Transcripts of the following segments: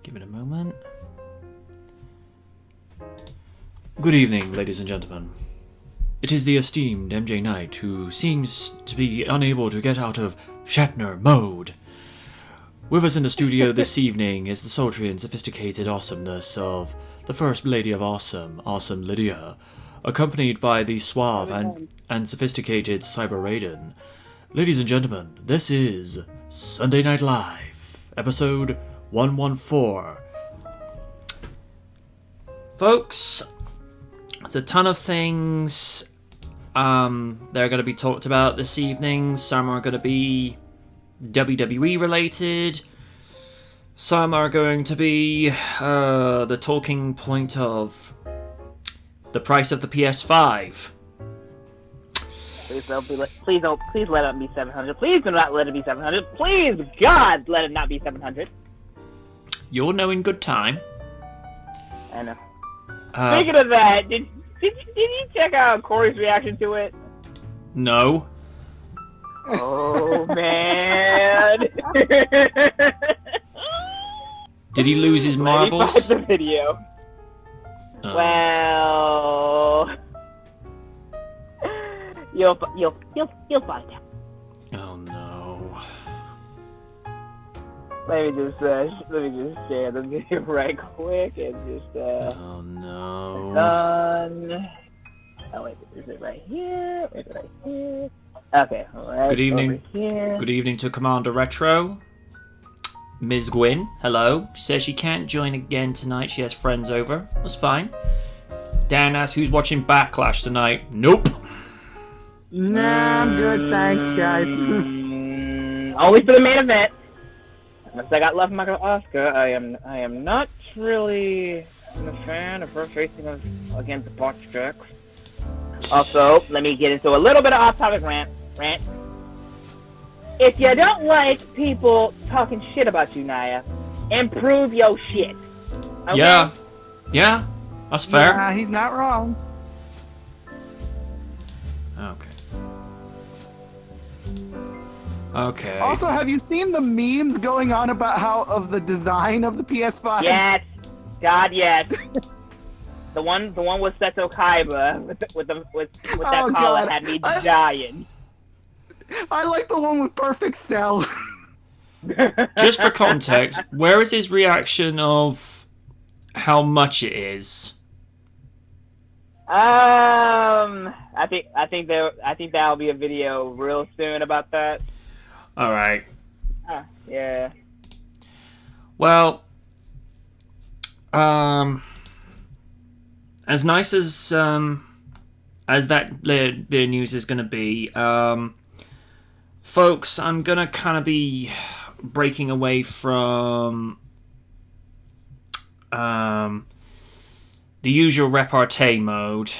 Give it a moment. Good evening, ladies and gentlemen. It is the esteemed MJ Knight who seems to be unable to get out of Shatner mode. With us in the studio this evening is the sultry and sophisticated awesomeness of the First Lady of Awesome, Awesome Lydia, accompanied by the suave and sophisticated Cyber Raiden. Ladies and gentlemen, this is Sunday Night Live, episode 114. Folks, there's a ton of things that are going to be talked about this evening. Some are going to be WWE related. Some are going to be the talking point of the price of the PS5. Please let it be 700. Please do not let it be 700. Please, God, let it not be 700. You'll know in good time. I know. Speaking of that, did you check out Corey's reaction to it? No. Oh, man. Did he lose his marbles? The video. Well, you'll find out. Oh no. Let me just share the video right quick and just Oh no. done. Oh wait, is it right here? Is it right here? Okay. Right Good evening. over here. Good evening to Commander Retro. Ms. Gwyn, hello. She says she can't join again tonight. She has friends over. That's fine. Dan asks who's watching Backlash tonight. Nope. Nah, I'm good, thanks, guys. Only for the main event. Unless I got love from Michael Oscar, I am not really a fan of her facing us against the box tricks. Also, let me get into a little bit of off-topic rant. If you don't like people talking shit about you, Naya, improve your shit. Okay? Yeah, that's fair. Yeah, he's not wrong. Okay. Also, have you seen the memes going on about how of the design of the PS5? Yes. God, yes. The one with Seto Kaiba with that collar had me dying. I like the one with Perfect Cell. Just for context, where is his reaction of how much it is? I think that'll be a video real soon about that. All right. Yeah. Well, as nice as that bit of news is going to be, folks, I'm going to kind of be breaking away from the usual repartee mode.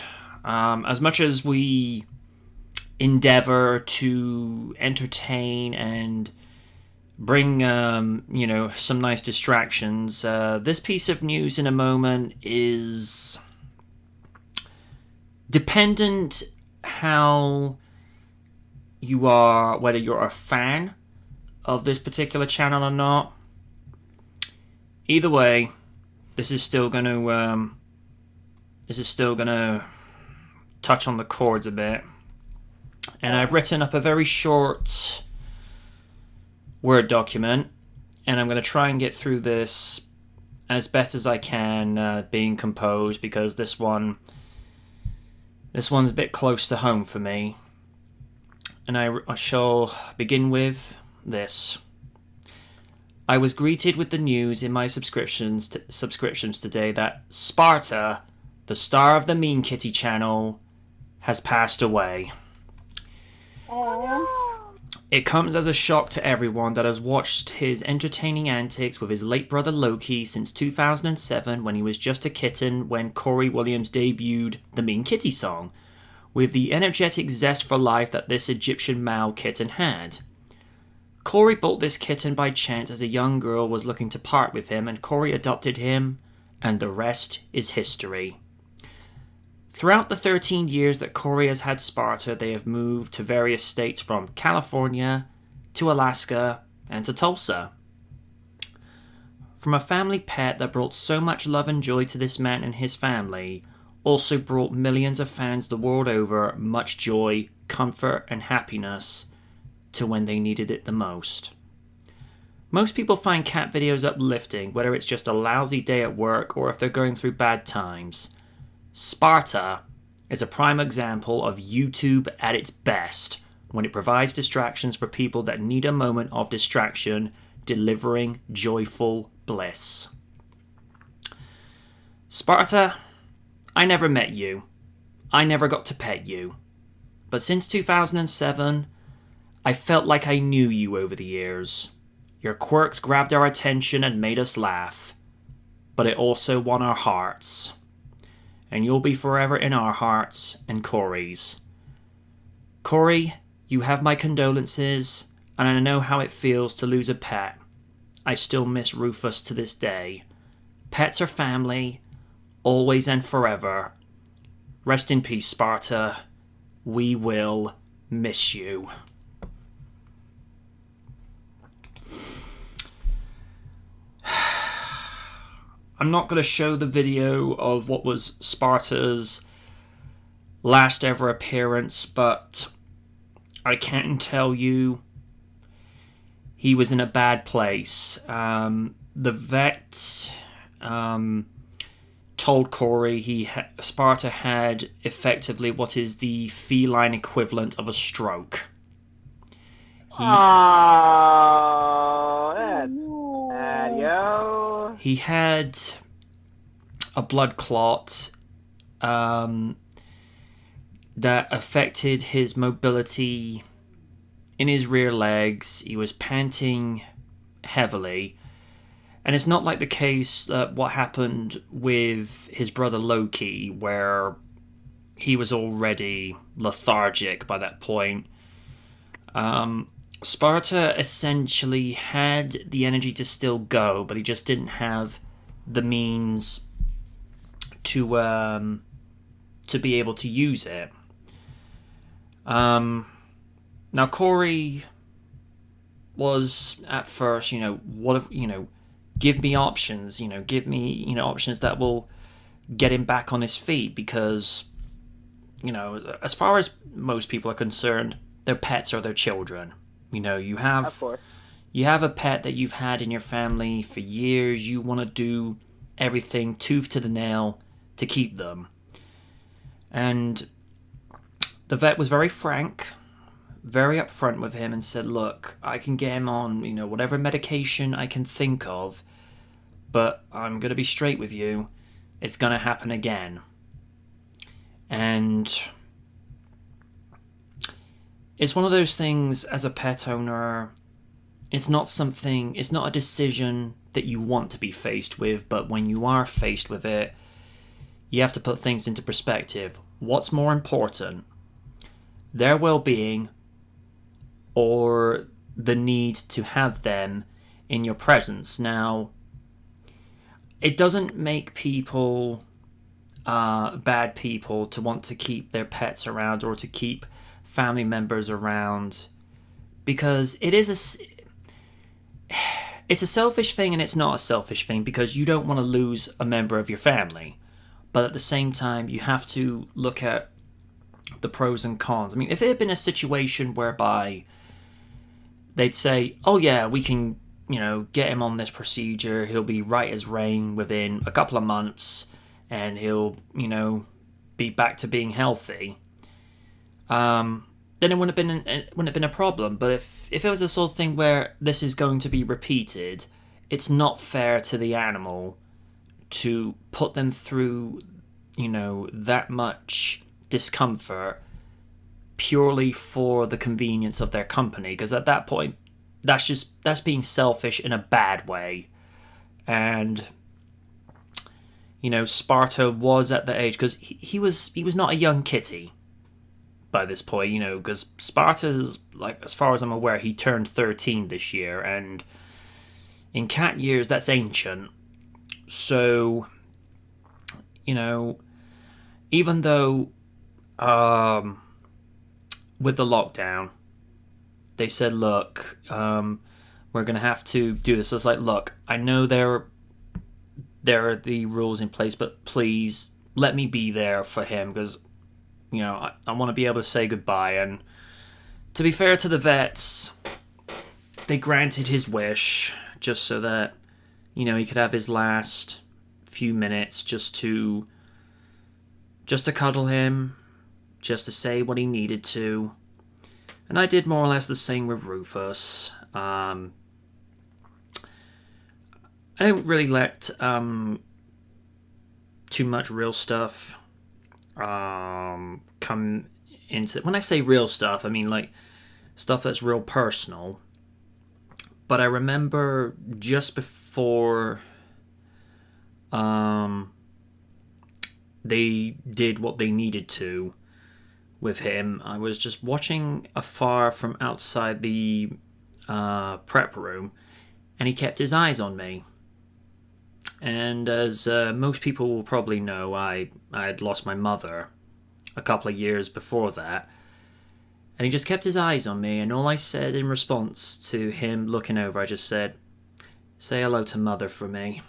As much as we endeavor to entertain and bring, some nice distractions, this piece of news in a moment is dependent how you are, whether you're a fan of this particular channel or not. Either way, this is still going to touch on the chords a bit. And I've written up a very short Word document, and I'm going to try and get through this as best as I can, being composed, because this one's a bit close to home for me. And I shall begin with this. I was greeted with the news in my subscriptions today that Sparta, the star of the Mean Kitty channel, has passed away. It comes as a shock to everyone that has watched his entertaining antics with his late brother Loki since 2007, when he was just a kitten when Corey Williams debuted the Mean Kitty song, with the energetic zest for life that this Egyptian Mao kitten had. Corey bought this kitten by chance as a young girl was looking to part with him, and Corey adopted him, and the rest is history. Throughout the 13 years that Corey has had Sparta, they have moved to various states from California to Alaska and to Tulsa. from a family pet that brought so much love and joy to this man and his family, also brought millions of fans the world over much joy, comfort, and happiness to when they needed it the most. Most people find cat videos uplifting, whether it's just a lousy day at work or if they're going through bad times. Sparta is a prime example of YouTube at its best, when it provides distractions for people that need a moment of distraction, delivering joyful bliss. Sparta, I never met you. I never got to pet you. But since 2007, I felt like I knew you over the years. Your quirks grabbed our attention and made us laugh. But it also won our hearts. And you'll be forever in our hearts and Corey's. Corey, you have my condolences, and I know how it feels to lose a pet. I still miss Rufus to this day. Pets are family, always and forever. Rest in peace, Sparta. We will miss you. I'm not going to show the video of what was Sparta's last ever appearance, but I can tell you he was in a bad place. The vet told Corey Sparta had effectively what is the feline equivalent of a stroke. Oh, that's sad, yo. He had a blood clot that affected his mobility in his rear legs. He was panting heavily. And it's not like the case what happened with his brother Loki, where he was already lethargic by that point. Sparta essentially had the energy to still go, but he just didn't have the means to be able to use it. Now Corey was at first, give me options, give me, options that will get him back on his feet, because, as far as most people are concerned, their pets are their children. You have a pet that you've had in your family for years. You want to do everything tooth to the nail to keep them. And the vet was very frank, very upfront with him, and said, look, I can get him on, whatever medication I can think of, but I'm going to be straight with you. It's going to happen again. And it's one of those things as a pet owner, it's not a decision that you want to be faced with, but when you are faced with it, you have to put things into perspective. What's more important? Their well-being or the need to have them in your presence? Now, it doesn't make people bad people to want to keep their pets around or to keep family members around, because it's a selfish thing and it's not a selfish thing, because you don't want to lose a member of your family, but at the same time you have to look at the pros and cons. I mean, if it had been a situation whereby they'd say, oh yeah, we can get him on this procedure, he'll be right as rain within a couple of months and he'll be back to being healthy, then it wouldn't have been a problem. But if it was a sort of thing where this is going to be repeated, it's not fair to the animal to put them through, that much discomfort purely for the convenience of their company. Because at that point, that's being selfish in a bad way. And Sparta was at the age, because he was not a young kitty by this point, because Sparta's, like, as far as I'm aware, he turned 13 this year, and in cat years, that's ancient. So, even though, with the lockdown, they said, look, we're gonna have to do this. So it's like, look, I know there are the rules in place, but please let me be there for him, because I want to be able to say goodbye. And to be fair to the vets, they granted his wish just so that he could have his last few minutes just to cuddle him, just to say what he needed to. And I did more or less the same with Rufus. I don't really let too much real stuff come into... When I say real stuff, I mean like stuff that's real personal. But I remember just before they did what they needed to with him, I was just watching afar from outside the prep room, and he kept his eyes on me. And as most people will probably know, I had lost my mother a couple of years before that. And he just kept his eyes on me, and all I said in response to him looking over, I just said, "Say hello to Mother for me."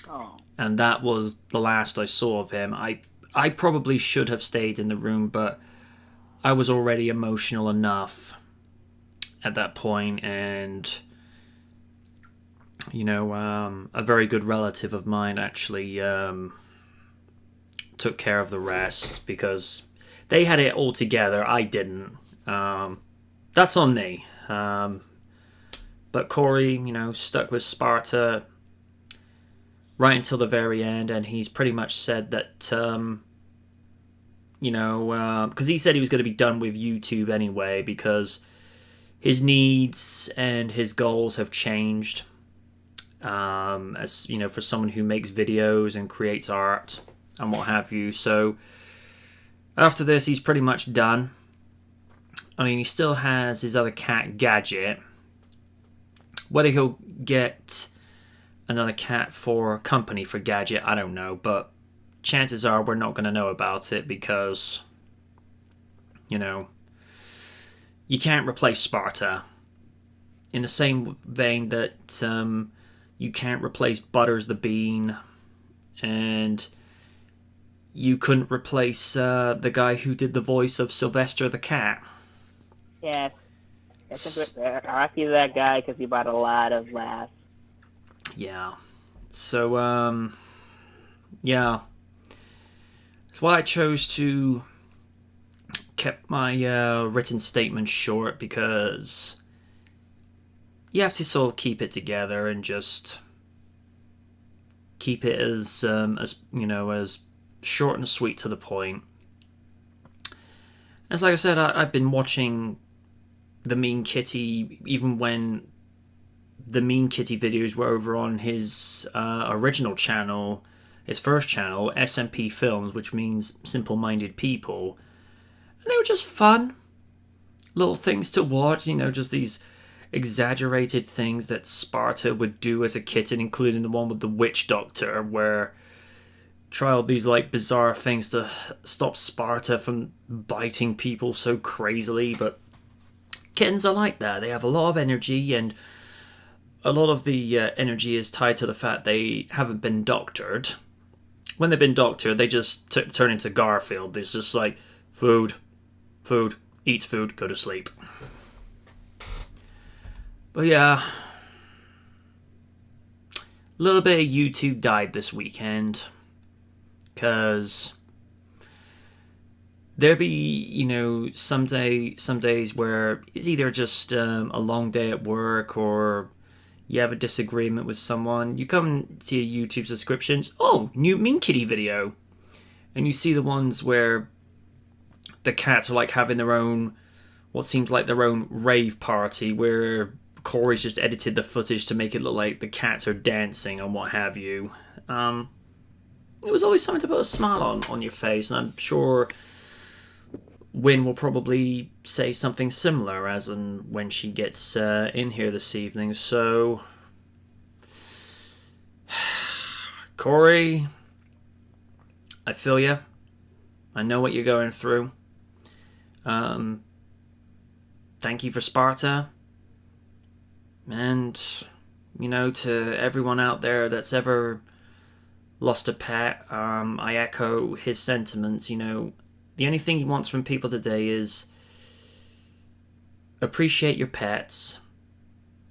Oh. And that was the last I saw of him. I probably should have stayed in the room, but I was already emotional enough at that point, and a very good relative of mine actually took care of the rest, because they had it all together. I didn't. That's on me. But Corey, stuck with Sparta right until the very end, and he's pretty much said that, because he said he was going to be done with YouTube anyway, because his needs and his goals have changed. As for someone who makes videos and creates art and what have you. So after this, he's pretty much done. I mean, he still has his other cat, Gadget. Whether he'll get another cat for company for Gadget, I don't know. But chances are we're not going to know about it, because, you can't replace Sparta. In the same vein that you can't replace Butters the Bean, and you couldn't replace the guy who did the voice of Sylvester the Cat. Yes. I see that guy because he bought a lot of laughs. Yeah. So, yeah. That's why I chose to keep my written statement short, because you have to sort of keep it together and just keep it as short and sweet to the point. As like I said, I've been watching the Mean Kitty even when the Mean Kitty videos were over on his original channel, his first channel, SMP Films, which means Simple Minded People. And they were just fun little things to watch, just these exaggerated things that Sparta would do as a kitten, including the one with the witch doctor, where try all these bizarre things to stop Sparta from biting people so crazily. But kittens are like that. They have a lot of energy, and a lot of the energy is tied to the fact they haven't been doctored. When they've been doctored, they just turn into Garfield. It's just like food, eats food, go to sleep. But yeah, a little bit of YouTube died this weekend, because there be, some days where it's either just a long day at work, or you have a disagreement with someone. You come to your YouTube subscriptions, new Mean Kitty video, and you see the ones where the cats are having their own, what seems like their own rave party, where Corey's just edited the footage to make it look like the cats are dancing and what have you. It was always something to put a smile on your face, and I'm sure Wynn will probably say something similar as and when she gets in here this evening. So, Corey, I feel you. I know what you're going through. Thank you for Sparta. And, you know, to everyone out there that's ever lost a pet, I echo his sentiments. You know, the only thing he wants from people today is appreciate your pets,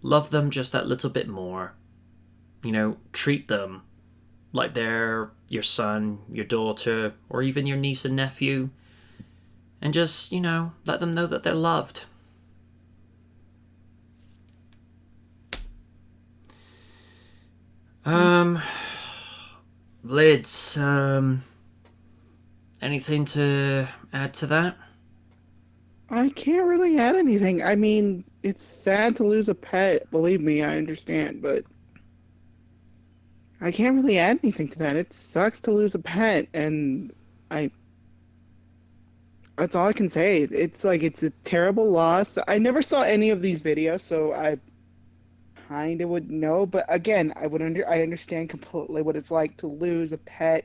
love them just that little bit more, you know, treat them like they're your son, your daughter, or even your niece and nephew, and just, you know, let them know that they're loved. Lids, anything to add to that? I can't really add anything. I mean, it's sad to lose a pet. Believe me, I understand, but I can't really add anything to that. It sucks to lose a pet, and that's all I can say. It's like, it's a terrible loss. I never saw any of these videos, so I kind of would know, but again, I understand completely what it's like to lose a pet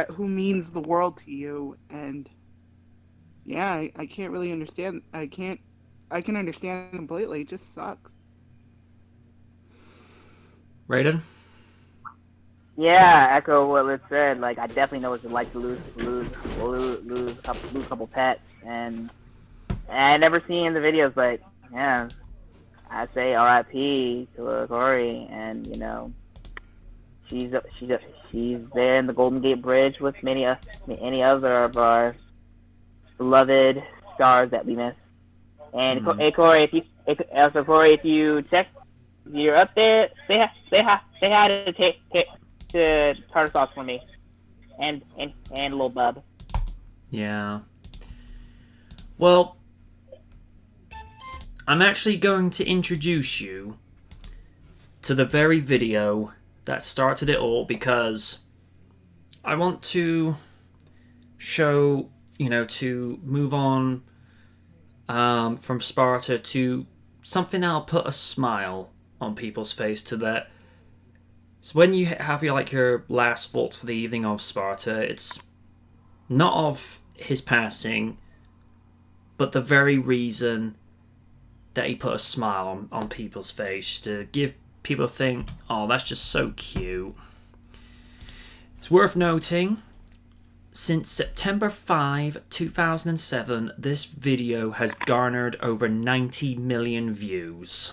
who means the world to you, and yeah, I can't really understand. I can understand completely. It just sucks. Raiden? Yeah, echo what Liz said. Like, I definitely know what it's like to lose a couple pets, and I never seen the videos, but yeah, I say R.I.P. to Corey, and you know, she's there in the Golden Gate Bridge with any other of our beloved stars that we miss. And hey Corey, if you check, you're up there, say hi to tartar sauce for me, and little bub. Yeah. Well, I'm actually going to introduce you to the very video that started it all, because I want to show, you know, to move on from Sparta to something that'll put a smile on people's face, to that. So when you have your last thoughts for the evening of Sparta, it's not of his passing, but the very reason that he put a smile on people's face, to give people think, oh, that's just so cute. It's worth noting, since September 5, 2007, this video has garnered over 90 million views.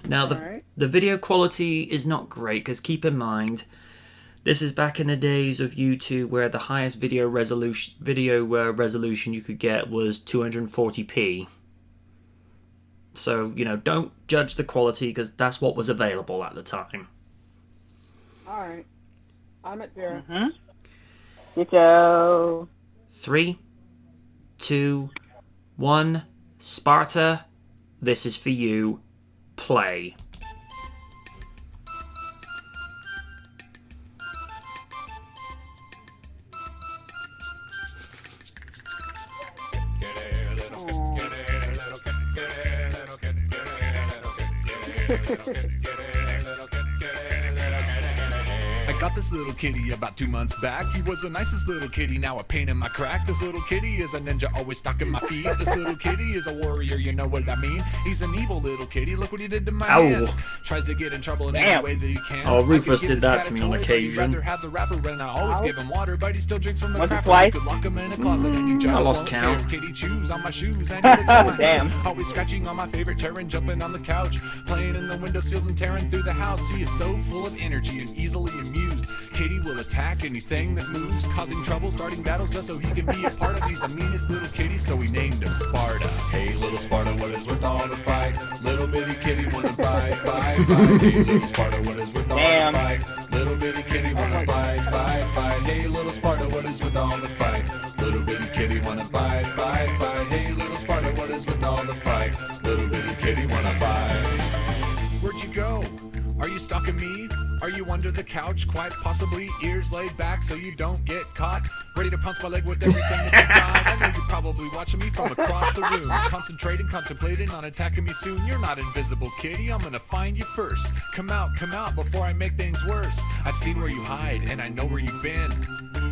Now, the video quality is not great, because keep in mind, this is back in the days of YouTube where the highest video resolution you could get was 240p. So, you know, don't judge the quality, because that's what was available at the time. Alright. I'm at 0. Ditto. 3, 2, 1. Sparta, this is for you. Play. I got this little kitty about 2 months back. He was the nicest little kitty, now a pain in my crack. This little kitty is a ninja, always stalking my feet. This little kitty is a warrior, you know what I mean. He's an evil little kitty, look what he did to my hand. Tries to get in trouble in any way that he can. Oh, Rufus did that to me on occasion. Rather have the wrapper, and I always give him water, but he still drinks from the Once or crapper. twice. You could lock him in a closet and you just I lost won't count. care. Kitty chews on my shoes and he licks on my Damn. hand. Always scratching on my favorite chair and jumping on the couch, playing in the windowsills and tearing through the house. He is so full of energy and easily amused. Katie will attack anything that moves, causing trouble, starting battles just so he can be a part of. He's the meanest little kitty, so we named him Sparta. Hey, little Sparta, what is with all the fight? Little bitty kitty wanna fight, fight, fight. Hey, little Sparta, what is with all Damn. the fight? Little bitty kitty wanna fight, fight, fight. Hey, little Sparta, what is with all the fight? Little bitty kitty wanna fight, fight, fight. Hey, little Sparta, what is with all the fight? Little bitty kitty wanna fight. Where'd you go? Are you stalking me? Are you under the couch? Quite possibly, ears laid back so you don't get caught. Ready to punch my leg with everything that you got. I know you're probably watching me from across the room, concentrating, contemplating on attacking me soon. You're not invisible, kitty. I'm gonna find you first. Come out before I make things worse. I've seen where you hide, and I know where you've been.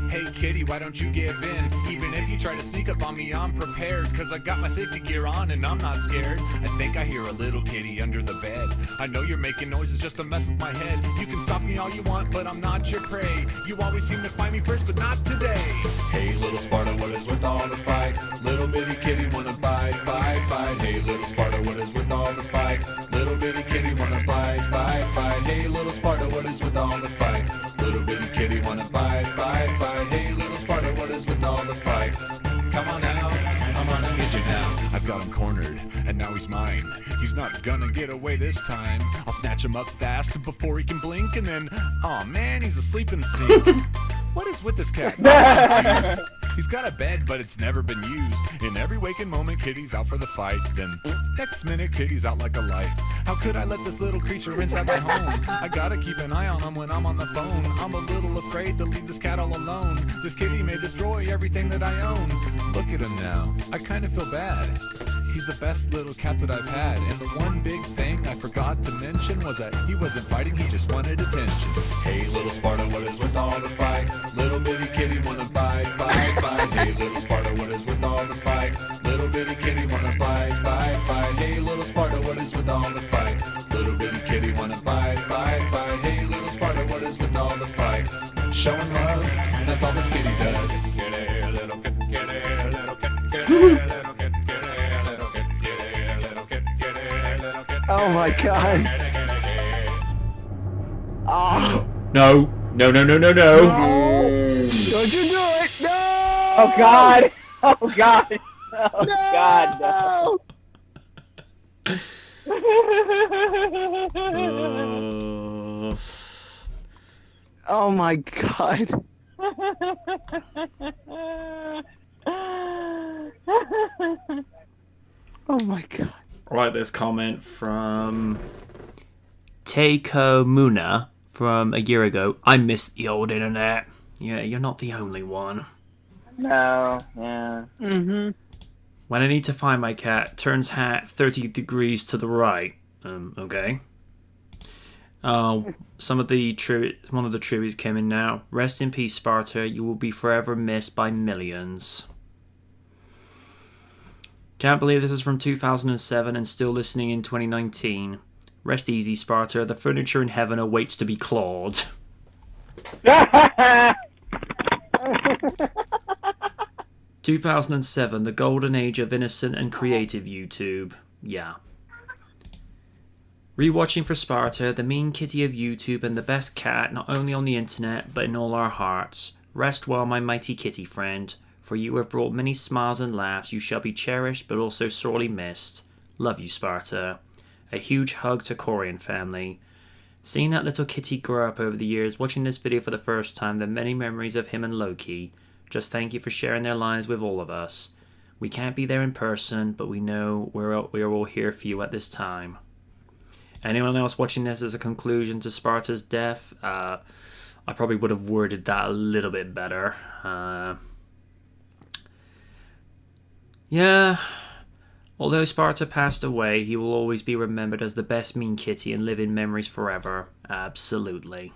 Hey kitty, why don't you give in? Even if you try to sneak up on me, I'm prepared. Cause I got my safety gear on and I'm not scared. I think I hear a little kitty under the bed. I know you're making noises just to mess with my head. You can stop me all you want, but I'm not your prey. You always seem to find me first, but not today. Hey little Sparta, what is with all the fight? Little bitty kitty wanna bite, bite, bite. Hey little Sparta, what is with all the fight? Little bitty kitty wanna bite, bite, bite. Hey little Sparta, what is with all the fight? Little bitty kitty wanna bite, bite, bite. Hey little Sparta, what is with all the fight? Come on out, I'm gonna get you now. I've got him cornered, and now he's mine. He's not gonna get away this time. I'll snatch him up fast before he can blink, and then, oh man, he's asleep in the sink. What is with this cat? He's got a bed, but it's never been used. In every waking moment, Kitty's out for the fight. Then, next minute, Kitty's out like a light. How could I let this little creature inside my home? I gotta keep an eye on him when I'm on the phone. I'm a little afraid to leave this cat all alone. This kitty may destroy everything that I own. Look at him now. I kind of feel bad. He's the best little cat that I've had. And the one big thing I forgot to mention was that he wasn't fighting, he just wanted attention. Hey little Sparta, what is with all the fight? Little bitty kitty wanna bite, bite, bite. Hey little Sparta, what is with all the fight? Little bitty kitty wanna bite, bite, bite. Hey little Sparta, what is with all the fight? Little bitty kitty wanna bite, bite, bite. Hey little Sparta, what is with all the fight? Showing love, that's all this kitty does. Kitty, little kitty, little kitty, little kitty. Oh my god. Oh, No. No, no, no, no, no. don't you do it! No! Oh god! Oh god! Oh No! god! No. Oh my god. Oh my god. I like this comment from Teiko Muna from a year ago. I miss the old internet. Yeah, you're not the only one. No, yeah. Mm-hmm. When I need to find my cat, turns hat 30 degrees to the right. Okay. One of the tributes came in now. Rest in peace, Sparta. You will be forever missed by millions. Can't believe this is from 2007 and still listening in 2019. Rest easy, Sparta. The furniture in heaven awaits to be clawed. 2007, the golden age of innocent and creative YouTube. Yeah. Rewatching for Sparta, the mean kitty of YouTube and the best cat not only on the internet but in all our hearts. Rest well, my mighty kitty friend. For you have brought many smiles and laughs. You shall be cherished, but also sorely missed. Love you, Sparta. A huge hug to Corian family. Seeing that little kitty grow up over the years, watching this video for the first time, the many memories of him and Loki. Just thank you for sharing their lives with all of us. We can't be there in person, but we know we are all here for you at this time. Anyone else watching this as a conclusion to Sparta's death? I probably would have worded that a little bit better. Yeah, although Sparta passed away, he will always be remembered as the best mean kitty and live in memories forever. Absolutely.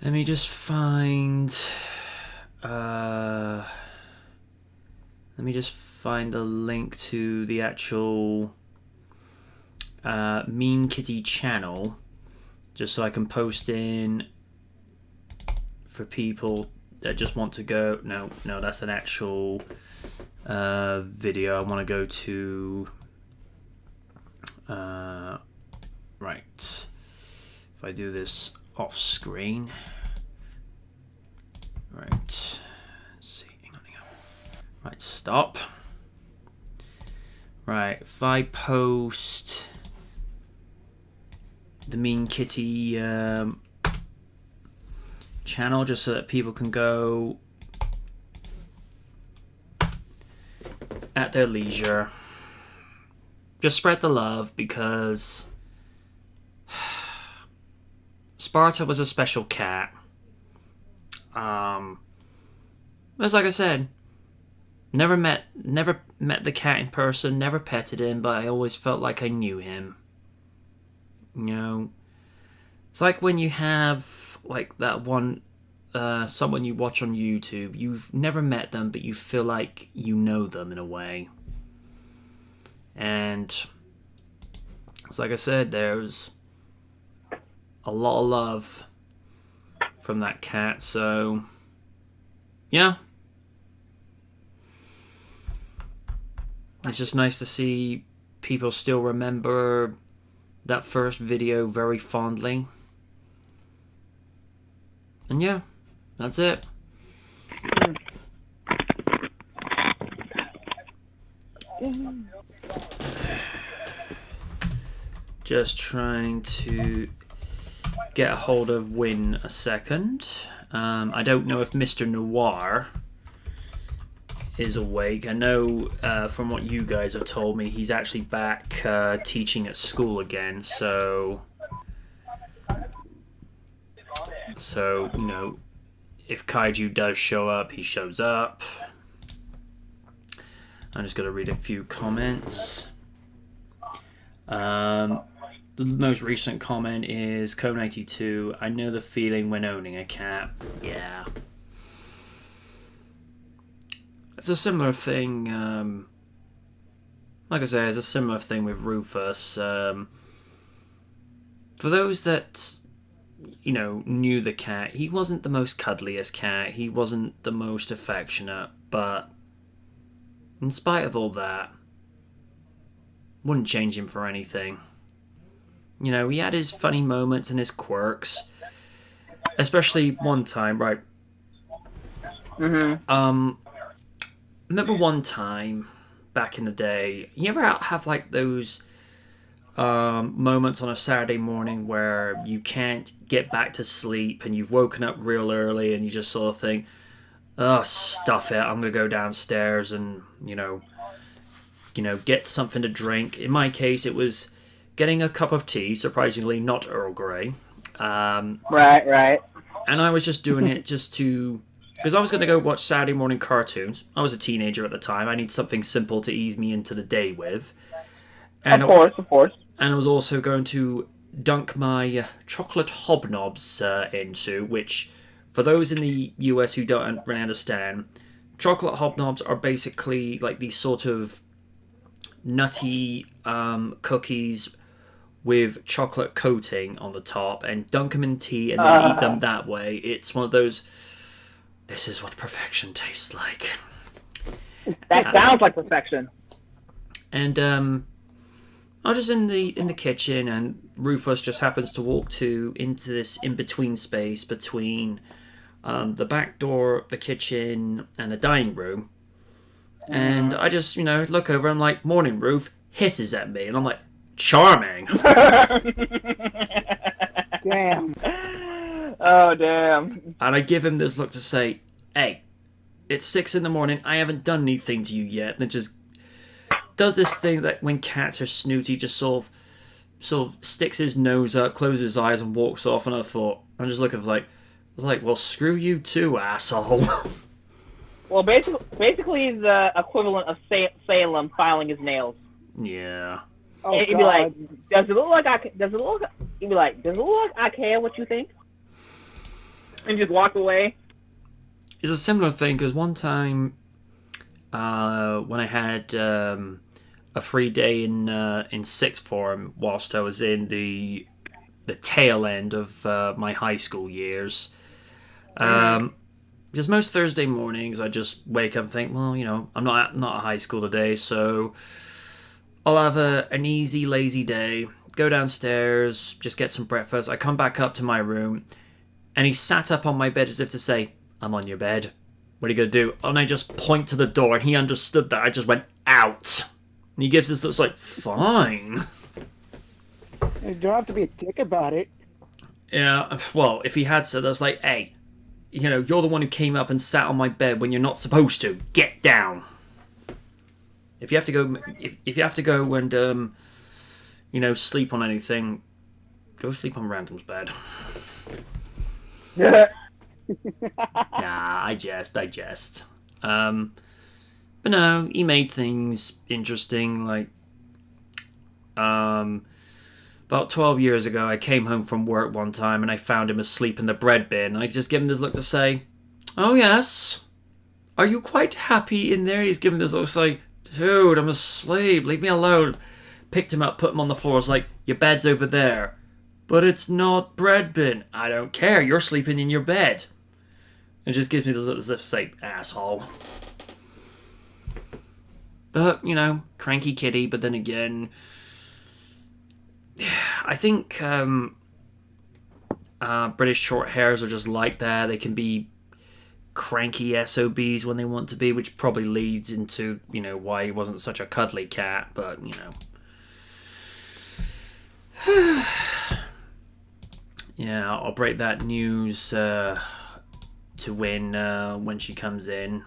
Let me just find... let me just find the link to the actual Mean Kitty channel, just so I can post in for people that just want to go. No, that's an actual video. I want to go to right. If I do this off screen, right. Let's see. Hang on. Right, stop. Right, if I post the Mean Kitty channel just so that people can go at their leisure. Just spread the love, because Sparta was a special cat. As like I said, never met the cat in person, never petted him, but I always felt like I knew him. You know, it's like when you have like that one someone you watch on YouTube. You've never met them, but you feel like you know them in a way. And it's like I said, there's a lot of love from that cat. So yeah, it's just nice to see people still remember that first video very fondly. And yeah, that's it. Just trying to get a hold of Win a second. I don't know if Mr. Noir is awake. I know from what you guys have told me, he's actually back teaching at school again. So, you know, if Kaiju does show up, he shows up. I'm just going to read a few comments. The most recent comment is Co92. I know the feeling when owning a cat. Yeah. It's a similar thing. Like I say, it's a similar thing with Rufus. For those that, you know, knew the cat, he wasn't the most cuddliest cat. He wasn't the most affectionate. But in spite of all that, wouldn't change him for anything. You know, he had his funny moments and his quirks. Especially one time, right? Mm-hmm. Remember one time back in the day, you ever have like those moments on a Saturday morning where you can't get back to sleep and you've woken up real early and you just sort of think, oh, stuff it, I'm going to go downstairs and, you know, get something to drink. In my case, it was getting a cup of tea, surprisingly not Earl Grey. Right. And I was just doing it just to... Because I was going to go watch Saturday morning cartoons. I was a teenager at the time. I need something simple to ease me into the day with. And Of course. And I was also going to dunk my chocolate hobnobs into, which, for those in the US who don't really understand, chocolate hobnobs are basically like these sort of nutty cookies with chocolate coating on the top, and dunk them in tea and then eat them that way. It's one of those, this is what perfection tastes like. That sounds like perfection. And I was just in the kitchen, and Rufus just happens to walk into this in-between space between the back door, the kitchen, and the dining room. And I just, look over, I'm like, morning, Roof, hisses at me, and I'm like, charming. Damn. Oh, damn. And I give him this look to say, hey, it's 6 a.m, I haven't done anything to you yet. And it just does this thing that when cats are snooty, just sort of sticks his nose up, closes his eyes, and walks off. And I'm just looking like, well, screw you too, asshole. Well, basically the equivalent of Salem filing his nails. Yeah. Oh, He'd be like, does it look like I care what you think? And just walk away. It's a similar thing, because one time when I had a free day in sixth form whilst I was in the tail end of my high school years, because most Thursday mornings I just wake up and think, well, I'm not at high school today, so I'll have an easy, lazy day, go downstairs, just get some breakfast. I come back up to my room, and he sat up on my bed as if to say, I'm on your bed. What are you going to do? And I just point to the door, and he understood that. I just went, out. And he gives this look like, fine. You don't have to be a dick about it. Yeah, well, if he had said, I was like, hey, you're the one who came up and sat on my bed when you're not supposed to. Get down. If you have to go, if you have to go and sleep on anything, go sleep on Random's bed. Yeah. Nah, I jest. But no, he made things interesting. Like, About 12 years ago, I came home from work one time and I found him asleep in the bread bin. I just gave him this look to say, "Oh yes, are you quite happy in there?" He's giving this look to say, "Dude, I'm asleep, leave me alone." Picked him up, put him on the floor, was like, "Your bed's over there." "But it's not bread bin." "I don't care, you're sleeping in your bed." It just gives me the look as if to say, "Asshole." But, you know, cranky kitty, but then again, I think British short hairs are just like that. They can be cranky SOBs when they want to be, which probably leads into, you know, why he wasn't such a cuddly cat, but, you know. Yeah, I'll break that news to Win when she comes in.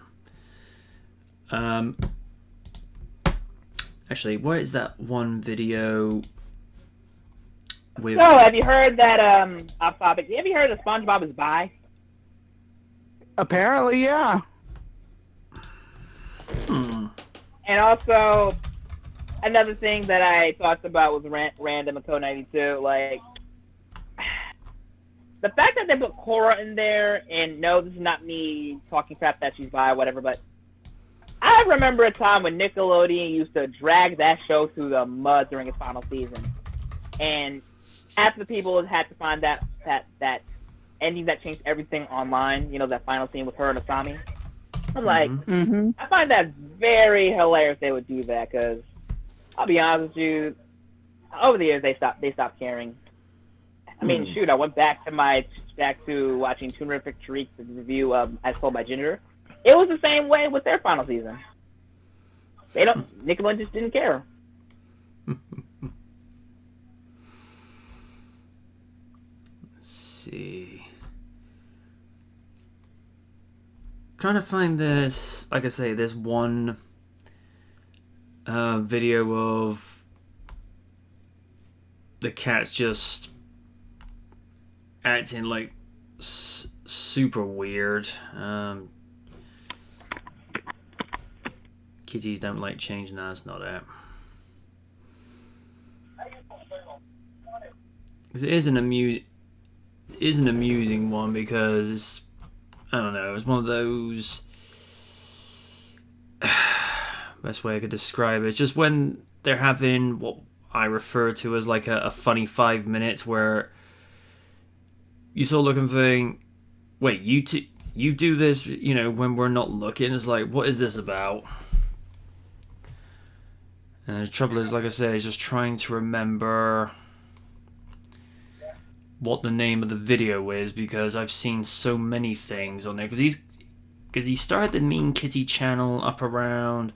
Actually, what is that one video with... So, have you heard that, off topic, have you heard that SpongeBob is bi? Apparently, yeah. And also, another thing that I talked about was Random and Code 92, like, the fact that they put Korra in there, and no, this is not me talking crap that she's bi or whatever, but I remember a time when Nickelodeon used to drag that show through the mud during its final season. And after the people had to find that ending that changed everything online, you know, that final scene with her and Asami, I'm like, I find that very hilarious they would do that, because I'll be honest with you, over the years they stopped caring. I mean, shoot, I went back to watching Toonerific Tariq's review of As Told by Ginger. It was the same way with their final season. Nickelodeon just didn't care. Let's see. Trying to find this, like I say, this one video of the cat's just acting like super weird. Kitties don't like change. No, that's not it. Because it is an amusing one, because I don't know, it's one of those. Best way I could describe it. It's just when they're having what I refer to as like a funny 5 minutes where you sort of look and think, wait, you do this, you know, when we're not looking. It's like, what is this about? And the trouble is, like I said, is just trying to remember what the name of the video is, because I've seen so many things on there. Because he started the Mean Kitty channel up around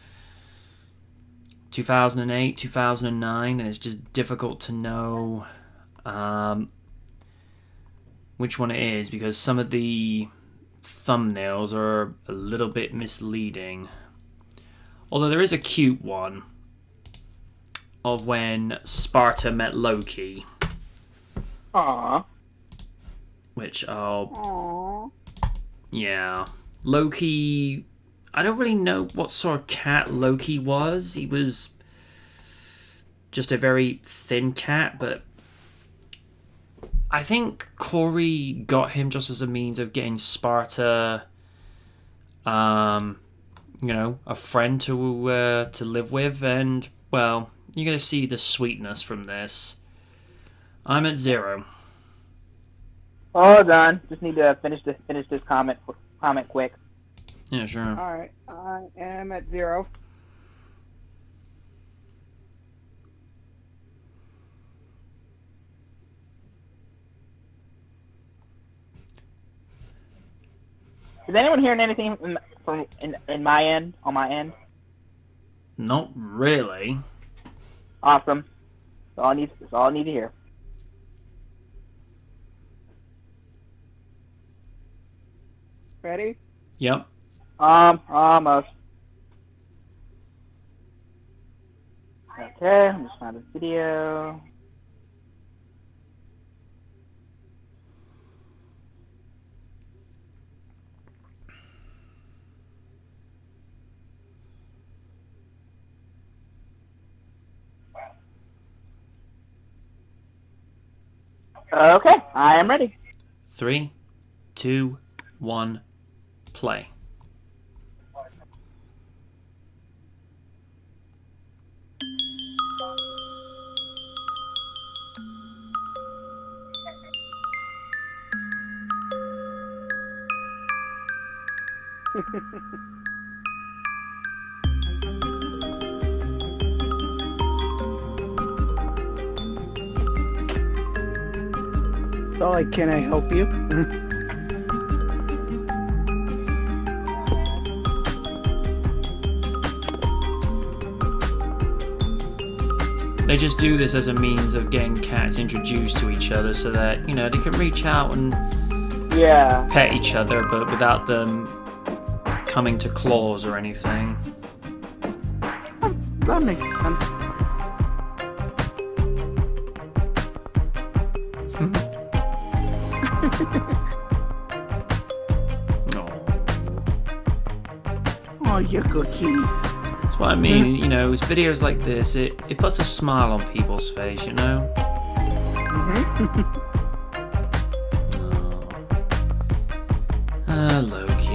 2008, 2009, and it's just difficult to know which one it is, because some of the thumbnails are a little bit misleading. Although there is a cute one of when Sparta met Loki. Aww. Which, yeah. Loki, I don't really know what sort of cat Loki was. He was just a very thin cat, but I think Corey got him just as a means of getting Sparta, you know, a friend to live with, and, well, you're going to see the sweetness from this. I'm at 0. Hold on. Just need to finish this comment quick. Yeah, sure. Alright, I am at 0. Is anyone hearing anything on my end? Not really. Awesome. That's all I need to hear. Ready? Yep. Almost. Okay, I'm just finding the video. Okay, I am ready. 3, 2, 1, play. So, like, can I help you? They just do this as a means of getting cats introduced to each other so that, you know, they can reach out and Yeah. pet each other, but without them coming to claws or anything. That makes sense. Oh, you're good kitty. That's what I mean, you know, it's videos like this, it puts a smile on people's face, you know? Loki.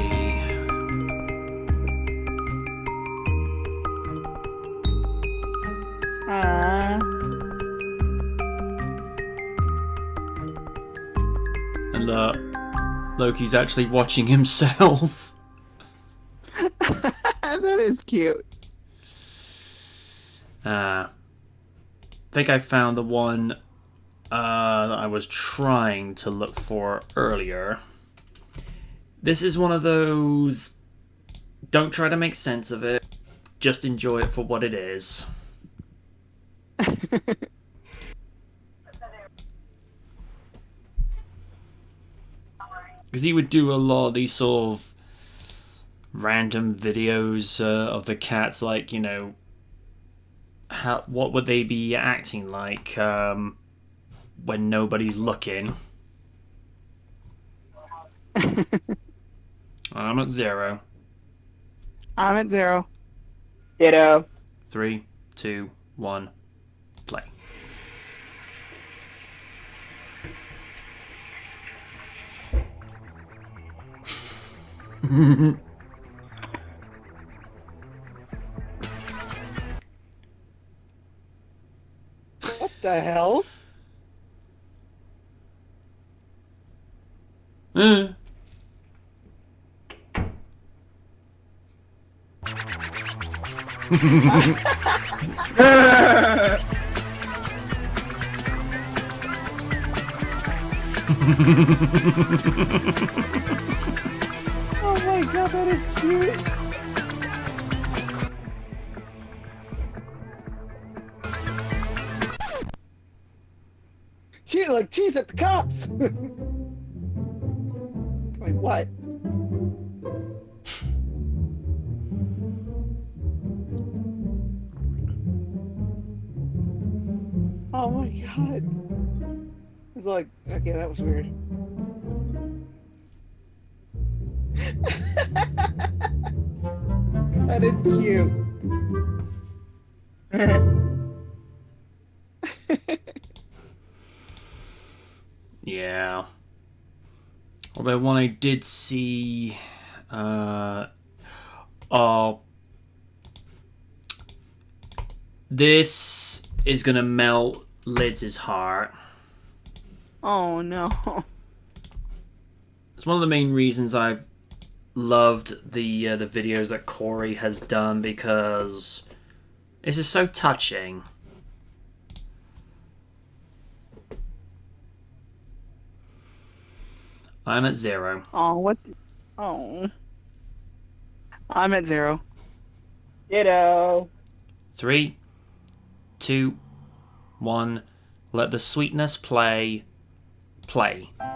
And look, Loki's actually watching himself. That is cute. I think I found the one that I was trying to look for earlier. This is one of those, don't try to make sense of it, just enjoy it for what it is. Because he would do a lot of these sort of random videos of the cats, like, you know, what would they be acting like when nobody's looking. I'm at 0. I'm at 0. Ditto. 3, 2, 1, play. What the hell? Oh my god, that is cute. She's at the cops. Wait, what? Oh my god. It's like, okay, that was weird. That is cute. Yeah. Although one I did see, this is gonna melt Lids' heart. Oh no. It's one of the main reasons I've loved the videos that Corey has done, because this is so touching. I'm at 0. Oh, what? Oh. I'm at 0. Ditto. 3, 2, 1. Let the sweetness play. Play. Oh.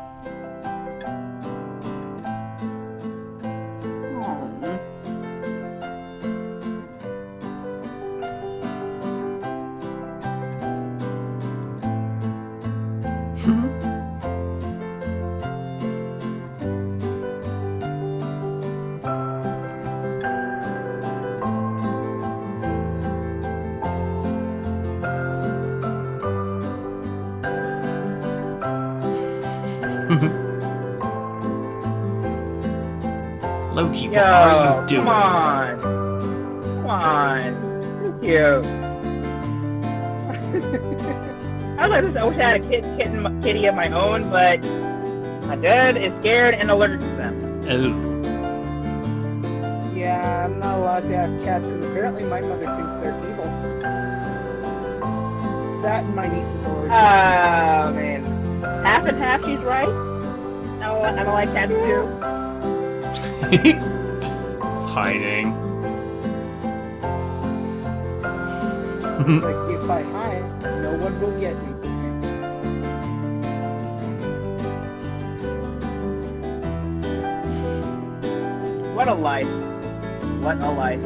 Loki, what are you doing? Come on. Come on. Thank you. I wish I had a kitty of my own, but my dad is scared and allergic to them. Oh. Yeah, I'm not allowed to have cats because apparently my mother thinks they're evil. That and my niece is allergic. Oh, man. Half and half, she's right. I don't like cats too. It's hiding. Like, if I hide, no one will get me. What a life. What a life.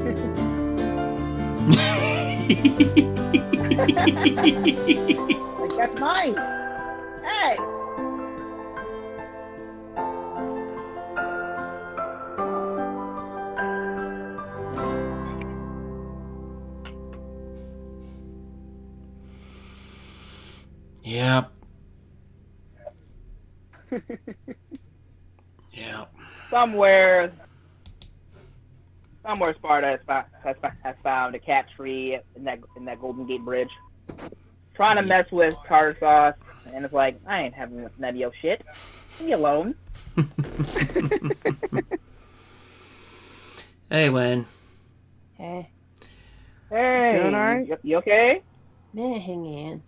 Like, that's mine! Hey! Yep. Yep. Somewhere Sparta has found a cat tree in that Golden Gate Bridge. Trying to mess with tartar sauce, and it's like, I ain't having none of your shit. Leave me alone. Hey, Wen. Hey, Hey, Doing all right? you okay? man, hang in.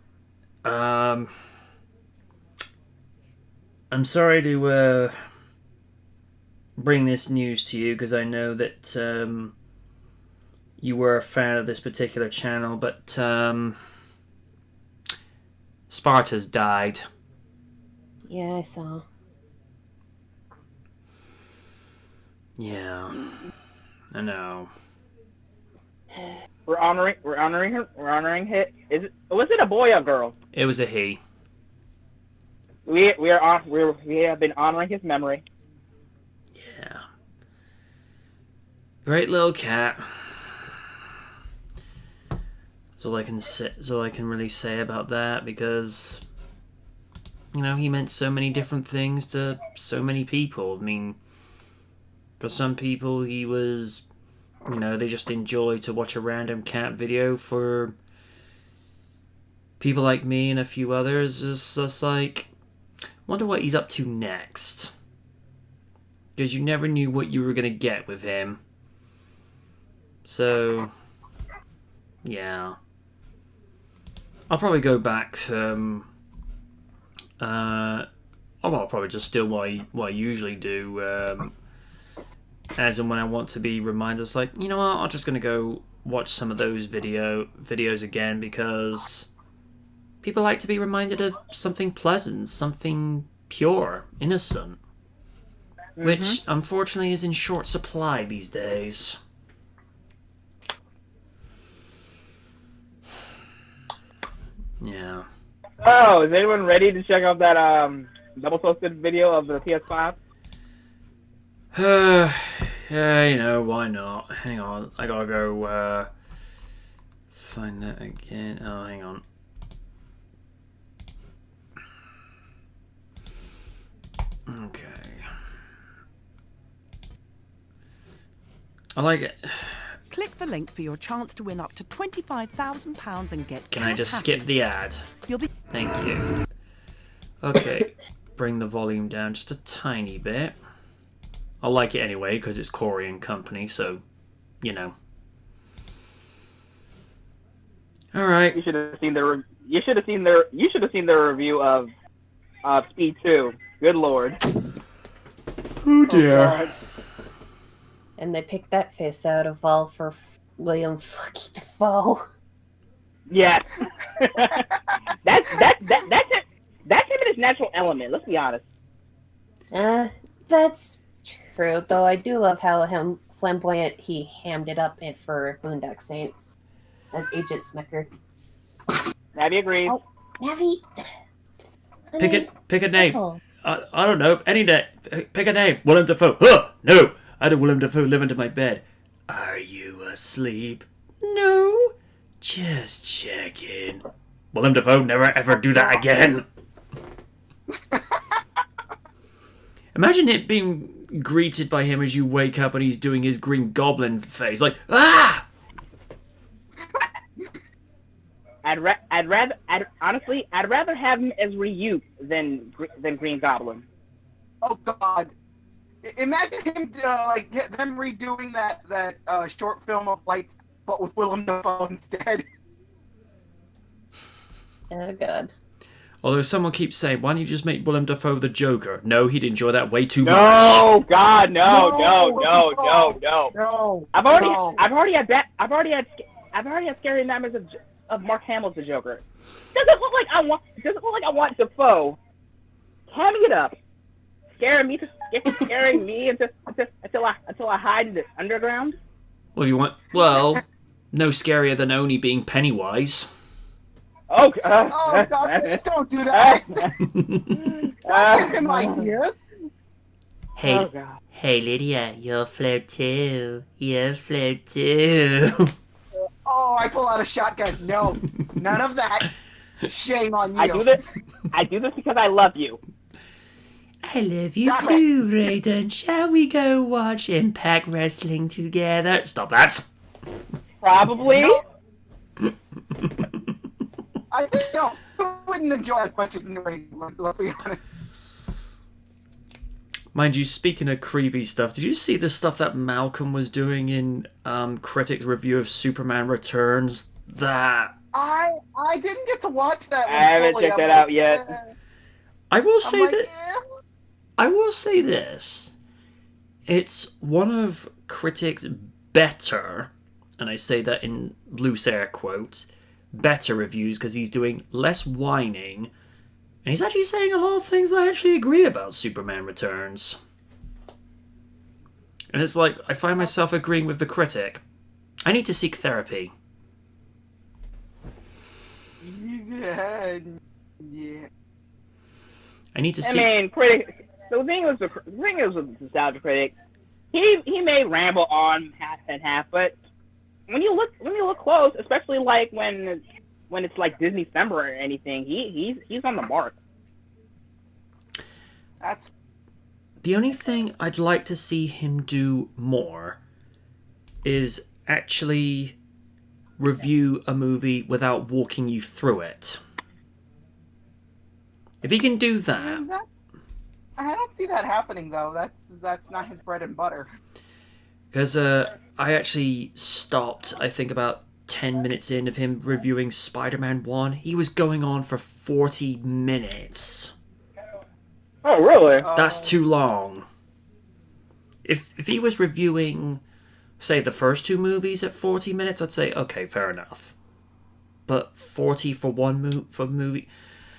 I'm sorry to bring this news to you because I know that you were a fan of this particular channel, but Sparta's died. Yeah, I saw. Yeah, I know. We're honoring her. We're honoring it. Was it a boy or a girl? It was a he. We have been honoring his memory. Yeah. Great little cat. That's all I can say. That's all I can really say about that because, you know, he meant so many different things to so many people. I mean, for some people, he was, you know, they just enjoy to watch a random cat video. For people like me and a few others, it's just like, wonder what he's up to next. Because you never knew what you were going to get with him. So, yeah. I'll probably go back to, I'll probably just still what I usually do, as and when I want to be reminded. It's like, you know what, I'm just going to go watch some of those videos again because people like to be reminded of something pleasant, something pure, innocent. Which, unfortunately, is in short supply these days. Yeah. Oh, is anyone ready to check out that double toasted video of the PS5? Yeah, you know, why not? Hang on, I gotta go, find that again. Oh, hang on. Okay. I like it. Click the link for your chance to win up to £25,000 and get. Can I just skip the ad? You'll be. Thank you. Okay, bring the volume down just a tiny bit. I like it anyway because it's Corey and Company, so you know. All right. You should have seen the review of Speed 2. Good lord. Oh dear. God. And they picked that face out of all for William fucking Dafoe. Yeah. that's him in his natural element. Let's be honest. That's true, though I do love how flamboyant he hammed it up for Boondock Saints as Agent Smicker. Navi agrees. Oh. Navi. Pick a name. Oh. I don't know. Any name. Pick a name. Willem Dafoe. Huh! No! I had Willem Dafoe live under my bed. Are you asleep? No. Just checking. Willem Dafoe, never ever do that again. Imagine it being greeted by him as you wake up and he's doing his Green Goblin face, like, ah! Honestly, I'd rather have him as Ryu than Green Goblin. Oh God! Imagine him get them redoing that short film of Lights, but with Willem Dafoe instead. Oh god. Although someone keeps saying, why don't you just make Willem Dafoe the Joker? No, he'd enjoy that way too much. No, God, no. No. I've already had scary nightmares of Mark Hamill's the Joker. Doesn't look like I want Dafoe hamming it up, scaring me until I hide in the underground. Well, no scarier than Oni being Pennywise. Oh God! Please don't do that. Don't give him ideas. Hey, Oh, God. hey, Lydia, you'll flirt too. You'll flirt too. Oh, I pull out a shotgun. No, none of that. Shame on you. I do this because I love you. I love you Stop too, Raiden. Shall we go watch Impact Wrestling together? Stop that. Probably. No. I wouldn't enjoy as much as Nuri. Let's be honest. Mind you, speaking of creepy stuff, did you see the stuff that Malcolm was doing in Critics' review of Superman Returns? That I didn't get to watch that. I haven't fully. checked that out yet. I will say like, that. I will say this. It's one of Critics' better, and I say that in loose air quotes, better reviews because he's doing less whining, and he's actually saying a lot of things I actually agree about Superman Returns. And it's like, I find myself agreeing with the critic. I need to seek therapy. Yeah. I need to I seek... mean, critic. The thing is with the nostalgia critic, he may ramble on half and half, but when you look close, especially like when it's like Disney December or anything, he's on the mark. That's The only thing I'd like to see him do more is actually review a movie without walking you through it. If he can do that... I don't see that happening though. That's not his bread and butter. Because I actually stopped, I think, about 10 minutes in of him reviewing Spider-Man 1. He was going on for 40 minutes. Oh, really? That's too long. If he was reviewing, say, the first two movies at 40 minutes, I'd say, okay, fair enough. But 40 for one movie...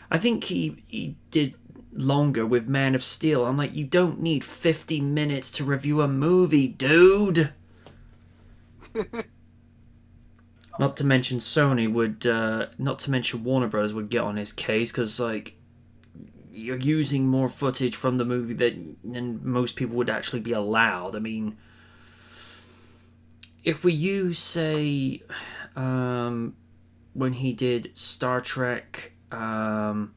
I think he did longer with Man of Steel. I'm like, you don't need 50 minutes to review a movie, dude! Not to mention Sony would, not to mention Warner Bros. Would get on his case, because, like, you're using more footage from the movie than most people would actually be allowed. I mean, if we use, say, when he did Star Trek, not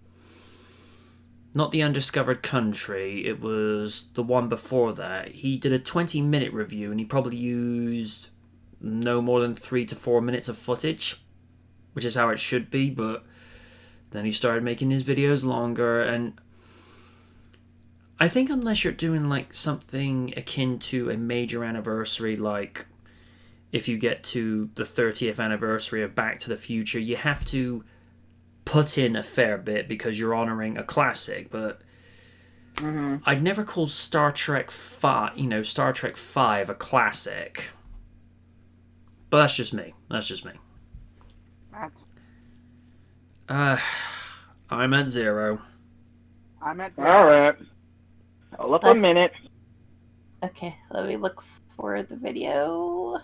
The Undiscovered Country, it was the one before that. He did a 20-minute review, and he probably used no more than 3 to 4 minutes of footage, which is how it should be, but then he started making his videos longer, and I think unless you're doing like something akin to a major anniversary, like if you get to the 30th anniversary of Back to the Future, you have to put in a fair bit because you're honoring a classic, but I'd never call Star Trek 5 a classic. But that's just me. I'm at 0. I'm at All right. I'll look a minute. Okay, let me look for the video.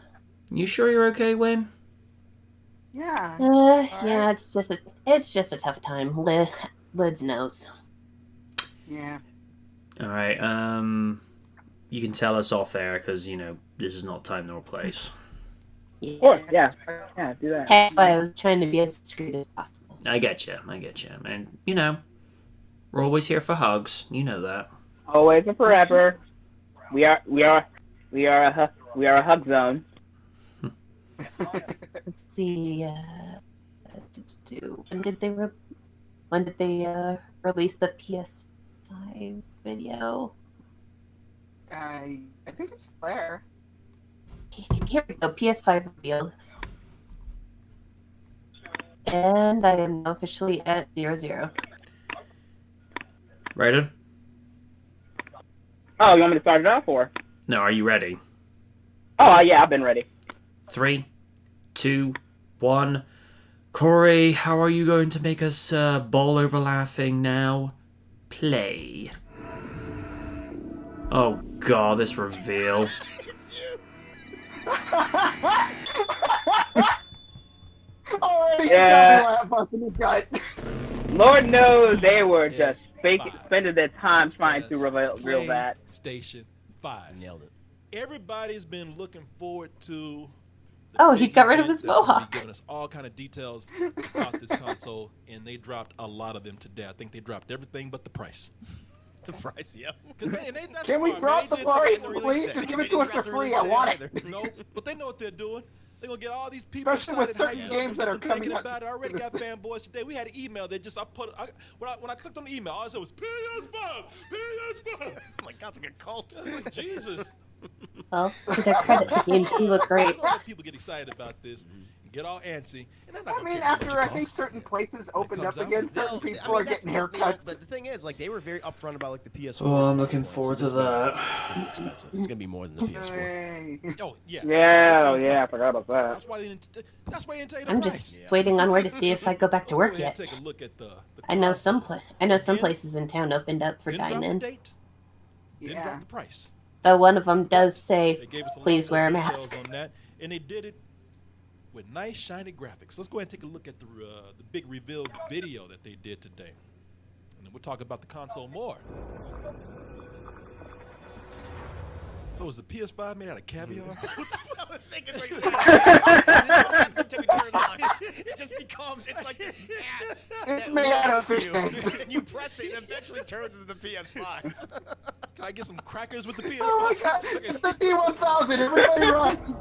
You sure you're okay, Wayne? Yeah. Yeah, it's just a tough time. Lids knows. Yeah. All right. You can tell us off air because this is not time nor place. Yeah. Of course, yeah, do that. That's why I was trying to be as discreet as possible. I get you, and we're always here for hugs. You know that. Always and forever. We are a hug zone. Let's see. When did they release the PS5 video? I think it's Claire. Here we go. PS5 revealed. And I am now officially at 0-0. Raiden? Oh, you want me to start it off or? No, are you ready? Oh, yeah, I've been ready. 3, 2, 1. Corey, how are you going to make us bowl over laughing now? Play. Oh god, this reveal. Already Yeah. got me busting his gut. Lord knows they were just PS5. spending their time trying to That's reveal that. PlayStation 5. Nailed it. Everybody's been looking forward to. Oh, he got rid of his That's gonna be mohawk. Giving us all kind of details about this console, and they dropped a lot of them today. I think they dropped everything but the price. The price, yep. Can we drop the price, please? Just give it to us for free. I want it. No, but they know what they're doing. They're gonna get all these people Especially with excited, certain hyped up, games that are thinking coming out. about it. I already got fanboys today. We had an email that just when I clicked on the email, all I said was PS5, PS5. Oh my god, it's like a cult. I was like, Jesus. Well, to their credit, the games do look great. I know that people get excited about this and get all antsy, and I'm not I gonna mean, care how much after it I think costs. certain places opened up comes out. again, certain No, people I mean, are that's getting not me, haircuts. But the thing is, like, they were very upfront about like the PS4. Oh, I'm looking forward to that. It's gonna be expensive. It's gonna be more than the PS4. Hey. Oh yeah. Yeah, I forgot about that. That's why they didn't. That's why they didn't tell you the I'm price. just waiting on where to see if I go back to work Let's go ahead yet. and take a look at the I know console. some places in town opened up for Didn't drop the dine-in. date, didn't Yeah. drop the price. Though one of them does say, They gave us a lot "Please more wear a details mask." on that, and they did it with nice shiny graphics. Let's go ahead and take a look at the big reveal video that they did today, and then we'll talk about the console more. So is the PS5 made out of caviar? I was thinking right now. This will happen until we turn it on. It just becomes, it's like this mass. It's that made out of lifts fish you, tank. And you press it, and eventually turns into the PS5. Can I get some crackers with the PS5? Oh my god, it's the D1000, everybody run!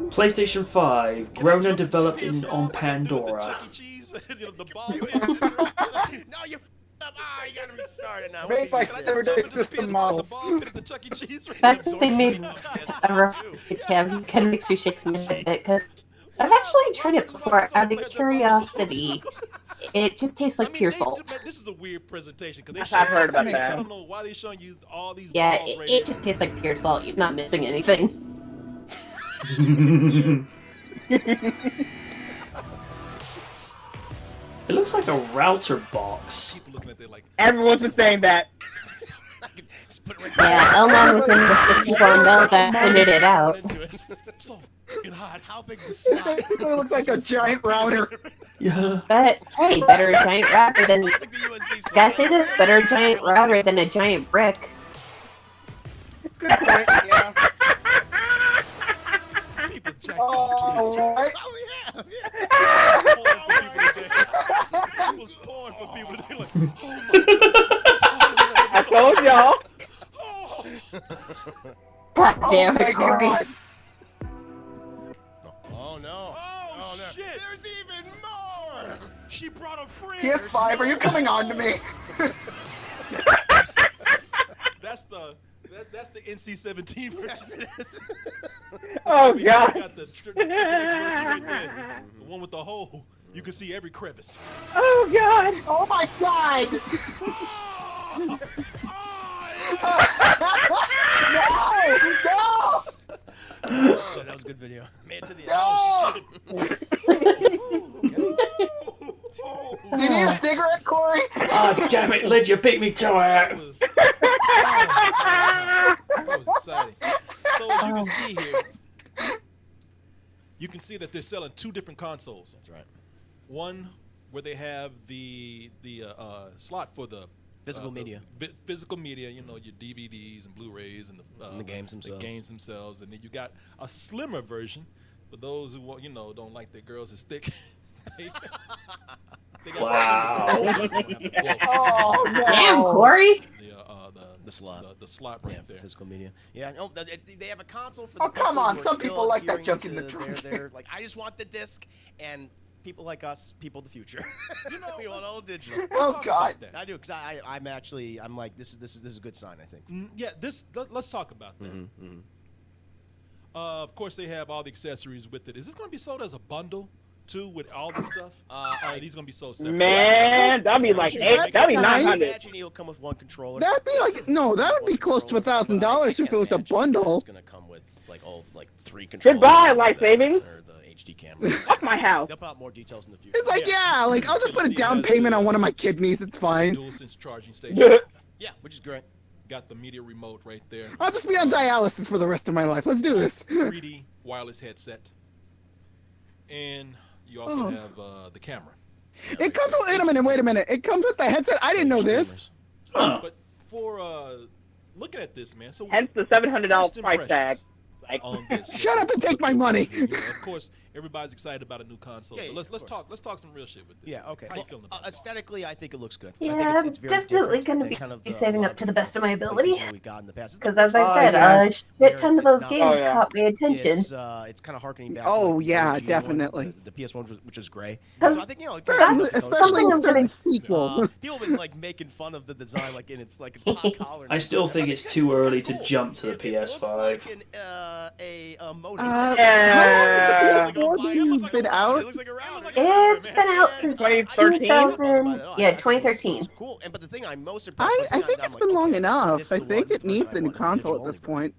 PlayStation 5, grown and developed Chuck E. Cheese. on The Pandora. Chuck E. Cheese, you know, the ball. No, you're up. Ah, you gotta restart it now. Made by Can I just Third jump Age into the System PS5? models. The ball pit at the Chuck E. Cheese. The fact that they made a reference to Kev kind of makes me shake my head a bit, because I've actually tried it before out of curiosity. It just tastes like pure salt. This is a weird presentation because I've heard about I that. don't know why they're showing you all these. Yeah, balls right it here. just tastes like pure salt. You're not missing anything. It looks like a router box. People looking at it like. Everyone's been saying that. Just put it right Yeah, Elmon within the people know that printed it out. into it. So fucking hot. How big's the It slot? basically looks like a giant router. Yeah. But hey, better a giant router than Like the USB slot. gotta say this, better a giant router than a giant brick. Good point, yeah. People jacked off to this. Oh, right. Oh, yeah. It was porn for people today. Like, oh my I told y'all. oh. God damn Oh my it, Corey. God. Oh, no. Oh, no. shit. There's even more. She brought a friend. PS5, are you coming on to me? That's the NC-17 version. Yes, it is. Oh You god. got the Triple X version right there. The one with the hole. You can see every crevice. Oh god. Oh my god! No! Oh, that was a good video. Made it to the end. No! Oh, Do you need a cigarette, Corey? Ah, damn it, Lid, you beat me to that it! was, that was exciting. So as you can see here, you can see that they're selling two different consoles. That's right. One where they have the slot for the Physical media. Physical media, you know, your DVDs and Blu-rays and And the games themselves. and then you got a slimmer version for those who want, you know, don't like their girls as thick. they got Wow. Oh no! Damn, Corey. the The slot. The slot right there. Physical media. Yeah, no, they have a console for the Oh, come people on, who are some still people like that adhering junk in to the trunk. They're like, I just want the disc, and people like us, people of the future, we want all digital. Oh Talk God. about that. I do, because I'm like, this is a good sign, I think. Yeah, let's talk about that. Of course, they have all the accessories with it. Is this going to be sold as a bundle too, with all the stuff? Or are these going to be sold separately? Man, that'd be like that'd be Nice. 900. Imagine it'll come with one controller. That'd be like no, that would be close to $1,000 if it was a bundle. It's gonna come with like 3 controllers. Goodbye, life savings. Or the HD camera. Fuck my house. They'll put out more details in the future. It's like yeah, like I'll just put a down payment on one of my kidneys. It's fine. DualSense charging station. Yeah, which is great. Got the media remote right there. I'll just be on dialysis for the rest of my life. Let's do this. 3D wireless headset. And you also Oh. have the camera. It comes with wait a minute. It comes with the headset. I didn't know this. Huh. But for looking at this, man, so Hence the $700 first price tag. impressions Like, on this. Shut up and take my money. You know, of course, everybody's excited about a new console. Yeah, but yeah, let's of talk some real shit with this. Yeah, okay. How you Well, feeling about it? aesthetically, I think it looks good. Yeah, I think it's very definitely different gonna than be kind of saving up to the best of my ability. PlayStation we've got in the past. It's Because not as I Oh, said, yeah. a shit ton of those not- games Oh, yeah. caught my attention. It's kind of harkening back. Oh, to like, the yeah, OG one, definitely. the PS1, which was gray. 'Cause So I think you know, it that's kinda looks Especially something if I'm there's a getting- sequel. people have been like making fun of the design, like in its pop collar. and I still everything. think it's kinda- too kinda early to cool. jump to the It looks PS5. like a modem. How long Yeah. has the PS4 been out? It looks like a router. It's been out since 2013? 2000. Yeah, 2013. Cool. But the thing I'm most impressed with, I think I'm it's like, been long okay, enough. this I is the think one it needs I a new want. It's console at digital this only, point.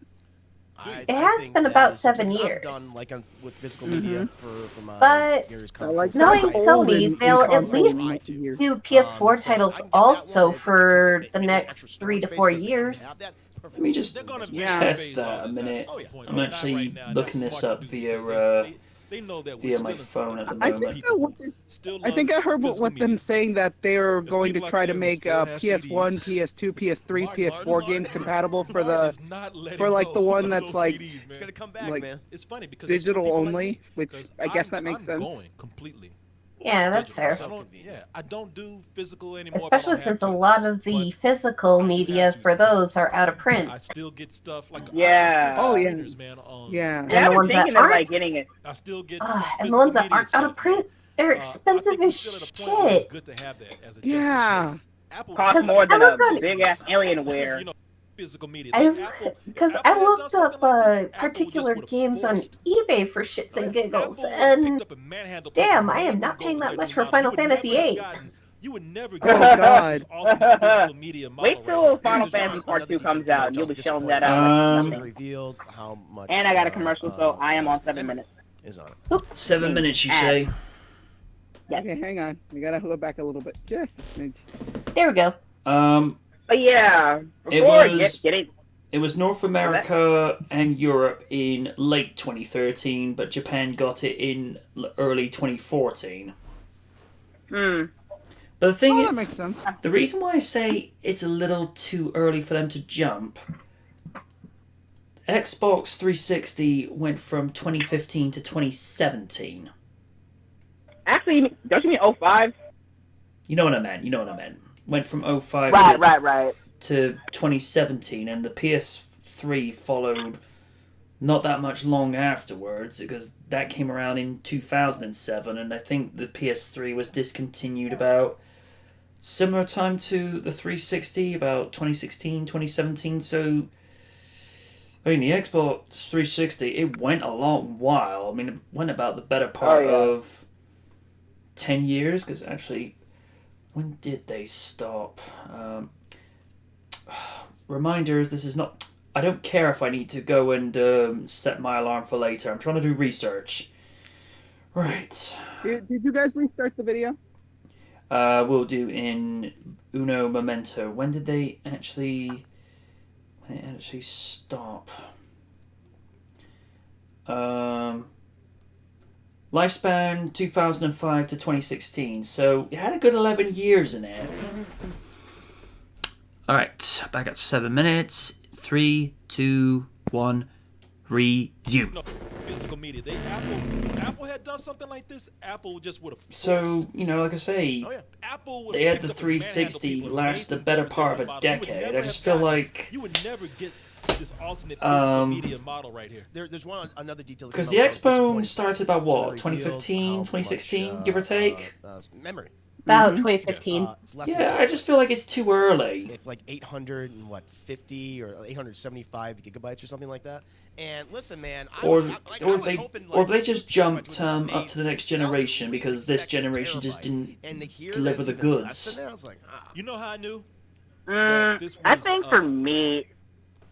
It has think been that about is 7 something years. I've done like with physical media from But Gary's I console. like knowing that's Sony, old in they'll at console least years. do PS4 So titles I can get that also one. for It the gives next extra 3 to storage 4 space. It doesn't years. have that. Perfect. Let me just They're gonna Yeah. test that a minute. Oh, yeah. I'm Not actually right now. looking Not this smart up to do via because they know that we're via still my in phone at the I moment. think that what they're Still I think love I heard physical what them media. saying that they're There's going to people out try to there who make still have PS1, CDs. PS2, PS3, Martin, PS4 games compatible for Martin the is not letting for like go the one of that's those like CDs, It's man. gonna come back, Like, man. It's funny because it's for digital people like only, me, which 'cause I guess that makes I'm sense. going completely Yeah, that's digital. fair. So I don't, yeah, I don't do physical anymore. if I Especially don't have since a to. lot of the But physical I do media have to for sometimes. those are out of print. I still get stuff like Yeah. Oh, yeah. readers, man. Yeah. And yeah, the I've ones been that thinking of aren't- like getting it. I still get And the physical ones that media aren't out of stuff, print, man. they're I expensive think we're as still at a point where it's shit. good to have that as a Yeah. just in case. Apple Costs Because more than I a looked on- big ass Alienware. You know, physical media. Because I looked up particular games on eBay for shits and giggles, and damn, I am not paying that much for Final Fantasy VIII. You would never Oh, God. Wait till Final Fantasy Part 2 comes out, and you'll be showing that out. Um, Like nothing. Revealed how much. And I got a commercial, so I am on 7 memory minutes. Is on it. 7 minutes, you say? Okay, hang on. We gotta go back a little bit. Just a smidge. There we go. But yeah, It before was- getting It was North America and Europe in late 2013, but Japan got it in early 2014. But the thing Oh, is, that makes sense. the reason why I say it's a little too early for them to jump, Xbox 360 went from 2015 to 2017. actually, don't you mean 05? You know what I meant. Went from 05 Right. to 2017, and the PS3 followed not that much long afterwards, because that came around in 2007, and I think the PS3 was discontinued about similar time to the 360, about 2016, 2017, so I mean, the Xbox 360, it went a long while. I mean, it went about the better part of 10 years, because actually, when did they stop? Reminders, this is not... I don't care if I need to go and set my alarm for later. I'm trying to do research. Right. Did you guys restart the video? We'll do in Uno Momento. When did they actually... When did it actually stop? Lifespan 2005 to 2016. So it had a good 11 years in it. Alright, back at 7 minutes. 3, 2, 1, resume. physical media. Apple had done something like this, Apple just would have. So, you know, like I say, Oh yeah. Apple would they had the 360 last the better part of a decade. I just feel like you would never get this ultimate physical media model right here. There's another detail. because the Xbone started about what, 2015, 2016, give or take. Memory. About 2015. It's less than Yeah, I just feel like it's too early. It's like 850 or 875 gigabytes or something like that. And listen, man, Or if they just jumped up to the next generation because this generation just didn't deliver the goods. You know how I knew? I think for me,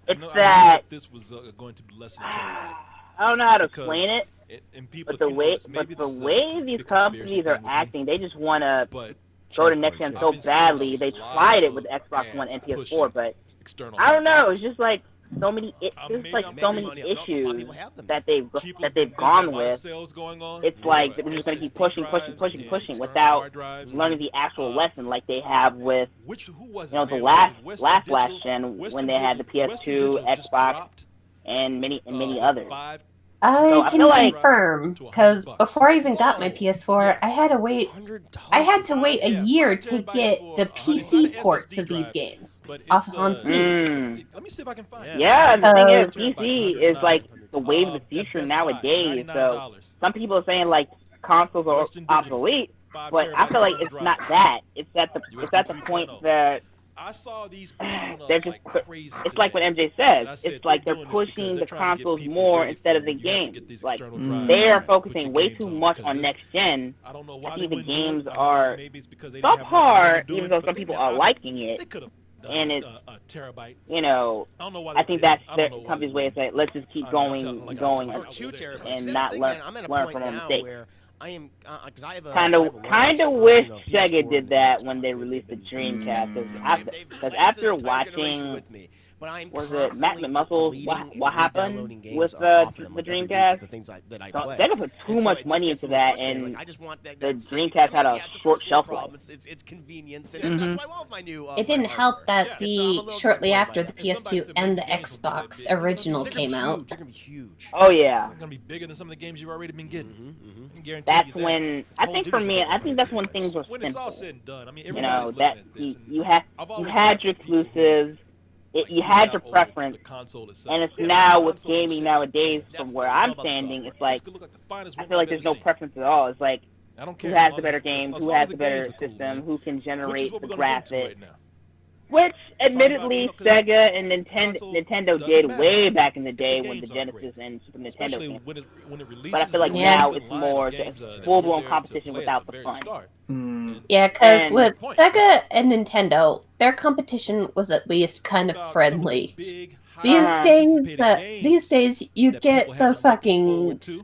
it's I knew that this was going to be less than a terabyte. I don't know how to Because explain it. And people, But the if you way, notice, maybe but the this is a way these big conspiracy companies are thing with me, acting, they just want to but go to next gen I've so been seeing badly. a They lot tried it of with Xbox One ads and PS4, pushing but external I don't know. hard It's just like so many. There's maybe like I'm so making many money. issues that they've gone with. It's like they're just gonna keep pushing without learning the actual lesson, like they have with the last gen when they had the PS2, Xbox, and many others. So I I can feel like- confirm, because before I even got my PS4, I had to wait a year to get the PC ports of these games off on Steam. Let me see if I can find it. Yeah, the thing is, Uh, PC is like the wave of the future nowadays. So some people are saying like consoles are obsolete, but I feel like it's not that. It's at the point that I saw these popping up they're just. like crazy It's like what today. MJ says. And I said It's like they're doing this because pushing they're the trying to get consoles people more away instead from of the you have to games. get these Like external drives they are and put focusing your way games too on, much because on this- next gen. I don't know I why they think the wouldn't do games it. I don't know, are maybe it's because they didn't have enough money subpar, to do even it, though but some they people didn't are have- liking They it. could have done And a it's terabyte. you know, I don't know why I they think didn't. that's I the don't know why company's they way of saying, let's just keep I'm going, telling- like, going, I'm Or 2 telling- terabytes. and That's not the thing, learn man. I'm at a learn point from our now mistakes. where I am, because I have a Kind I of, have a kind of launch, wish you know, Sega PS4 did and that Xbox. when they They've released the been- Dreamcast. they've Because led after this entire generation watching with me, but I'm was it constantly Matt McMuscle? deleting What and happened re-downloading games with off of them, the like, every week, Dreamcast? the things that I So play. Sega put too And so much it just money gets into a little that, frustrating. and Like, I just want that the Sega- Dreamcast had I a mean, yeah, it's a short first shelf world problem. life. It's convenience, and that's why I love my new. It didn't my help hardware. that Yeah, so I'm a little shortly disappointed after by the that. PS2 and the Xbox original They're came gonna be out. huge. They're gonna be huge. Oh yeah, They're gonna be bigger than some of the games you've already been getting. I can guarantee that's you that. when I Call think of for Duty's me, gonna I be think bigger that's when than things were When it's all simple. said and done, I mean, You everybody's know looking that at this. and you I've always had your got people exclusives. like You geek had out your over preference, the console itself. and it's Yeah, now the with console and gaming shit. nowadays, That's from the- where it's all I'm about the standing, it's software. like This could look like the finest I one feel like I've there's ever no seen. preference at all. It's like I don't who care. has As the long better as- games, as who long as has the the better games are cool, system, man. who can Which is generate what the we're gonna get into graphics. right now. Which, you admittedly, know, 'cause Sega and console Nintendo doesn't did matter way back in the if the day when the games aren't Genesis great. and Super Nintendo Especially came. when it releases. But I feel like Yeah. now good it's line of more games, that full-blown were there to competition play without at the very fun. start. Yeah, because And- with Point. Sega and Nintendo, their competition was at least kind of About some friendly. the big, These high days, anticipated these games days, you that people get have the been looking fucking forward to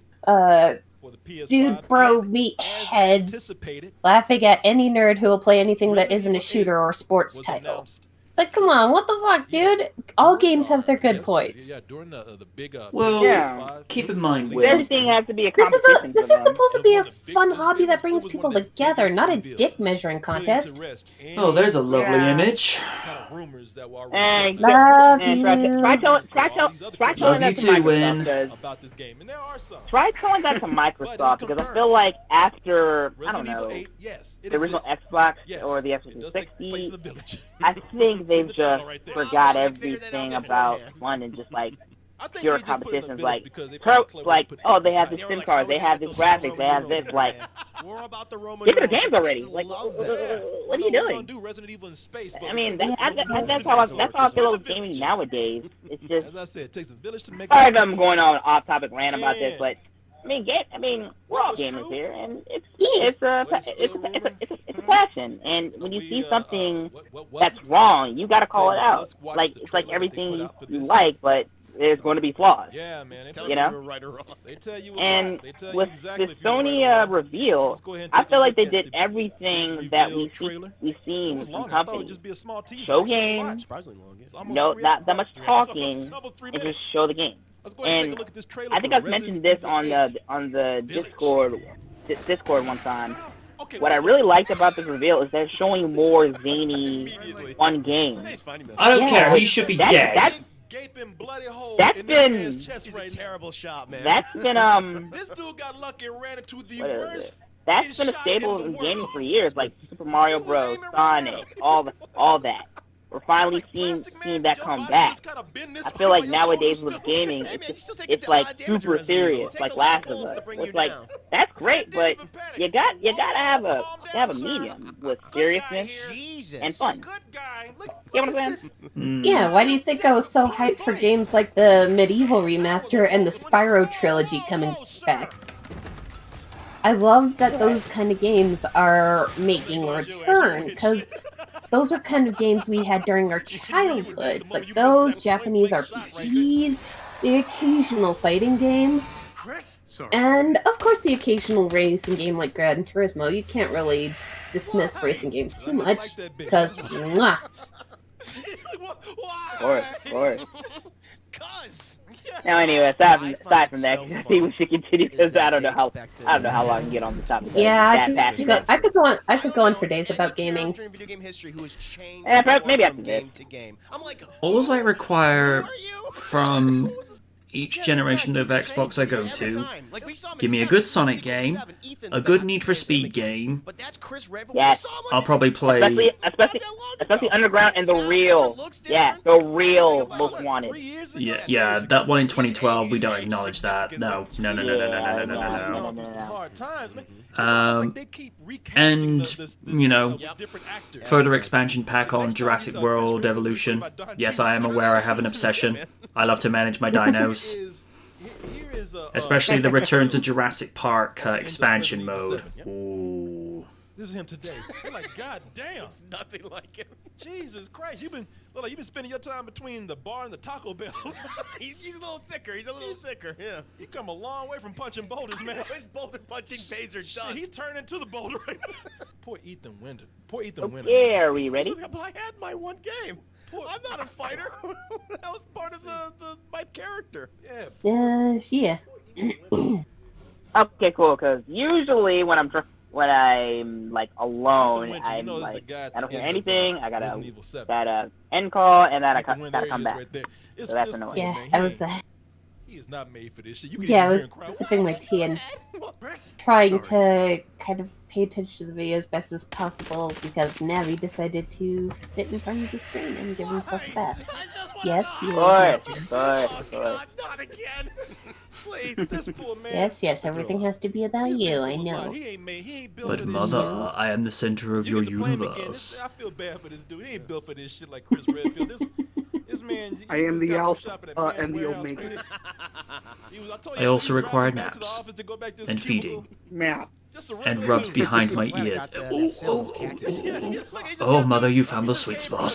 for the PS5 dude, bro, and meat as heads anticipated, laughing at any nerd who will play anything that Resident isn't a Evil shooter or a sports was title. announced. It's like, come on, what the fuck, dude? All games have their good Yes, points. Yeah, during the big Well, Yeah. keep in mind, release. Will, Everything has to be a This is competition this for is them. supposed to It be a was one of the fun big- hobby it that was brings one people of the together, biggest not a reveals. dick measuring Putting contest. to rest oh, there's a lovely Yeah. image. kind of rumors that were already And, floating Love and you. try telling All these other that companies to Love you too, Microsoft. Win. 'Cause about this game, and there are some. try telling that to Microsoft because I feel like after I don't Resident Evil know 8, yes, it the original exists. Xbox Yes, or the it does Xbox take place in 360, the village. I think they've The title just right there. forgot Well, they figured that everything out about beforehand. fun and just like I think pure they just put it in the competitions. village Like, because they found a clever way to put oh, they have the this They were SIM like, card, how are we they gonna have get this those graphics, Roman they have numerals this. in Like, there? More about the Roman give me the numerals. games The already. kids Like, love what that. are you We're gonna doing? do Resident Evil in space, but I mean, we're that's gonna do how Resident I Evil feel in with the gaming village. nowadays. It's just As I said, it takes a village to make sorry a if I'm going on off-topic rant about this, Yeah. but I mean, we're all gamers true? here, and it's Yeah. a passion. And when you see something what that's it? wrong, you gotta call it Tell you, out. let's watch Like the it's like trailer that they everything put out for you this. like, but there's going to be flaws. Yeah, man. They Tell tell You you know? we were right or wrong. They tell you a And lot. They tell you with exactly the if you're Sony right or wrong. reveal, Let's go ahead and I take a feel like look they at did the everything big that reveal trailer. we've It seen was from long. I thought it would companies. just be a small teaser. Show They showed a game. lot. Surprisingly long. Yeah. It's almost No, 3 not hours. that much 3 hours. talking, It's almost 3 and minutes. just show the game. Let's go ahead and And take a look at this trailer. I think for I've mentioned this Resident Evil on the 8 Village. Discord one time. Okay, What I really liked about this reveal is they're showing more zany, fun games. Nice finding this. I don't Yeah. care. He should be dead. gaping bloody hole That's in been- this man's chest He's right a terrible shot, man. That's been This dude got lucky and ran into the What is worst. it? That's been a shot staple in in the gaming world. for years, like Super Mario Bros, Sonic, all that. We're finally seeing that come back. I feel like nowadays with gaming, Hey, man, you still take it's a like damage super residue. serious, It takes like a lot Last of of bulls Us. to bring you It's like down. that's great, but you gotta have a medium with seriousness Jesus. and fun. Good guy. Look, You know what I'm saying? Mm. Yeah, why do you think I was so hyped for games like the Medieval remaster and the Spyro trilogy coming back? I love that those kind of games are making a return, because those are kind of games we had during our childhoods. Like those Japanese RPGs, the occasional fighting game, and of course the occasional racing game like Gran Turismo. You can't really dismiss racing games too much, because mwah. Of course. Cuz. Now, anyway, aside from that, so I think we should continue because that I don't know they how expected- long I can get on the topic. Yeah, that I could passionate. go on for days about gaming. During video game history who has changed Maybe more after from this. game to game. I'm like, All I require who are you? from each generation of Xbox I go to, give me a good Sonic game, a good Need for Speed game. Yes. I'll probably play. Especially Underground and the real most wanted. Yeah, that one in 2012. We don't acknowledge that. No. Hard times, man. And you know, further expansion pack on Jurassic World Evolution. Yes, I am aware I have an obsession. I love to manage my dinos. Especially the Return to Jurassic Park expansion mode. Ooh. This is him today. I'm like, God damn. It's nothing like him. Jesus Christ. You've been spending your time between the bar and the Taco Bell. He's a little thicker. He's a little thicker. Yeah. You come a long way from punching boulders, man. His boulder punching days are done. Shit, he turned into the boulder right now. Poor Ethan Winter. Okay, are we ready? But I had my one game. I'm not a fighter. That was part of my character. Yeah. Yeah. Okay, cool. Because usually when I'm like alone, Winter, you I'm know, this is a like guy at I don't the hear end of, anything. I Resident Evil 7. gotta end call, and then I Ethan Winter, gotta there come he is back. right there. It's- So that's it's annoying. cool, Yeah, man. I was He is not made for this shit. You can yeah, I even hear him was cry. sipping my tea and trying to kind of pay attention to the video as best as possible because Navi decided to sit in front of the screen and give himself a bath. Yes, you are. Good. God, not again. Please. This poor man. Yes, everything has to be about you, I know. He ain't built But for this mother, I am the center of shit. your You get to play him again. universe. I feel bad for this dude. He ain't built for this shit like Chris Redfield. This man. I am the just got from alpha, shopping at Man's and the Warehouse, omega. man. I told I you, also he was require driving back to the naps office to go back to his and cubicle. feeding Man. Just a and regular rubs dude. behind my ears. Oh, mother, you found the sweet spot.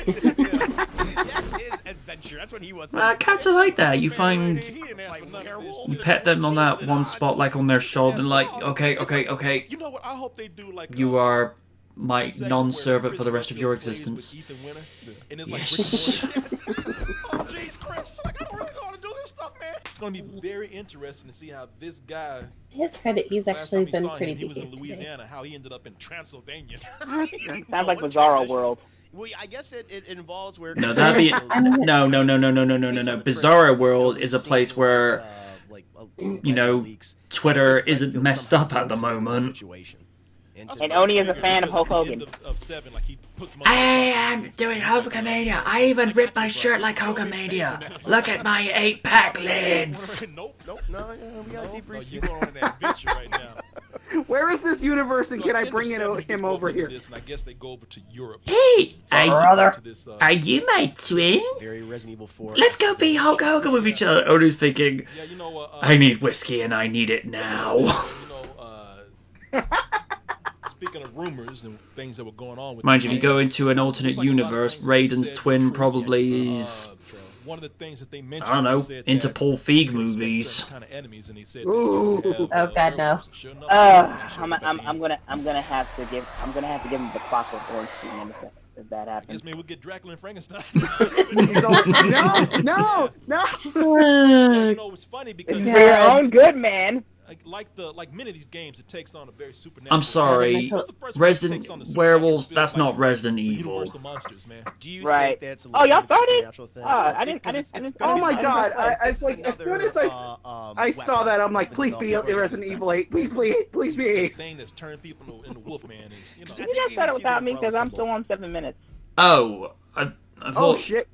That's his adventure. That's what he wants. Cats are like that. You find you pet them on that one spot, like on their shoulder, and like, okay. You know what? I hope they do like You are my non-servant for the rest of your existence. Yes. Oh, jeez, Chris. Like, I don't really know how to do this stuff, man. It's going to be very interesting to see how this guy. To his credit, he's last actually time we been saw pretty him, he was in big today. Louisiana. How he ended up in Transylvania. Sounds like Bizarro World. Well, I guess it involves where. No, that'd be no. Bizarro World is a place where you know Twitter isn't messed up at the moment. And Oni is a fan of Hulk Hogan. I am doing Hulkamania. I even ripped my shirt like Hulkamania. Look at my 8-pack lids. Nope. No, we got to debrief You going on an adventure right now. Where is this universe, and can I bring him over here? And I guess they go over to Europe. Hey, Brother. To this, are you my twin? Very Resident Evil 4. Let's go be Hulk Hogan with each other. Onu's thinking, yeah, you know, I need whiskey and I need it now. Speaking of rumors and things that were going on with Mind you, if you go into an alternate universe, Raiden's twin probably is, one of the things that they mentioned, I don't know, they said into that Paul Feig they expect movies. certain kind of enemies, and he said Ooh. that they Oh, God, no. sure enough, I'm gonna have to give him the Clockwork Orange treatment if that I happens. guess maybe we'll get Dracula and Frankenstein. He's all, no. You know, it's funny because For your own good, man. like many of these games, it takes on a very supernatural. I'm sorry, What's the first one that takes Resident on the supernatural Werewolves. feel That's like not Resident Evil. Universal monsters, man. Do you Right. think that's a Oh, y'all legitimate started? supernatural thing? I didn't. Because it's Oh gonna be my like- God, I this is like, as soon as another, I saw that, I'm like, weapon please that's be been developed Resident for Evil 8. Please be, please The be. thing that's turned people into Wolfman is, you know. I You think guys you said can it see without the me because umbrella I'm still symbol. on 7 minutes. Oh, I Oh thought shit.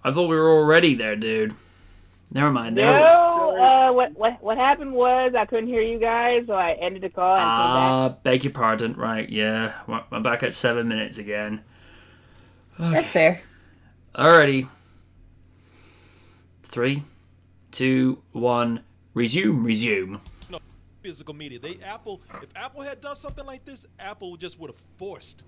I thought we were already there, dude. Never mind. There we- No, what happened was I couldn't hear you guys, so I ended the call and came back. Beg your pardon. Right, yeah. I'm back at 7 minutes again. That's fair. Alrighty. 3, 2, 1. Resume. Physical media. If Apple had done something like this, Apple just would have forced.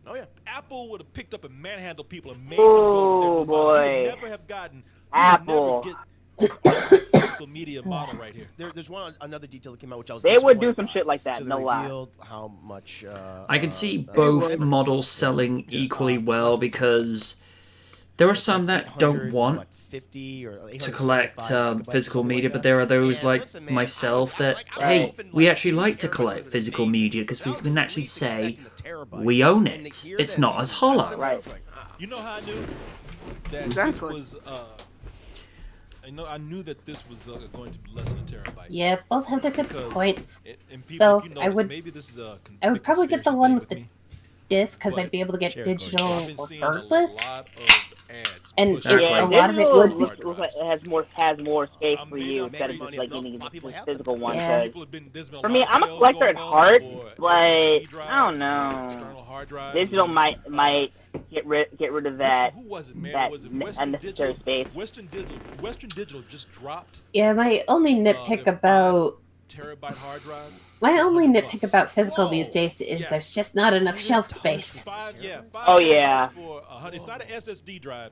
Oh yeah. Apple would have picked up and manhandled people and made Oh, them go with their new model. You boy. would never have gotten. Apple. You would never get this physical media model right here. There's another detail that came out which I was. They would do disappointed some by. shit like that, So they no lie. revealed how much. I can see both models selling equally well because there are some that don't want 50 or to collect 875 physical megabytes, media, something but like there are that. those And like listen, man, myself that, I was hey, hoping, we like, actually 2 like to terabytes collect would've physical been media amazing. because we I was can at actually least say expecting a terabyte. we own And to it. hear It's that not as something hollow. I was like, You know how I knew that Exactly. this was. I knew that this was going to be less than a terabyte. Yeah, both have their good Because points. And people, Though, if you I notice, would- maybe this is a I would big probably get the conspiracy one thing with the me. disc because But- I'd be able to get Share code. digital I've been seeing regardless. a lot of ads And pushing it- Exactly. a hard lot of it digital would looks like it has more space for Maybe you I'm instead of making just money. like A getting lot of people the have physical them. one. Yeah. Because There's been a for lot me, of I'm a sales collector at going on heart, for but SSD I drives, don't know. external hard drives. Digital might get rid of that. Who was it, man? that Was it n- Western unnecessary Digital? space. Western Digital just dropped Yeah, my only nitpick their about terabyte hard drive. my only $100. nitpick about physical these days is Yeah. there's just not enough shelf space. Five Oh, yeah. terabytes for 100. It's not an SSD drive,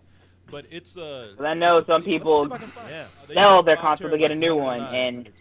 but it's a. But I know it's a- some let me see people if I can find it. Yeah. They sell got their 5 console to get a terabytes, new one, $99. and at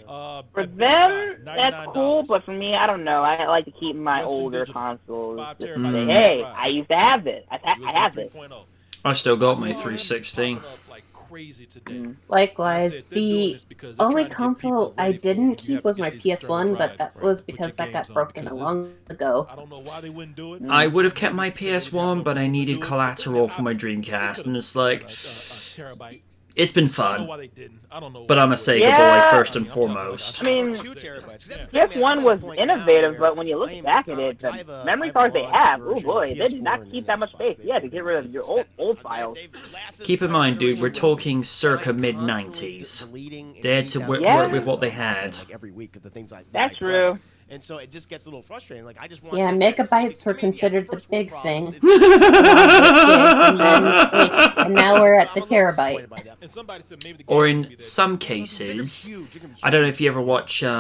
for Best them Buy, that's cool. $99. But for me, I don't know. I like to keep my Western older Digital, consoles. 5 Just terabytes say, on hey, drive. I used to have this. I have this. 3.0. I still got my I saw them 360. popping up like crazy today. Mm. Likewise, I said, they're doing the this because they're only trying to get console people I ready for didn't when you keep have was to my get these external PS1, but drives, that right, was to put because your that got games on, broken because long ago. I don't know why they wouldn't do it. I would have kept my PS1, but I needed collateral for my Dreamcast, and it's like, Terabyte. it's been I don't know fun. why they didn't. I don't know. But why I'm a they Sega wouldn't. Yeah. boy first and I'm talking about- foremost. I mean, 2 terabytes. 'Cause that's the This thing, man, one I'm at a was point now innovative, where but when you look I am, back at it, 'cause the I have a- memory I have a cards they large have, oh version of boy, they did PS4 not and keep an that much Xbox. space. They- You had to they've get rid of been your spent- old they've files. lasted Keep in this mind, dude, we're generation, talking circa like, constantly mid-90s. deleting and They had to deleting work down with what they games had. like every week of the things I That's I true. play. And so it just gets a little frustrating. Like I just want Yeah, it- megabytes were I mean, yeah, it's considered the first world big problems. thing. It's- and now we're at the I'm a little terabyte. disappointed by that. And somebody said maybe the Or games would in be that some big. cases, Huge. You're gonna be I don't know huge. if you ever watch Bigger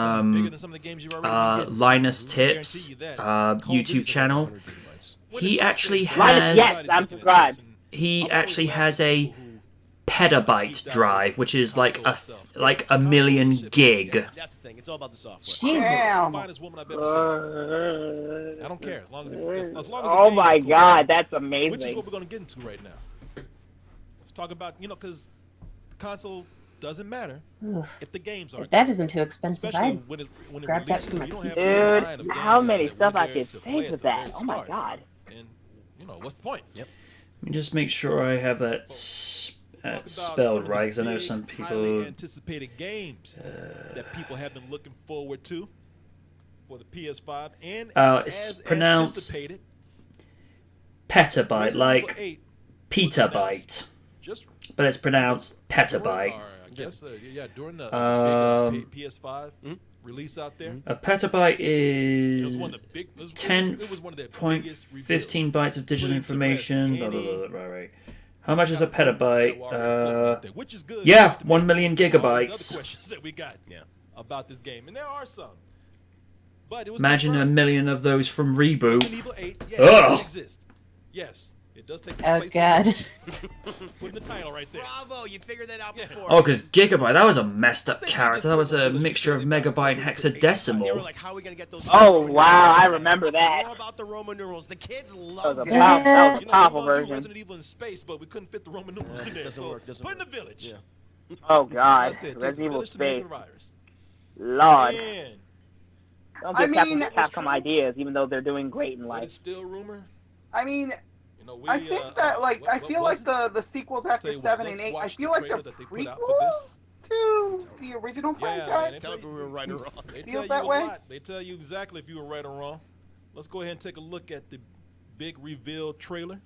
than some of the games you've already been getting. Linus I guarantee Tips you that. Call of Duty's YouTube like channel. 100 gigabytes. When He it's actually said, has Yes, I'm subscribed. he actually has a petabyte drive, which is like a million gig. That's the thing. It's all about the software. Jesus. Damn. Finest woman I've ever seen. I don't care as long as as long as the Oh game my is cool. god, that's Which is amazing. what we're going to get into right now. Let's talk about, because the console doesn't matter if the games aren't. If that isn't too expensive, Especially I'd when it grab that releases, for my you don't have PC. the line of Dude, how games many that stuff were I there could to say play at with the that. very Oh my start. god. And, what's the point? Yep. Let me just make sure I have that Talk about some spelled of the right, because I know big, some highly people. anticipated games that people have been looking forward to for the PS5 and It's as pronounced anticipated, Petabyte, Resident like Evil 8 petabyte, just but it's pronounced petabyte. I guess during the big, PS5 release out there. A petabyte It was is one of the big. It was 10.15 bytes of digital Put into information. rest Blah, blah, any- blah, right. How much is a petabyte? which is good. yeah, to 1 make million all these gigabytes. Other questions that we got about this game, and there are some. But it was Imagine a confirmed. million of those from Reboot. Resident Evil 8, yes, Ugh. it exists. Yes, it does take Oh, place. God. Put the title right there. Bravo, you figured that out before. Oh, because Gigabyte, that was a messed up character. That was a mixture of megabyte and They were hexadecimal. like, how are we gonna get those? Oh, wow, I remember that. More about the Roman numerals. The kids That love was a it. pop, that was a You know, powerful we wanted to do version. Resident Evil in space, but we couldn't fit the Roman numerals in there. doesn't So work, doesn't put in the work. village. Yeah. Oh As god, I said, it takes a Resident Evil village to make Space. a virus. Lord. Man, Don't I give mean- Capcom ideas, even though they're doing great in but life. it's still rumor. I mean, You know, we, I think that like I feel like the sequels Tell after you what, 7 let's and 8, I watch the feel like trailer they're that they put out for this. prequels to the original Yeah, man, franchise. Tell if we were right or wrong. They tell Feels you that a way? lot. They tell you exactly if you were right or wrong. Let's go ahead and take a look at the big reveal trailer.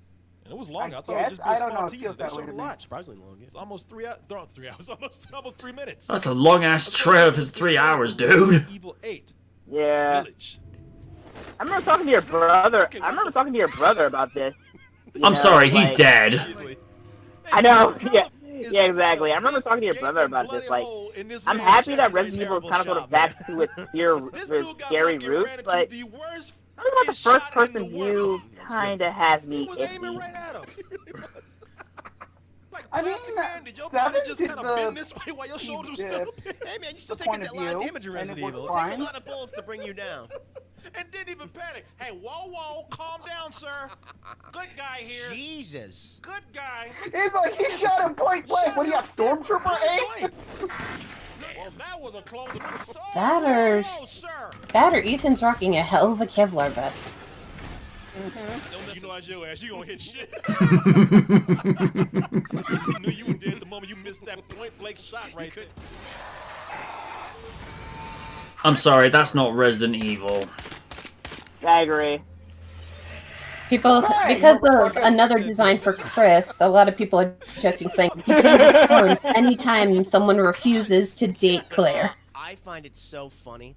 And it was long. I, thought it would just be a I don't know, small it teaser. feels They that way showed to a me. lot. Surprisingly long. It's almost 3 hours. They're on 3 hours. Almost 3 minutes. That's a long ass trailer if it's 3 hours, dude. Evil 8 Yeah. Village. I remember talking to your brother. Okay, I remember talking to your brother about this. You I'm know, sorry, he's like- dead. I know. Yeah. Is Yeah, a exactly. I remember talking to your big brother about bloody this. Like, hole in this I'm man's happy chest. that It's a Resident Evil terrible kind of goes shot, back to its This its dude got scary lucky and roots, ran into but the worst something about the shot in first person the view world. kind of has He me was aiming iffy. right at him. He really was. Like, I mean, Plastic Man, did your 7 body just did kind of the- bend this way while your shoulders were still up? Hey man, you still The taking point a of lot of view, damage in and it Resident Evil. It worked takes a fine. lot of bullets to bring you down. And didn't even panic. Hey, whoa, calm down, sir. Good guy here. Jesus. Good guy. It's like he shot him point blank. What do you have, Stormtrooper aim? Well, that was a close one. So That or- close, sir. That or Ethan's rocking a hell of a Kevlar vest. You know that's your ass. You gonna hit shit. You knew you were dead the moment you missed that point blank shot right there. I'm sorry, that's not Resident Evil. I agree. People, Right, because of motherfucker. another design for Chris, a lot of people are joking, saying he changes tones anytime someone refuses to date Claire. I find it so funny.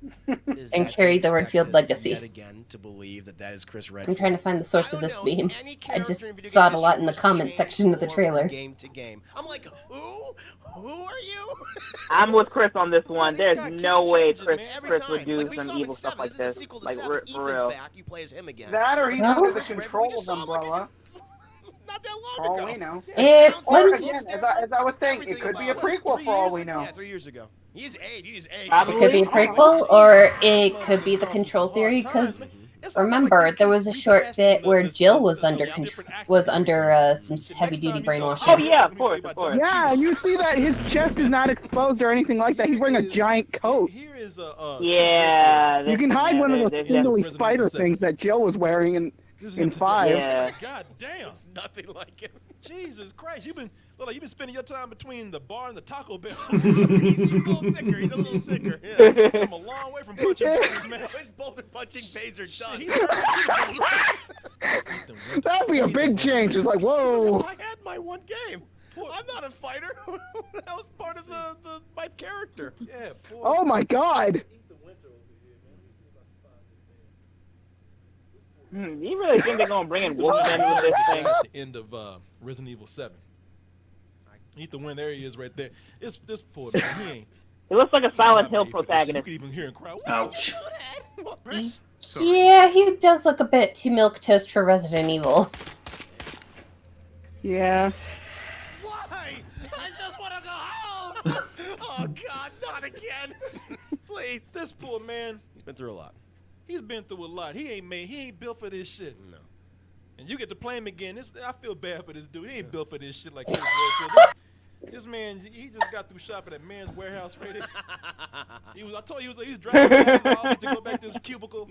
And carry the Redfield legacy. Yet again, to believe that that is Chris I'm Redfield. trying to find the source I of don't this know, meme. any I just character in video saw it game a lot in the history comment has section of the changed more trailer. from game to game. I'm like, who? Who are you? I'm with Chris on this one. These There's guys keep no way changing, Chris man, Every Chris time. would do Like, we saw some him in evil 7. stuff like This is a this. sequel to Like 7. for Ethan's real. back. You play as him again. That or he's No. under the Chris Redfield, control we just of saw him, like, Umbrella. not that For long all ago. we know. It sounds Or wouldn't- again, as I was saying, it could be a prequel for all we know. Yeah, 3 years ago. He's aged. He's aged. Probably. It could be a prequel, or it could be the control theory, because remember, there was a short bit where Jill was under some heavy-duty brainwashing. Oh yeah, of course, of course. Yeah, and you see that his chest is not exposed or anything like that. He's wearing a giant coat. Here is Yeah. You can hide one of those there's spindly Resident spider Evil 7. things that Jill was wearing in 5. Yeah. God damn. Nothing like him. Jesus Christ. You've been spending your time between the bar and the Taco Bell. He's a little thicker. He's a little thicker. Yeah. Come a long way from punching buttons, man. His boulder punching phaser done. He turned into the- That'd be a big change. It's like, whoa. I had my one game. I'm not a fighter. That was part of my character. Yeah, boy. Oh my god. You really think they're gonna bring in Wolfman with this thing? At the end of Resident Evil 7. Ethan Wynn, there he is right there. This poor man, he ain't. He looks like a Silent Hill made for this shit. You protagonist. could even hear him cry. Ouch. Yeah, he does look a bit too milquetoast for Resident Evil. Yeah. Why? I just want to go home. Oh God, not again. Please. This poor man, He's been through a lot. he's been through a lot. He ain't built for this shit. No. And you get to play him again. I feel bad for this dude. He ain't built for this shit like this. This man, he just got through shopping at Man's Warehouse right there. I told you, he was driving back to the office to go back to his cubicle.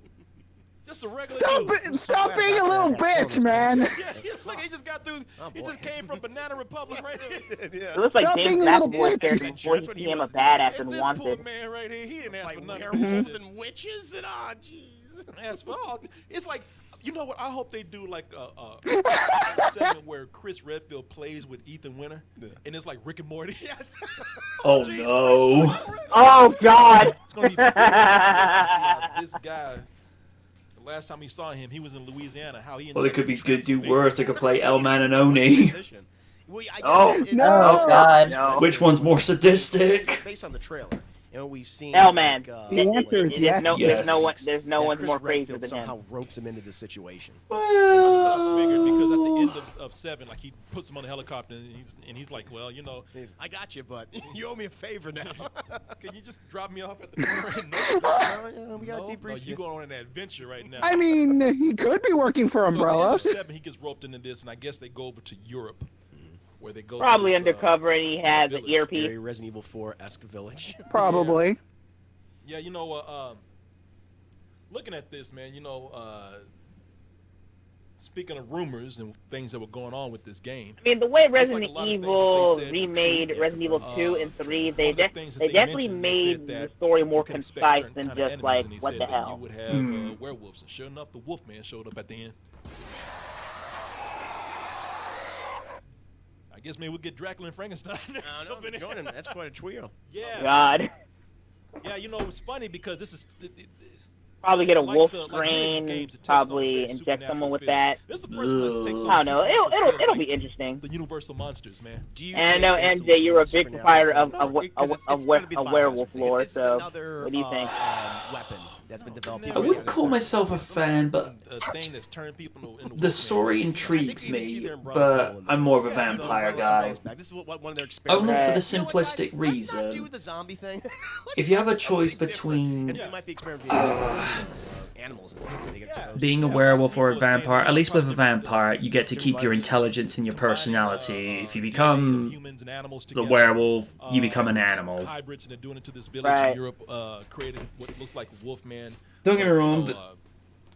Just a regular dude. Stop being a little bitch, man. Yeah, look, he just got through. Oh, he boy. just came from Banana Republic right here. It looks like Stop James being a little McAvoy bitch. character before he That's what he became a wants to badass And and this poor wanted. man right here, he didn't ask for Like nothing. werewolves and witches and jeez. Ask for all. It's like, you know what? I hope they do like a segment where Chris Redfield plays with Ethan Winter, and it's like Rick and Morty. Yes. Oh Jesus no. Christ. Oh God! It's gonna be great to see how this guy. The last time we saw him, he was in Louisiana. How he ended Well, it up could be good, do transforming. worse. They could play El Man and Oni. Well, I guess Oh, no. Oh god. No. Which one's more sadistic? Based on the trailer, you know, we've seen. Hellman. The answer is yes. There's no one. Yes. There's no one's Chris more crazy Redfield than somehow him. ropes him into this situation. I figured because at the end of 7, like he puts him on the helicopter and he's like, well, you know, I got you, but you owe me a favor now. can you just drop me off at the corner? No, We gotta no, debrief you going on an adventure right now. I mean, he could be working for So at the end Umbrella. of 7, he gets roped into this, and I guess they go over to Europe, where they go Probably to this, undercover, and he has an village. earpiece. Very Resident Evil 4-esque village. Probably. Yeah, you know, looking at this, man, you know, speaking of rumors and things that were going on with this game. I mean, the way Looks like Resident a lot of things that Evil they said were remade true. Resident Evil 2 and 3, they, one of the things that they they definitely mentioned, they said made that the story more you can expect concise certain than kind of just enemies, like, and he what said the that hell. you would have werewolves. And sure enough, the Wolfman showed up at the end. I guess maybe we'll get Dracula and Frankenstein next No, up in join here. him. That's quite a trio. Yeah. God. Yeah, you know, it's funny because this is... Probably get a like wolf many of these brain, games, it takes probably on a inject supernatural someone with feel. that. This is the first one that takes on I a don't know. supernatural feel, It'll like be interesting. the Universal monsters, man. Do you And I know, think it's MJ, you're a big supernatural proprietor thing? of No, because it's gonna be the werewolf biohazard thing. lore, This is so another, what do you think? Weapon that's been developed. I I wouldn't call myself a fan, but A thing that's turned people into the story intrigues me. But I'm more of a vampire guy. This is what one of their Only for the experiments. You know what, guys? simplistic Let's not do reason. the zombie thing. If you have a Let's do choice something different. between And they might be experimenting with animals and things. They get to those. being a werewolf or a vampire, at least with a vampire, you get to keep your intelligence and your personality. If you become the werewolf, you become an animal. Hybrids, and they're doing it to this village Right. in Europe, creating what looks like Wolfman. Don't get me wrong,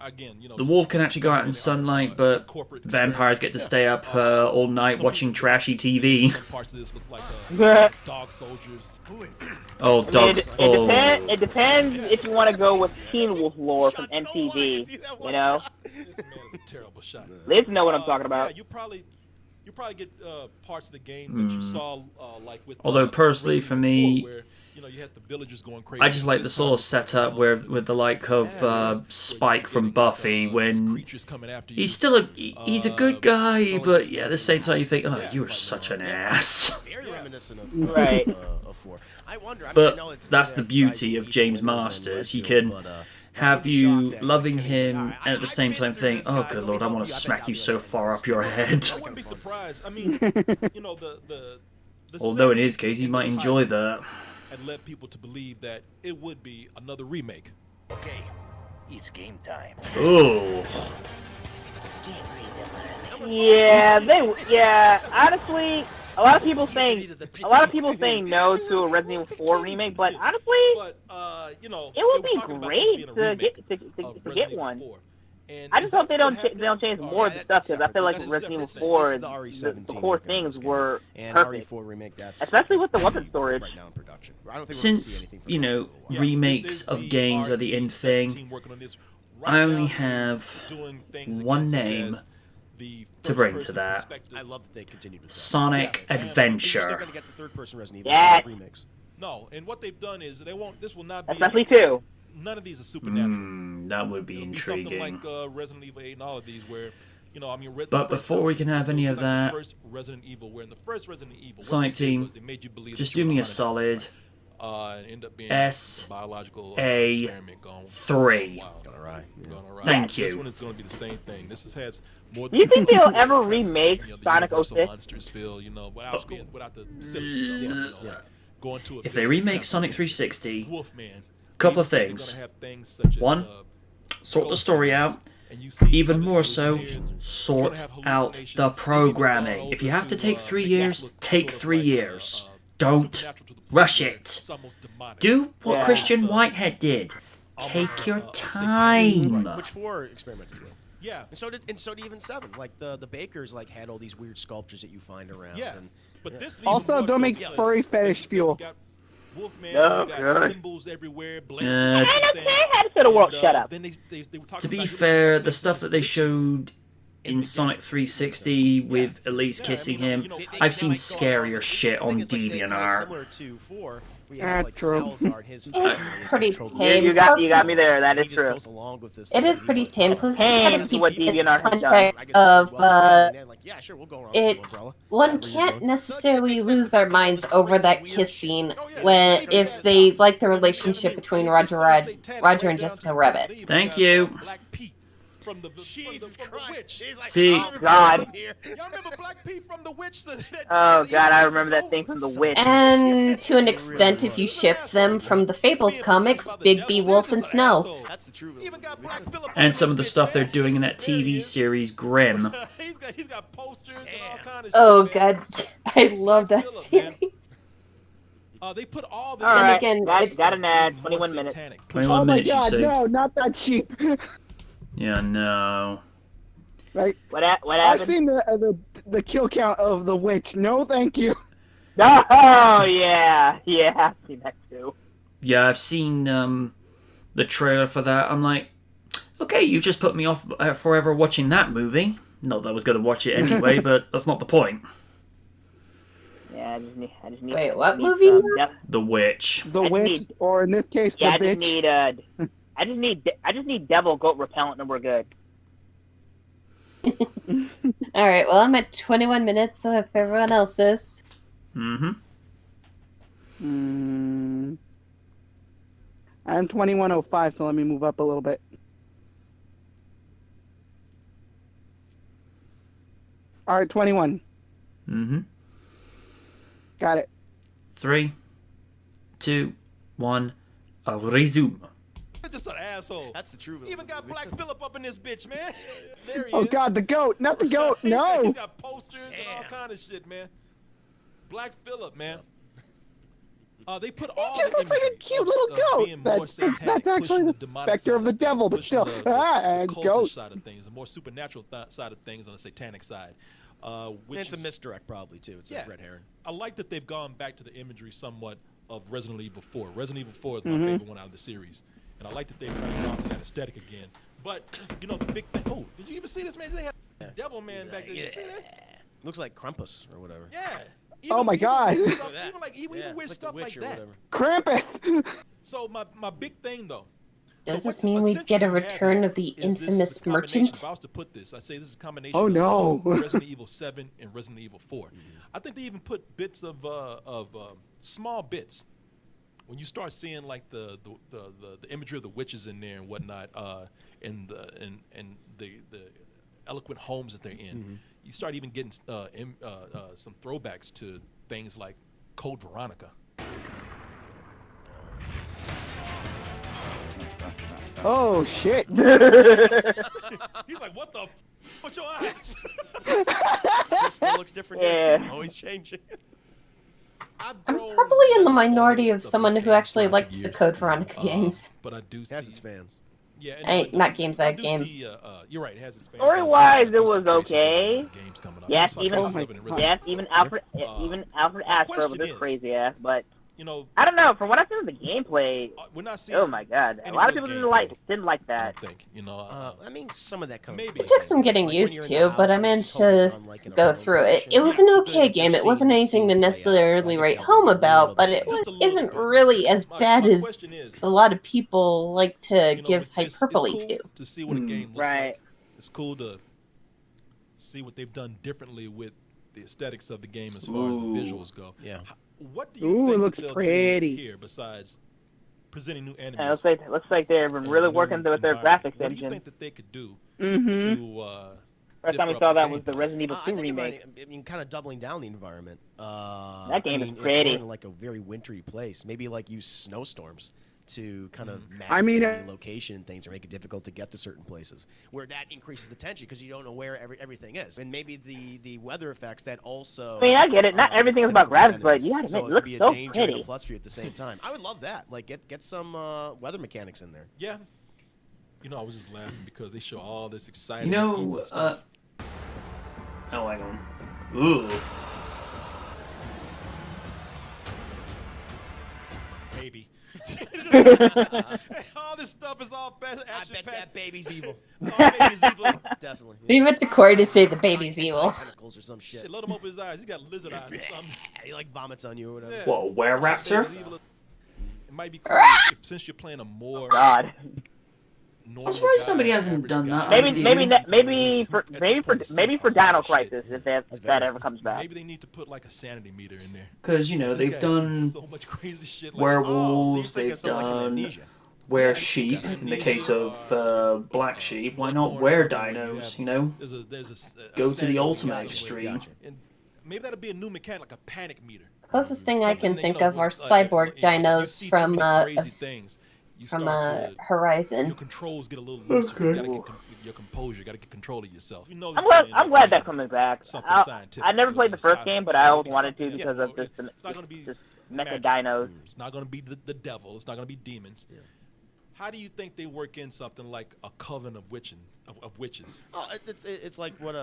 Again, you know, the wolf can actually go out in sunlight, but vampires get to stay up all night watching trashy TV. Some parts of this look like Yeah. dog soldiers. Oh, dogs. It depends if you want to go with Teen Wolf lore from MTV. You know, This man is a terrible shot. Liz know what I'm talking about. Yeah, you probably get parts of the game that you saw like with. Although personally, Resident for Evil me, 4, where, you know, you had the villagers going crazy. I just like the sort of setup where, with the like of Spike from Buffy, when he's still he's a good guy, but yeah, at the same time you think, oh, you're such an ass. Very reminiscent of Right. of 4. I wonder. I mean, I But know it's that's gonna the beauty have of James size Masters. He and can but, have I'm you shocked that loving he's him like, and at the same time think, oh good lord, I want to smack you so far up your head. I wouldn't be surprised. I mean, you know, the Although in his setting case, he and might the enjoy title that. had led people to believe that it would be another remake. Okay, it's game time. Ooh. Yeah, honestly, a lot of people saying no to a Resident Evil 4 remake, but honestly, But you know, it would they be were talking about this great being a to remake get of to Resident get Evil one. 4. And I is just hope that they still don't change happening? more of the stuff, because I feel like That's a Resident Evil separate- 4, this is the the RE17 core working on things this game. were and perfect, RE4 remake, that's especially with the weapon storage. right now in production. I don't think we're gonna see Since, anything from you that know, for a while. Yeah, remakes this is of the games are the in RE17 thing, working on this I right only now, have doing things one again, such name as the to bring to first-person that. perspective. I love that they continue to Sonic Yeah, You're still Adventure. gonna get the third-person Resident Evil Yes. remakes. No, and what they've done is they won't. This will not be. Especially 2. None of these are supernatural. That would be It'll be something intriguing. like Resident Evil 8 and all of these, where, you know, I mean, But before we can have any of that, first Resident Evil, where in the first Resident Evil, what Sonic they did Team, was they made you believe just that you do were me a haunted. solid. And end up being S a biological A experiment gone 3. Wow. Gonna ride. Gone awry. Thank This you. one is going to be the same thing. This has more. Do you think they'll than ever Transylvania, remake the Sonic Universal 06? Monsters feel, you know, without the silly stuff. You know, going to a If they village remake temple, Sonic 360, Wolfman. couple of They're things. gonna have things such as, One, sort the ghost story hunters, out. and you see Even other more so, hallucinations. sort You're gonna have out hallucinations. the Even programming. going If you over have to take 3 make it years, look take sort of 3 like, years. Don't supernatural to the point rush where it. it's almost demonic. Do what Yeah. Christian Whitehead did. Take your time. Which 4 experimented with. Yeah. And so did even 7. Like the bakers like had all these weird sculptures that you find around. Yeah. And, But this Also, even more don't so make because furry fetish this- fuel. you've got Wolfman, No, you've got good. symbols everywhere, Uh, blatantly I things. had to the world And, shut up. Then they were talking To be about fair, doing the stuff that they witches. showed in Sonic 360 with Elise kissing him, I've seen scarier shit on DeviantArt. Similar to 4, we Ah, have like true. Salazar and his It's family is pretty controlled. tame. You got me there. That He is just true. goes along with this It thing. is He pretty goes, tame. "Oh, Plus, Tame kind of to keep what it in DeviantArt has done. context I guess of like, yeah, sure, we'll go around with it. the umbrella. One Wherever you can't go. necessarily lose their minds over that kiss scene when if they like the relationship between Roger and Jessica Rabbit. Thank you. Black Pete from the Jesus from the Christ. witch. He's like, See- "Oh, God. here." Y'all remember Black Pete from the witch? Oh god, I remember that thing from the witch. And to an extent, if you ship them from the Fables comics, Bigby, Wolf, and Snow. That's the true Even got Black Phillip And some of the stuff they're doing in that TV series, Grimm. he's got posters and all kind of Oh shit, man. god, I love that Phillip, man. series. They put all the. All Then right, again, got an ad. More 21 minutes. satanic. 21 Oh my minutes, god, you say? no, not that cheap. Yeah, no. Right? What I've happened? seen the kill count of the witch. No, thank you. Oh yeah, I've seen that too. Yeah, I've seen the trailer for that. I'm like, okay, you just put me off forever watching that movie. Not that I was going to watch it anyway, but that's not the point. Yeah, I just need. Wait, what need movie? some The Witch. The I just witch, need- or in this case, Yeah, the I bitch. just need I just need devil goat repellent and we're good. All right. Well, I'm at 21 minutes, so if everyone else is, Mm-hmm. I'm 21:05, so let me move up a little bit. All right, 21. Mm-hmm. Got it. 3, 2, 1. Resume. Just an asshole. That's the true. He even got Black Phillip up in this bitch, man. There he Oh is. god, the goat, not the goat. He's No. got posters and all kind of shit, man. Black Phillip, man. They put all just the looks like a imagery cute of- little of goat. being more satanic, That's actually pushing the demonic specter side of the things, devil, but pushing still, the and cultish goat. side of things, the more supernatural side of things on the satanic side. Which It's a is- misdirect, probably too. It's Yeah. a red herring. I like that they've gone back to the imagery somewhat of Resident Evil 4. Resident Evil 4 is Mm-hmm. my favorite one out of the series. And I like that they've kind of gone to that aesthetic again. But, the big thing. Oh, did you even see this, man? They had Devil Man back there. Did you see that? Looks like Krampus or whatever. Yeah. Oh my God. Weird stuff, Yeah. even Yeah, weird it's stuff like like The Witch that. or whatever. Krampus. So my big thing, though. does So this what mean we essentially get a you have return here of the is this is infamous a combination. merchant? If I was to put this, I'd say this is a combination Oh, of no. Resident Evil 7 and Resident Evil 4. I think they even put bits of small bits. When you start seeing like the imagery of the witches in there and whatnot, and the eloquent homes that they're in, you start even getting some throwbacks to things like Code Veronica. Oh shit. He's like, what the? What's your eyes? It still looks different. Yeah. Always changing. I'm Probably in the minority of someone who actually liked the Code Veronica games. But I do It has see, its fans. yeah, Not games, I that do game. see, you're right. It has its fans. Story-wise, I do it see was traces of okay. other games coming up. Yes, I saw even traces of it in Resident yes, even Alfred my Asper question with his is, crazy ass, but Evil. I don't know. From what I've seen of the gameplay, We're not seeing. oh my god, a any lot of real people gameplay, didn't like I that. don't think. I mean, some of that comes. Maybe. It took some getting Like when used you're in to, the but I house and managed you're to totally like in a go horror through it. position. It was an Yeah, okay the game. It scene- wasn't the anything to scene play out, necessarily so I guess write that was home a little about, but bit it Just a little isn't bit. really as My bad as question is, a lot of people like to give it's hyperbole cool to. see what a game looks Right. like. It's cool to see what they've done differently with the aesthetics of the game as far as the Ooh. visuals go. Yeah. What do you Ooh, think it that looks they'll do pretty. here besides presenting new enemies? And it looks like they've been and really new working with their environment? graphics What do you engine. think that they could do Mm-hmm. to First time we differ saw up that the was the gameplay? Resident Evil 2 I think remake. I mean, kind of doubling down the environment. That game I is mean, if pretty. we're in like a very wintry place, maybe like use snowstorms to kind of mask I mean, any location and things or make it difficult to get to certain places where that increases the tension because you don't know where everything is. And maybe the weather effects that also. I mean, I get it. Not everything is about extend graphics, but enemies. you gotta So admit, it it looks could be a so danger and pretty. a plus for you at the same time. I would love that. Like get some weather mechanics in there. Yeah. I was just laughing because they show all this exciting. You know, evil stuff. oh, hang on. Ooh. Baby. All this stuff is all fast I action bet that packed. baby's evil. All baby's evil. Definitely. Leave it to Corey to say the baby's evil. Tentacles or some shit. Shit, let him open his eyes. He got lizard eyes or something. He like vomits on you or whatever. Yeah. What, a were-raptor? Baby's evil. It might be cool if, since you're playing a more God. normal I'm surprised guy, somebody hasn't average done that. guy. Maybe for At this point, it's Dino some Crisis shit. if that ever comes back. Maybe they need to put like a sanity meter in there. Because, This they've guy's seen done so much crazy shit. Like So werewolves, you're thinking they've of something like an done Amnesia. were-sheep, in the case of Black Sheep. Why not were-dinos, There's a Go to the sanity ultimate meter extreme. Gotcha. And maybe that'll be a new mechanic, like a panic meter. Closest thing I can Something, think of are like, cyborg if you dinos see too from many crazy things, you start to- Horizon. your controls get a little looser. You gotta get your composure. You gotta get control of yourself. You know, I'm glad that's coming back. Something I scientific. never played the first game, but I always wanted to Yeah, because of just it's not gonna be Mecha magic. dinos. It's not going to be the devil. It's not going to be demons. Yeah. How do you think they work in something like a coven of witches? Oh, it's like what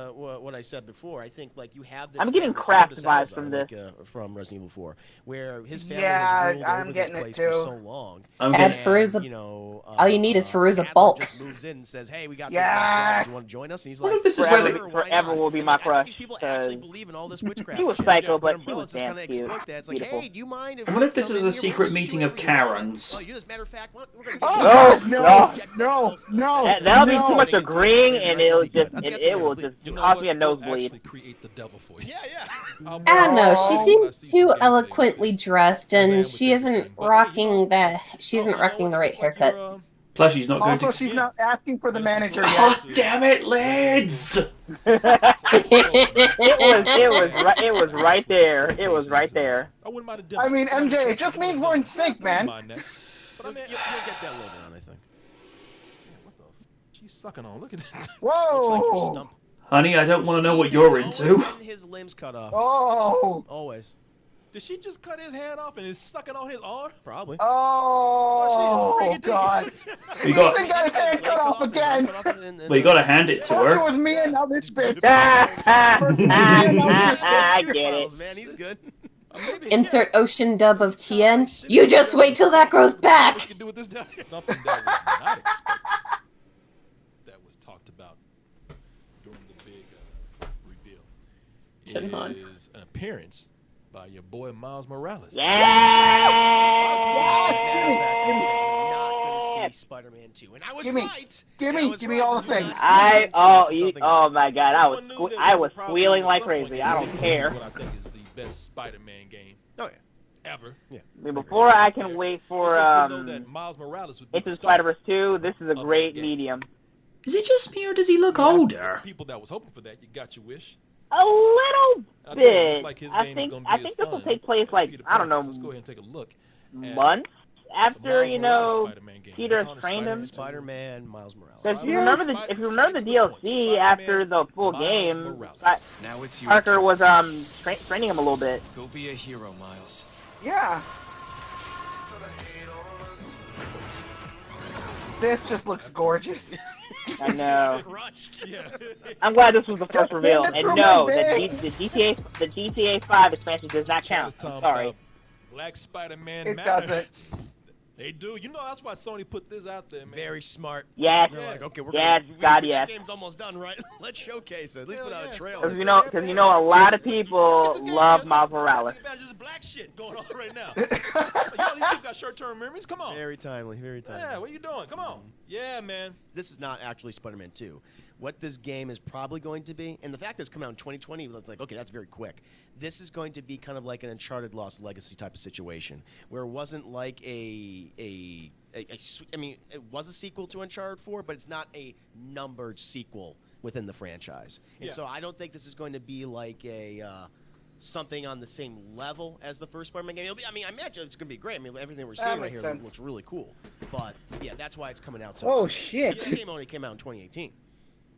I said before. I think like you have this. I'm getting family, Craft similar to vibes from Salazar, this. like, from Resident Evil 4, where his family Yeah, has ruled I'm over getting this it place too. for so long. I'm Add getting. Feruza. You know, All you need is Feruza Sadler Bulk. just moves in and says, "Hey, we got Yes! this last property. You want to join us?" And he's What like, if this is Forever, where they- "Sure, why forever not?" will be And my I think crush. these people actually 'Cause believe in all this witchcraft. he was shit. psycho, But but he Umbrella was just damn kind of cute. exploit that. It's like, Beautiful. "Hey, do you mind if What we if this come is in a here? secret We're gonna meeting do of everything we want." Karens? Oh, you as a matter of fact, we're gonna Oh, give you no, check that no, stuff. no. That'll be no. too much agreeing, and it'll just I think that's it what will it'll just be. You know cause what? me a We'll nosebleed. actually create the devil for you. Yeah, yeah. I don't know. She Oh. seems too eloquently dressed, and she isn't rocking the right haircut. Plus, she's not going Also, to. she's not asking for the manager yet. Oh, damn it, Lids! It was right there. It was right there. I wouldn't mind a I demo. mean, Somebody MJ, check it just the means demo. we're in sync, I man. wouldn't mind that. But I mean, You'll get that later on, I think. what the? She's sucking on. Look at that. Looks like your Whoa! stump. Honey, I don't want to know what you're He's into. always getting his limbs cut off. Oh! Always. Did she just cut his hand off and is sucking on his arm? Probably. Oh, God. We got. Ethan got his hand cut off again. We gotta hand it to First it her. was me, and now this bitch. I get it. Man, he's good. Insert ocean dub of TN. You just wait till that grows What back. you can do with this down here? Something that was not expected. That was talked about during the big reveal. Shouldn't on. Is an appearance by your boy Miles Morales. Yeah. Matter of fact, I said we're not going to see Spider-Man 2, and I was Gimme, right. gimme, I was gimme right. all the This is things. not Spider-Man 2, this is something else. My God, I was squealing like At some point crazy. I don't this is care. What I think is the best Spider-Man game Oh yeah. ever. Yeah. I mean, before I can wait for Just to know that Miles Morales would be Into the the Spider-Verse star 2, this is a that great game. medium. Is it just me or does he look older? People that was hoping for that, you got your wish. A little I told you, it's bit. like his I game is think gonna be I as think this will fun take place as like Peter I don't Parker. know Let's go ahead and take a look. at months after Miles Morales know Spider-Man game. Peter They call it trained him. Spider-Man, Miles Morales. Because if you Yeah. remember Spider- if you remember the straight to the point. DLC after the full Miles game, Morales. Now it's your Parker turn. was training him a little bit. Go be a hero, Miles. Yeah. This just looks gorgeous. I know. Crushed. Yeah. I'm glad this was the first reveal. hand it And through no, my bag. the GTA 5 expansion does not count. I'm Talking sorry. about Black Spider-Man It matter. doesn't. They do. You know that's why Sony put this out there, man. Very smart. Yes. They're like, okay, we're Yes, gonna, God, that yes. game's almost done, right? Let's showcase it. At least Hell put out a yes. trailer. Because you know a lot of people love Miles Morales. There's just black shit going on right now. You know these people got short-term memories. Come on. Very timely, very timely. Yeah, what you doing? Come on. Yeah, man. This is not actually Spider-Man 2. What this game is probably going to be, and the fact that it's coming out in 2020, it's like, okay, that's very quick. This is going to be kind of like an Uncharted Lost Legacy type of situation, where it wasn't like I mean, it was a sequel to Uncharted 4, but it's not a numbered sequel within the franchise. And Yeah. so I don't think this is going to be like a something on the same level as the first Spider-Man game. It'll be, I mean, I imagine it's going to be great. I mean, everything we're That seeing right makes here sense. looks really cool. But yeah, that's why it's coming out so Oh soon. shit. This game only came out in 2018.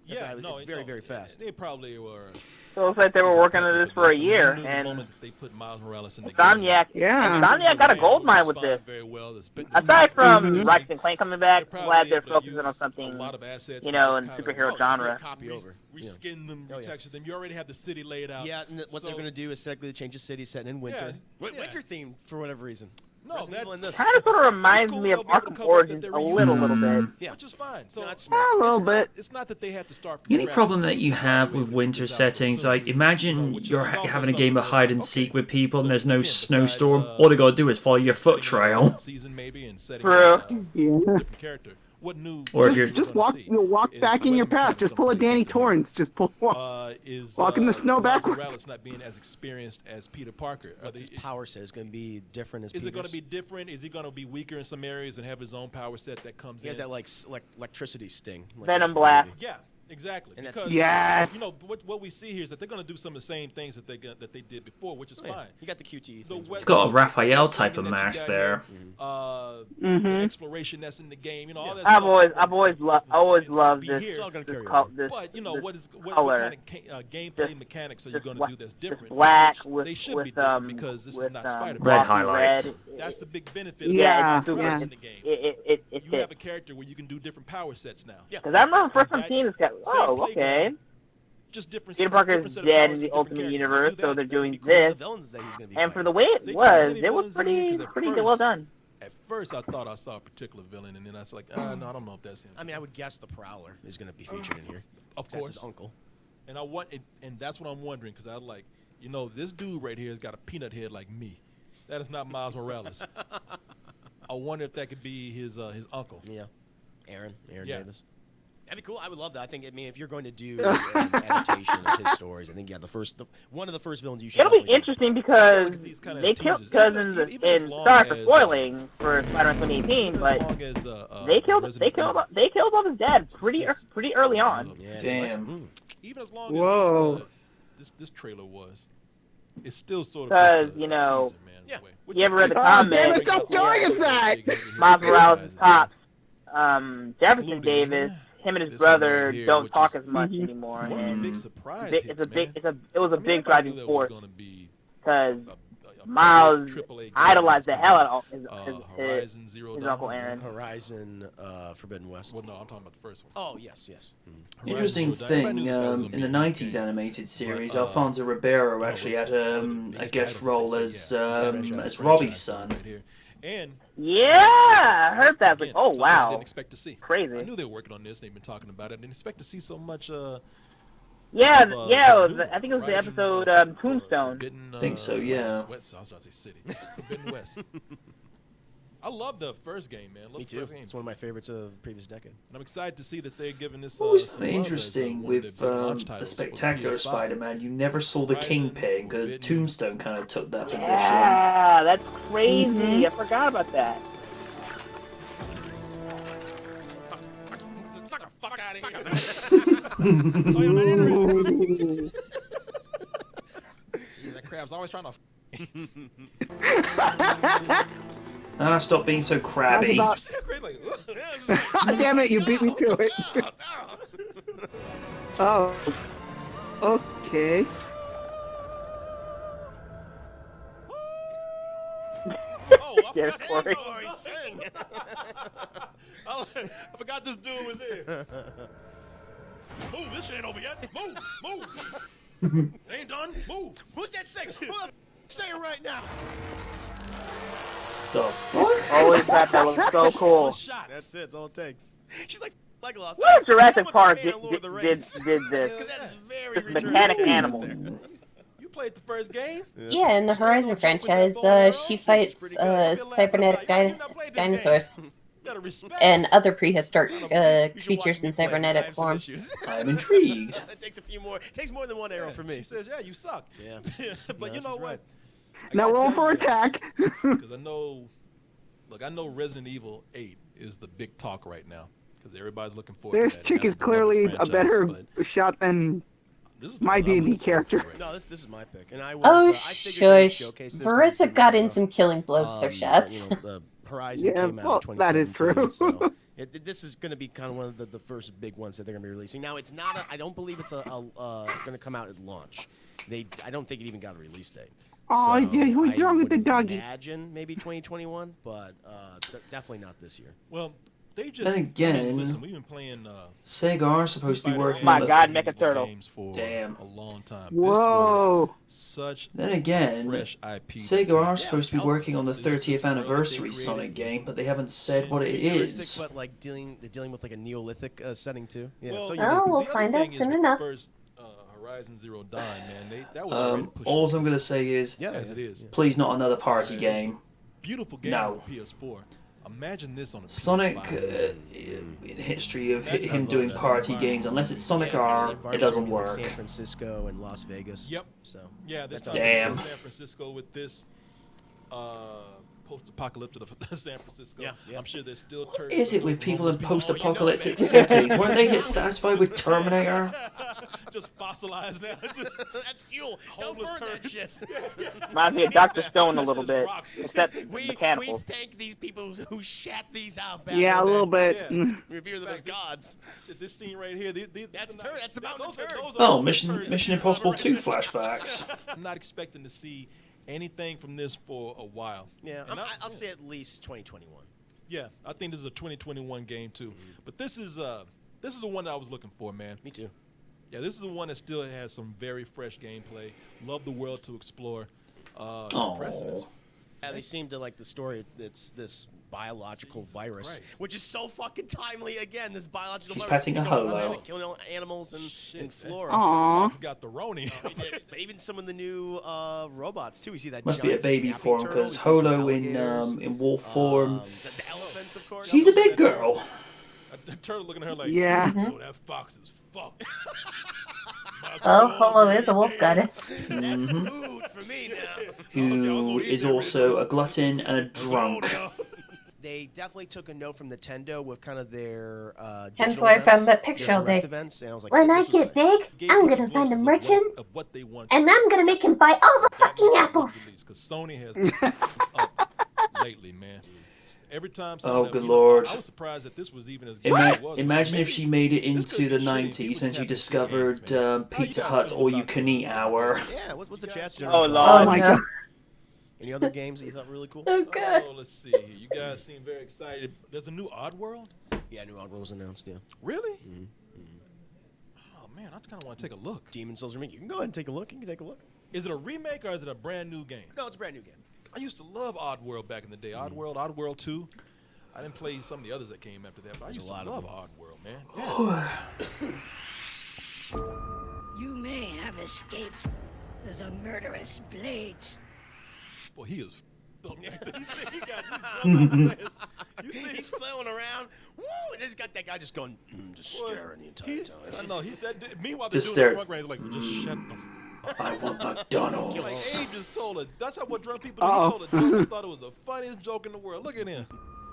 That's Yeah, how- no, it's very, very fast. They probably were. So it looks like they were working on this for a They year, knew the and moment that they put Miles Morales in the Insomniac, Yeah. Insomniac got a gold mine with this. Very well. Aside from Mhm. Ratchet and Clank coming back, They're I'm glad probably they're able to focusing use on something, a lot of assets you and know, just in kinda superhero Oh, genre. Copy over. reskin them, Oh, yeah. retexture them. You already have the city laid out. Yeah, and what they're So- going to do is technically change the city setting in winter. Yeah. Winter themed for whatever reason. No, Resident that- Evil in this. Kind of sort of reminds cool me of they'll be able to Arkham cover up Origins that a they're little reusing bit. Yeah. Which is fine. So No, it's A smart. little bit. it's not that they had to start. The only problem that you have with winter settings, like imagine you're having a game of hide and seek with people and there's no snowstorm. All they gotta do is follow your foot trail. Season maybe and setting True. up, Yeah. different character. What new? Or if you're- Just walk, you'll walk back in your path. Just pull a Danny Torrance. Just pull. Walk in the snow Miles backwards. Morales not being as experienced as Peter Parker. Are What's his power set? Is going to be different as Is it going Peter's? to be different? Is he going to be weaker in some areas and have his own power set that comes He has in? that like electricity sting. Like Venom in the Blast. movie. Yeah, Exactly. And that's- Because Yes. you know what we see here is that they're going to do some of the same things that they did before, which is Oh, yeah. fine. You got the QTE The thing. wet- It's got a the Raphael wet type of singing that you mask got there. here, the exploration that's in the game, you know, all that I've stuff. always loved Be this. here. It's all gonna carry This, over. this, But you know this what color. kind of gameplay This- mechanics are you this going wha- to do that's this different? black Which with they should with be different because this is not Spider-Man. Red glossy highlights. red. That's the big benefit. Yeah, of the yeah. in the game. It You fits. have a character where you can do different power sets now. Yeah. Because I remember first time That- seeing this guy. same Oh, okay. playground, just different. Peter Parker different is set of dead powers in with the different Ultimate characters. Universe, Do that, so they're that'd doing be cool. Who's this. the villains that he's going to be And for fighting? the way it They was, chose any it was villains in here 'cause at pretty well first- done. At first, I thought I saw a particular villain, and then I was like, no, I don't know if that's him. I mean, I would guess the Prowler is going to be featured in here. Of That's his course. uncle. And I want it, and that's what I'm wondering because I like, you know, this dude right here has got a peanut head like me. That is not Miles Morales. I wonder if that could be his uncle. Yeah. Aaron Yeah. Davis. That'd be cool. I would love that. I think, if you're going to do an adaptation of his stories, I think, one of the first villains you should It'll be definitely do. interesting because Look at these kinda they killed teasers. because Even as long sorry for as, spoiling for Spider-Man 2018, As but long as, they killed off his dad pretty early on. Yeah, Damn. Even as long Whoa. as this trailer was, it's still sort of Because, just a you know, teaser, man, Yeah. in a way, which you is ever read the good. comic? Damn it, stop showing us that! Miles Morales' pops, Jefferson Including Davis, him and his this one brother right here, don't which talk is as much anymore, One of the and big surprise it hits, was a big, man. it was a I mean, big everybody driving knew that force was gonna be because a Miles big AAA game idolized the against hell out of his Horizon Zero Dawn. Uncle Aaron. Horizon Forbidden West. Well, no, I'm talking about the first one. Oh, yes. Mhm. Interesting Horizon Zero Dawn. Everybody thing, knew that was gonna in be the a 90s game. animated series, But, Alfonso Ribeiro you know, actually it's had one of the a biggest guest titles role that they as say, yeah, it's a franchise, as it's Robbie's franchise son. right here. And Yeah, I heard that. Like, again, oh something I wow, didn't expect to see. crazy. I knew they were working on this. They've been talking about it. I didn't expect to see so much. Yeah, of, yeah. the It new was, one, I think it was the Horizon, episode Tombstone. Forbidden, Think so, yeah. West, I was trying to say city. Forbidden West. I love the first game, man. Love Me the too. first game. It's one of my favorites of the previous decade. And I'm excited to see that they're giving this. What was some kind of love as, interesting one of with their big launch the titles for the Spectacular PS5. Spider-Man, you never saw the Horizon, Kingpin because Forbidden. Tombstone kind of took that position. Yeah, that's crazy. I forgot about that. Fuck the fuck out of here. So you're not interested. Jeez, that crab's always trying to. Stop being so crabby. About- Like, Damn it, you beat me to it. Oh. Okay. oh, I Yes, forgot, Corey. I forgot this dude was here. Move, this shit ain't over yet. Move. They ain't done. Move. Who's that saying? Who the saying right now? The fuck? Holy crap, that was so cool. One shot. That's it. That's all it takes. She's like Legolas. What if Jurassic Someone's a Park fan did of Lord of the did Rings. this? Because that is very This Return mechanic of the King animal. right there. You played the first game? Yeah, in the Horizon franchise, she fights cybernetic dinosaurs You gotta respect. and other prehistoric You should watch creatures me in play, 'cause I cybernetic have some form. issues. I'm intrigued. It takes a few more. It takes more than one arrow for me. She says, yeah, you suck. Yeah. But No, you know she's what? right. Now roll for attack. Because I know Resident Evil 8 is the big talk right now. Because everybody's looking forward This to that. chick That's is beloved clearly a franchise, better but shot than this is the my one I'm D&D looking forward to character. right now. No, this is my pick, and I was. Oh, I figured they'd shush. showcase this 'cause Marissa it's got been, in some killing blows to their shots. You know, the Horizon Yeah, came out well, in that is 2017, true. so this is going to be kind of one of the first big ones that they're going to be releasing. Now, it's not. I don't believe it's going to come out at launch. I don't think it even got a release date. Oh, So yeah, what's I wrong with the would doggy? Imagine maybe 2021, but definitely not this year. Well, they just. Then again, listen, we've been playing. Sega are supposed to be working My on the... God, Mecha Turtle. Games for Damn. a long time. Whoa. This was such Then again, a fresh IP. Sega are Yeah, supposed to be Alpha. working on the This is 30th what they anniversary created. Sonic game, but they haven't said what it Futuristic, is. but like dealing with like a Neolithic setting too. Yeah. Well, so Oh, unique. we'll the other find thing out is soon with the enough. First, Horizon Zero Dawn, man, that was already pushing All the I'm going to system, say is, Yeah, as it is. please not another party Yeah. game. Beautiful game No. on PS4. Imagine this on a Sonic, PS5. in history of Imagine him how doing long that party is. games, unless it's Sonic Yeah, R, the it environments doesn't would be like work. San Francisco and Las Vegas. Yep. So Yeah, this That's time Damn. San Francisco with this post-apocalyptic of San Francisco. Yeah, yeah. I'm sure there's still turds. Is it with people in Oh, post-apocalyptic you know, cities? Weren't they get satisfied with Terminator? just fossilized now. Just That's fuel. Don't homeless burn that turds. shit. Reminds me of Dr. Stone a little bit, Rocks. except We mechanical. thank these people who shat these out back Yeah, a when little they bit. revere them as gods. Shit, this scene right here. That's turd. That's the mountain of turds. Oh, Mission Impossible 2 flashbacks. I'm not expecting to see anything from this for a while. Yeah, And I'll say at least 2021. Yeah, I think this is a 2021 game too. But this is the one that I was looking for, man. Me too. Yeah, this is the one that still has some very fresh gameplay. Love the world to explore. Precedence. Yeah, they seem to like the story. It's this biological virus, Christ. which is so fucking timely. Again, this biological She's virus petting a taking over the holo. planet, killing all animals and flora. Aw. It's got the Roni. But even some of the new robots too. We see that Must be a giant baby snapping form turtle, because we see some Holo alligators, in wolf form. the elephants, of course. She's a big girl. The turtle looking at her like, Yeah. oh, that fox is fucked. Oh, Holo is a wolf goddess. That's food for me now. Who is also a glutton and a drunk. They definitely took a note from Nintendo with kind of their Hence digital why I events, found that their picture all direct day. events, and I was like, When "Hey, I this was get nice." big, I'm gonna find a merchant of what they want. and I'm gonna make him buy all the fucking apples. Because Sony has been up lately, man. Every time. Oh, something- good you know, lord. I was surprised that this was even as good as it was. Imagine if she made it This into could've the been shitty. 90s People and just she have to see discovered games, man. Pizza Hut's All You Can Eat Hour. Yeah, what's the chat? Oh, Lord. Oh my no. god. Any other games that you thought were really cool? Oh, God. Oh, let's see here. You guys seem very excited. There's a new Oddworld? Yeah, New Oddworld was announced. Yeah, Really? Oh, man, I kind of want to take a look. Demon Souls remake. You can go ahead and take a look. You can take a look. Is it a remake or is it a brand new game? No, it's a brand new game. I used to love Oddworld back in the day. Oddworld 2. I didn't play some of the others that came after that, but I used to lot of love them. Oddworld, man. Yeah. You may have escaped the murderous blades. Boy, he is. He said he got you see, He's flailing around. Woo! And he's got that guy just going, just staring the entire time. I know. Meanwhile, Just they're doing stare. the front range like, just shut the. I want Like McDonald's. Abe just told her. That's how what drunk people do. He told a joke. I thought it was the funniest joke in the world. Look at him.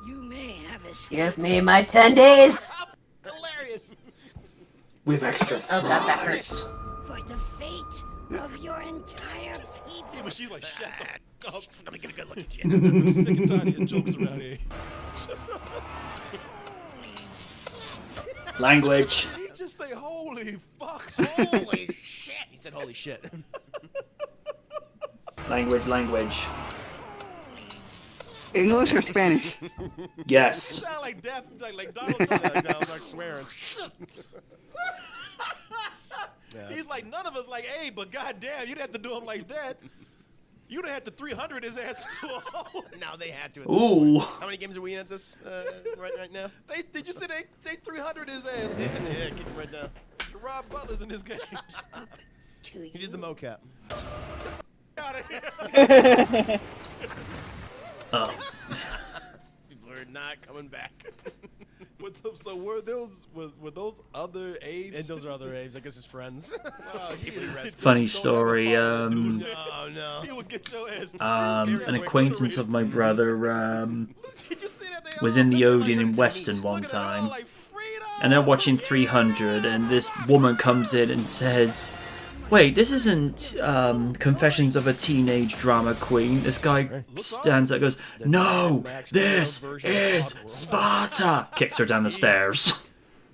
You may have escaped. Give me my 10 days. Hilarious. With extra Oh, God, that fries. For the fate of your entire people. Yeah, but she's like, shut the fuck up. Let me get a good look at you. I'm sick and tired of your jokes around here. Language. He just say, holy fuck. Holy shit! He said, "Holy shit!" Language. English or Spanish? Yes. Sound like like Donald Trump. Donald Duck swearing. He's like, none of us like, hey, but goddamn, you'd have to do him like that. You'd have had to 300 his ass to a hole. Now they had to. At this Ooh. point. How many games are we in at this right now? Did you say they 300 his ass? Yeah, kick him right down. Rob Butler's in this game. To He did the mocap. Out of here. Oh. People are not coming back. So were those other Abes? And those are other Aves. I guess his friends. Wow, Funny story. No, no. He would get your ass. An acquaintance of my brother Did you see that they was all in the looking Odeon in like Weston one looking at it all time, like, "Freedom!" and they're watching 300, and this woman comes in and says, "Wait, this isn't Confessions of a Teenage Drama Queen." This guy stands up and goes, "No, this is Sparta!" Kicks her down the stairs.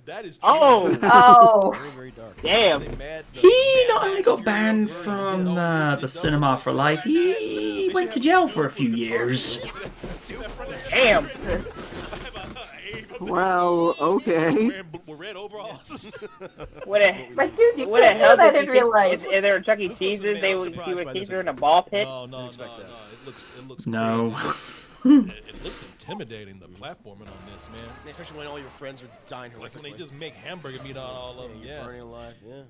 That is Oh, Oh. Very, very dark. damn. He not only got banned from the cinema for life, he went to jail for a few years. Damn. Jesus. Well, okay. We're red overalls. What a, Like, dude, you what the can't hell do that did in you real think? life. If there were Chuck E. Cheese's, I was he surprised would by keep this her in a ball pit. No. expect that. It looks No. crazy. It looks intimidating, the platforming on this, man. Especially when all your friends are dying Like when they horrifically. just make hamburger meat out of all of them. You're Yeah, burning alive. Yeah.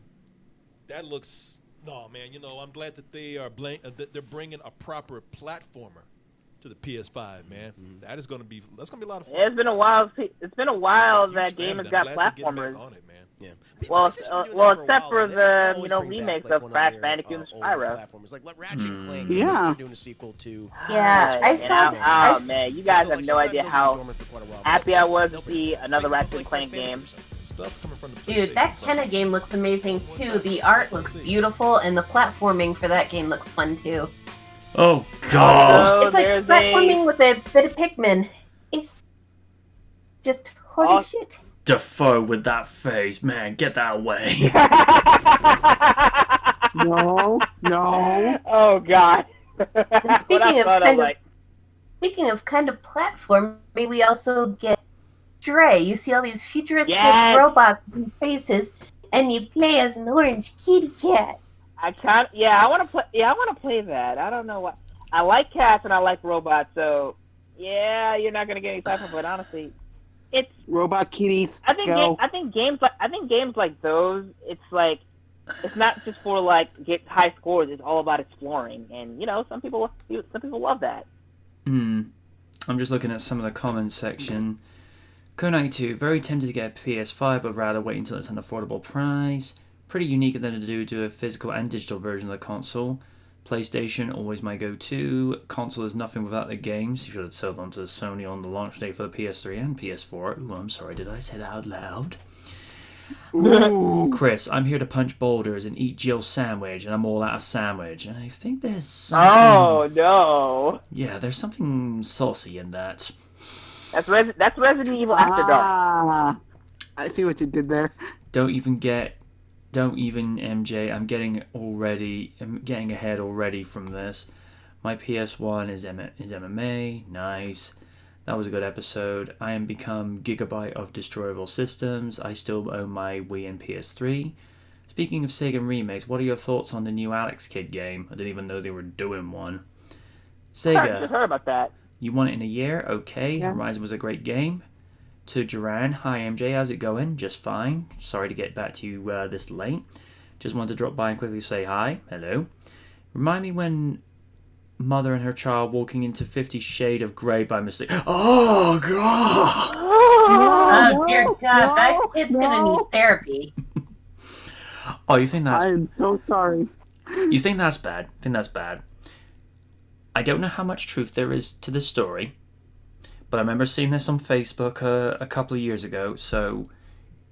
that looks. No, man. You know, I'm glad that they're bringing a proper platformer to the PS5, man. That is gonna be. That's gonna be a lot of fun. It's been a while. It's been a while It's a huge that game fan, has man. got I'm glad to get back platformers. on it, man. Yeah. Well, PlayStation been doing well, that for a except while, for though. the They're always bringing remakes back, like, of one Crash their, Bandicoot and old Spyro. platformers. Like Ratchet and Clank. Yeah. They're doing a sequel to. Yeah, I And saw. oh man, you guys So, have like, no sometimes idea those will be how dormant for quite a while, happy but I was to they'll bring see it back. another It's like, Ratchet and Clank game. Stuff coming from the Dude, that PlayStation, Kenna game looks amazing too. The art looks beautiful, and the platforming for that game looks fun too. Oh god. Also, It's like there's platforming with a bit of Pikmin. It's just holy Oh. shit. Defoe with that face, man, get that away. No, no. Oh god. And speaking of I kind like, of platforming, we also get Stray. You see all these futuristic Yes. robots and faces, and you play as an orange kitty cat. I want to play. Yeah, I want to play that. I don't know what. I like cats and I like robots, so yeah, you're not gonna get any type of. But honestly, it's. Robot kitties, I think. go. I think games like those. It's like. It's not just for like get high scores. It's all about exploring, and some people love that. I'm just looking at some of the comments section. Co92, very tempted to get a PS5, but rather wait until it's an affordable price. Pretty unique of them to do a physical and digital version of the console. PlayStation, always my go-to. Console is nothing without the games. You should have sold them to Sony on the launch day for the PS3 and PS4. Ooh, I'm sorry, did I say that out loud? Ooh. Chris, I'm here to punch boulders and eat Jill's sandwich, and I'm all out of sandwich. And I think there's something... Oh no! Yeah, there's something saucy in that. That's Resident Evil After Dark. Ah, I see what you did there. Don't even MJ. I'm getting ahead already from this. My PS1 is MMA. Nice. That was a good episode. I am become Gigabyte of Destroyable Systems. I still own my Wii and PS3. Speaking of Sega remakes, what are your thoughts on the new Alex Kidd game? I didn't even know they were doing one. Just Sega, heard about that. you want it in a year? Okay. Yeah. Horizon was a great game. To Duran, hi MJ, how's it going? Just fine. Sorry to get back to you this late. Just wanted to drop by and quickly say hi. Hello. Remind me when mother and her child walking into 50 Shades of Grey by mistake. Oh god! Oh dear God, that kid's gonna need therapy. Oh, you think that's I'm so sorry. you think that's bad? I don't know how much truth there is to this story, but I remember seeing this on Facebook a couple of years ago. So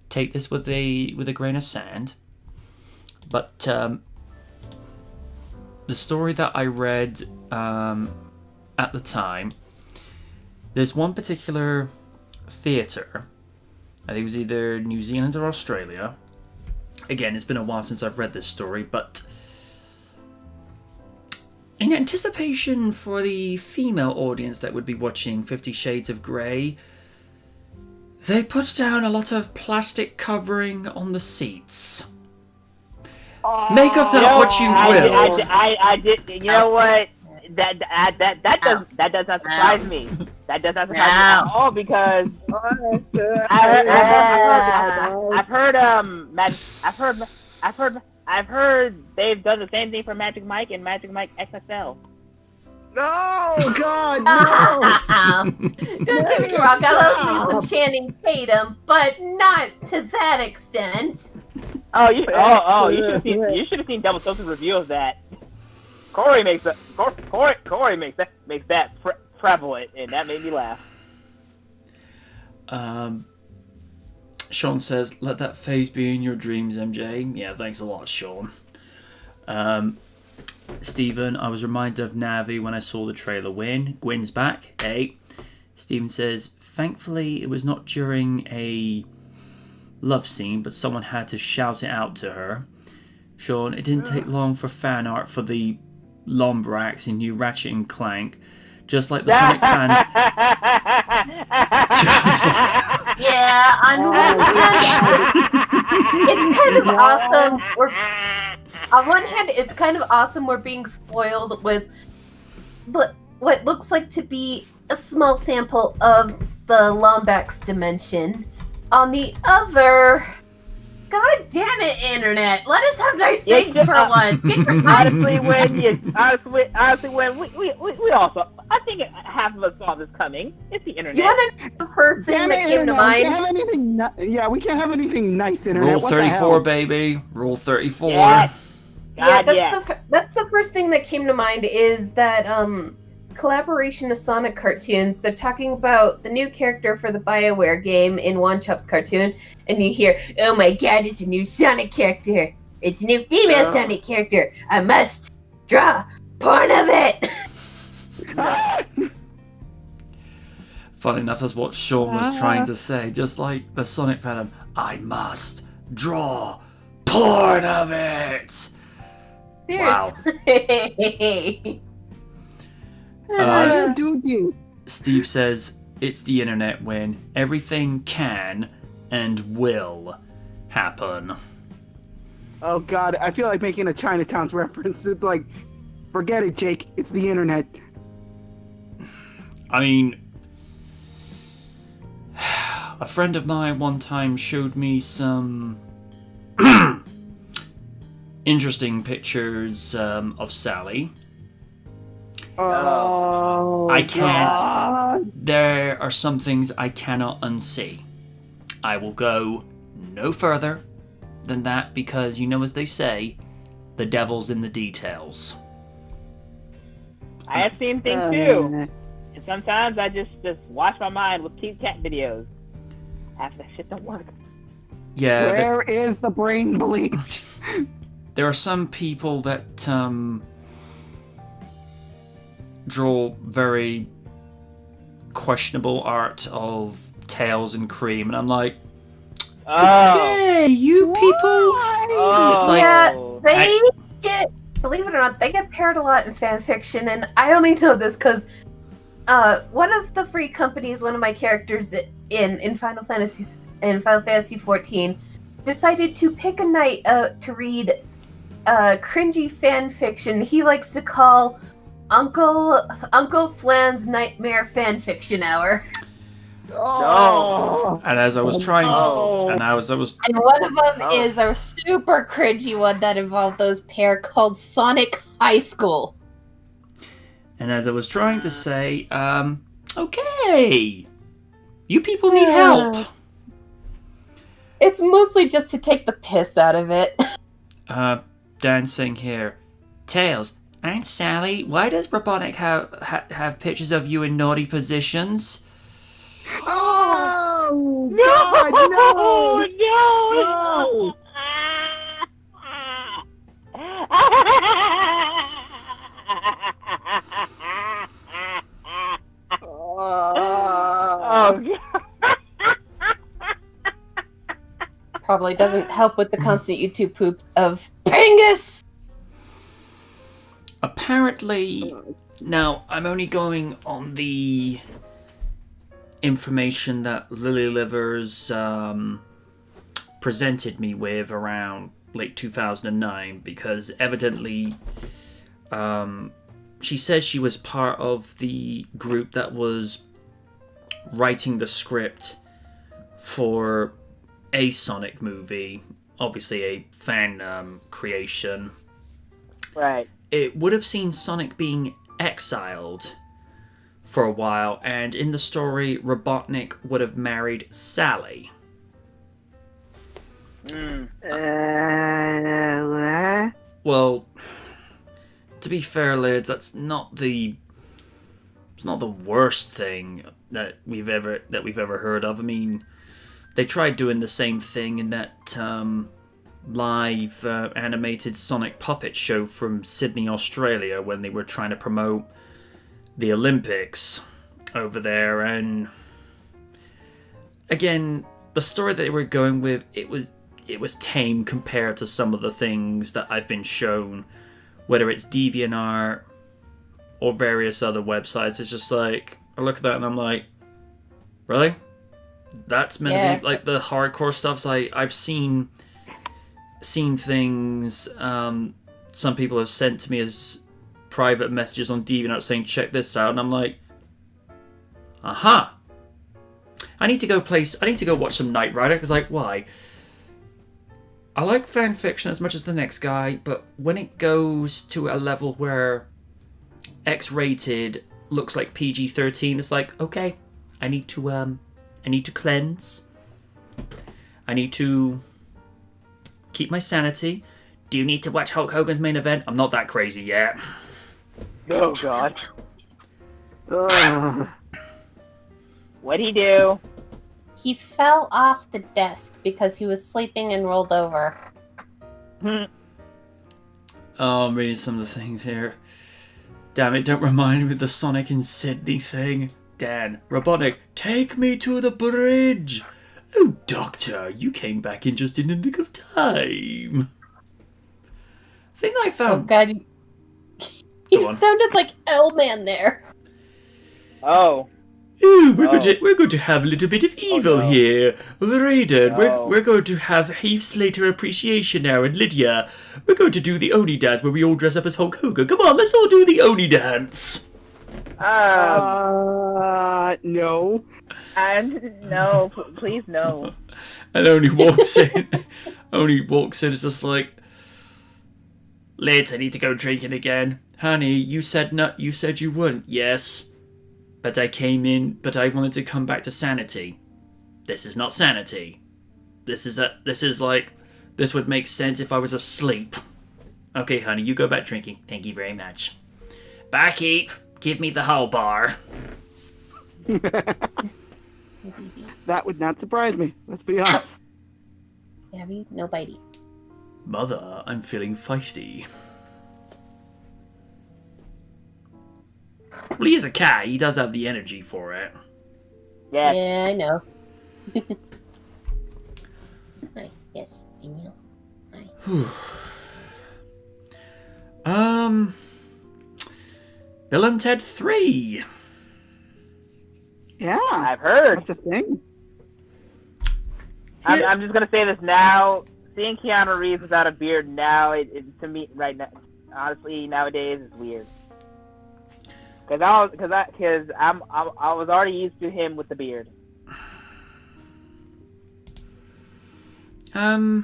take this with a grain of sand. But the story that I read at the time, there's one particular theatre, I think it was either New Zealand or Australia. Again, it's been a while since I've read this story, but in anticipation for the female audience that would be watching 50 Shades of Grey, they put down a lot of plastic covering on the seats. Make of that what you will. I did. You know what? That does not surprise me. That does not surprise me at all because I've heard they've done the same thing for Magic Mike and Magic Mike XXL. No, God, no! Don't get me wrong, I love me some Channing Tatum, but not to that extent. You should have seen Double Tilt's review of that. Corey makes that prevalent, and that made me laugh. Sean says, "Let that phase be in your dreams, MJ." Yeah, thanks a lot, Sean. Stephen, I was reminded of Navi when I saw the trailer win. Gwyn's back. Hey. Stephen says, thankfully it was not during a love scene, but someone had to shout it out to her. Sean, it didn't take long for fan art for the Lombrax in New Ratchet and Clank. Just like the Sonic fan... Yeah, on it's kind of awesome. On one hand, it's kind of awesome we're being spoiled with what looks like to be a small sample of the Lombax dimension. On the other, God damn it, internet! Let us have nice Yeah, things for once. Get your honestly, when we also, I think half of us saw this coming. It's the internet. You want to know the first thing Damn that it, came to internet. We mind? can't have anything. Yeah, we can't have anything nice, internet. Rule What the 34, hell? baby. Rule 34. Yes. Yeah, God, that's the first thing that came to mind is that collaboration of Sonic cartoons. They're talking about the new character for the BioWare game in One Chup's cartoon, and you hear, "Oh my God, it's a new Sonic character! It's a new female Sonic character! I must draw porn of it!" Funny enough, that's what Sean was trying to say. Just like the Sonic Phantom, I must draw porn of it. Wow. Seriously. Steve says it's the internet when everything can and will happen. Oh God, I feel like making a Chinatown's reference. It's like, forget it, Jake. It's the internet. I mean, a friend of mine one time showed me some interesting pictures of Sally. Oh, I can't. God. There are some things I cannot unsee. I will go no further than that because, you know, as they say, the devil's in the details. I have seen things too. And sometimes I just wash my mind with cute cat videos. Half that shit don't work. Yeah. Where is the brain bleach? There are some people that draw very questionable art of tails and cream, and I'm like, okay, you people. It's like, yeah, they get, believe it or not, they get paired a lot in fan fiction, and I only know this because one of the free companies, one of my characters in Final Fantasy XIV, decided to pick a night to read cringy fan fiction he likes to call Uncle Flan's Nightmare Fan Fiction Hour. Oh. And as I was trying to, and one of them is a super cringy one that involved those pair called Sonic High School. And as I was trying to say, okay, you people need help. It's mostly just to take the piss out of it. Dancing here, Tails. Aunt Sally, why does Robotnik have pictures of you in naughty positions? Oh, God, no! No! Oh, Probably doesn't help with the constant YouTube poops of Pangus! Apparently, now I'm only going on the information that Lily Livers presented me with around late 2009, because evidently she says she was part of the group that was writing the script for a Sonic movie, obviously a fan creation. Right. It would have seen Sonic being exiled for a while, and in the story, Robotnik would have married Sally. Well, to be fair, lads, that's not the worst thing that we've ever heard of. I mean, they tried doing the same thing in that live animated Sonic puppet show from Sydney, Australia, when they were trying to promote the Olympics over there. And again, the story that they were going with, it was tame compared to some of the things that I've been shown, whether it's DeviantArt or various other websites. It's just like, I look at that and I'm like, really? That's meant to be like the hardcore stuff. So I've seen things some people have sent to me as private messages on DeviantArt saying, check this out, and I'm like, aha. I need to go watch some Knight Rider, because like, why? I like fan fiction as much as the next guy, but when it goes to a level where X-rated looks like PG-13, it's like, okay, I need to cleanse. I need to keep my sanity. Do you need to watch Hulk Hogan's main event? I'm not that crazy yet. Oh God. Ugh. What'd he do? He fell off the desk because he was sleeping and rolled over. Oh, I'm reading some of the things here. Damn it, don't remind me of the Sonic and Sydney thing. Dan, Robotnik, take me to the bridge! Oh, Doctor, you came back in just in the nick of time. Thing I Oh found... God, Go you on. sounded like L-Man there. Oh. Ooh, we're going to have a little bit of evil no. here. Raiden, No. we're going to have Heath Slater Appreciation Hour, and Lydia, we're going to do the Oni dance where we all dress up as Hulk Hogan. Come on, let's all do the Oni dance. No. No, please no. And Oni walks in. Oni walks in, it's just like, Liz, I need to go drinking again. Honey, you said no. You said you wouldn't. Yes. But I came in, but I wanted to come back to sanity. This is not sanity. This is like, this would make sense if I was asleep. Okay, honey, you go back drinking. Thank you very much. Barkeep, give me the whole bar. That would not surprise me. Let's be honest. Gabby, no bitey. Mother, I'm feeling feisty. Well, he is a cat. He does have the energy for it. Yeah. Yeah, I know. Yes, I know. Bill and Ted 3. Yeah. I've heard. That's a thing. I'm just gonna say this now. Seeing Keanu Reeves without a beard now, it to me right now, honestly, nowadays is weird. Cause I was already used to him with the beard. It'll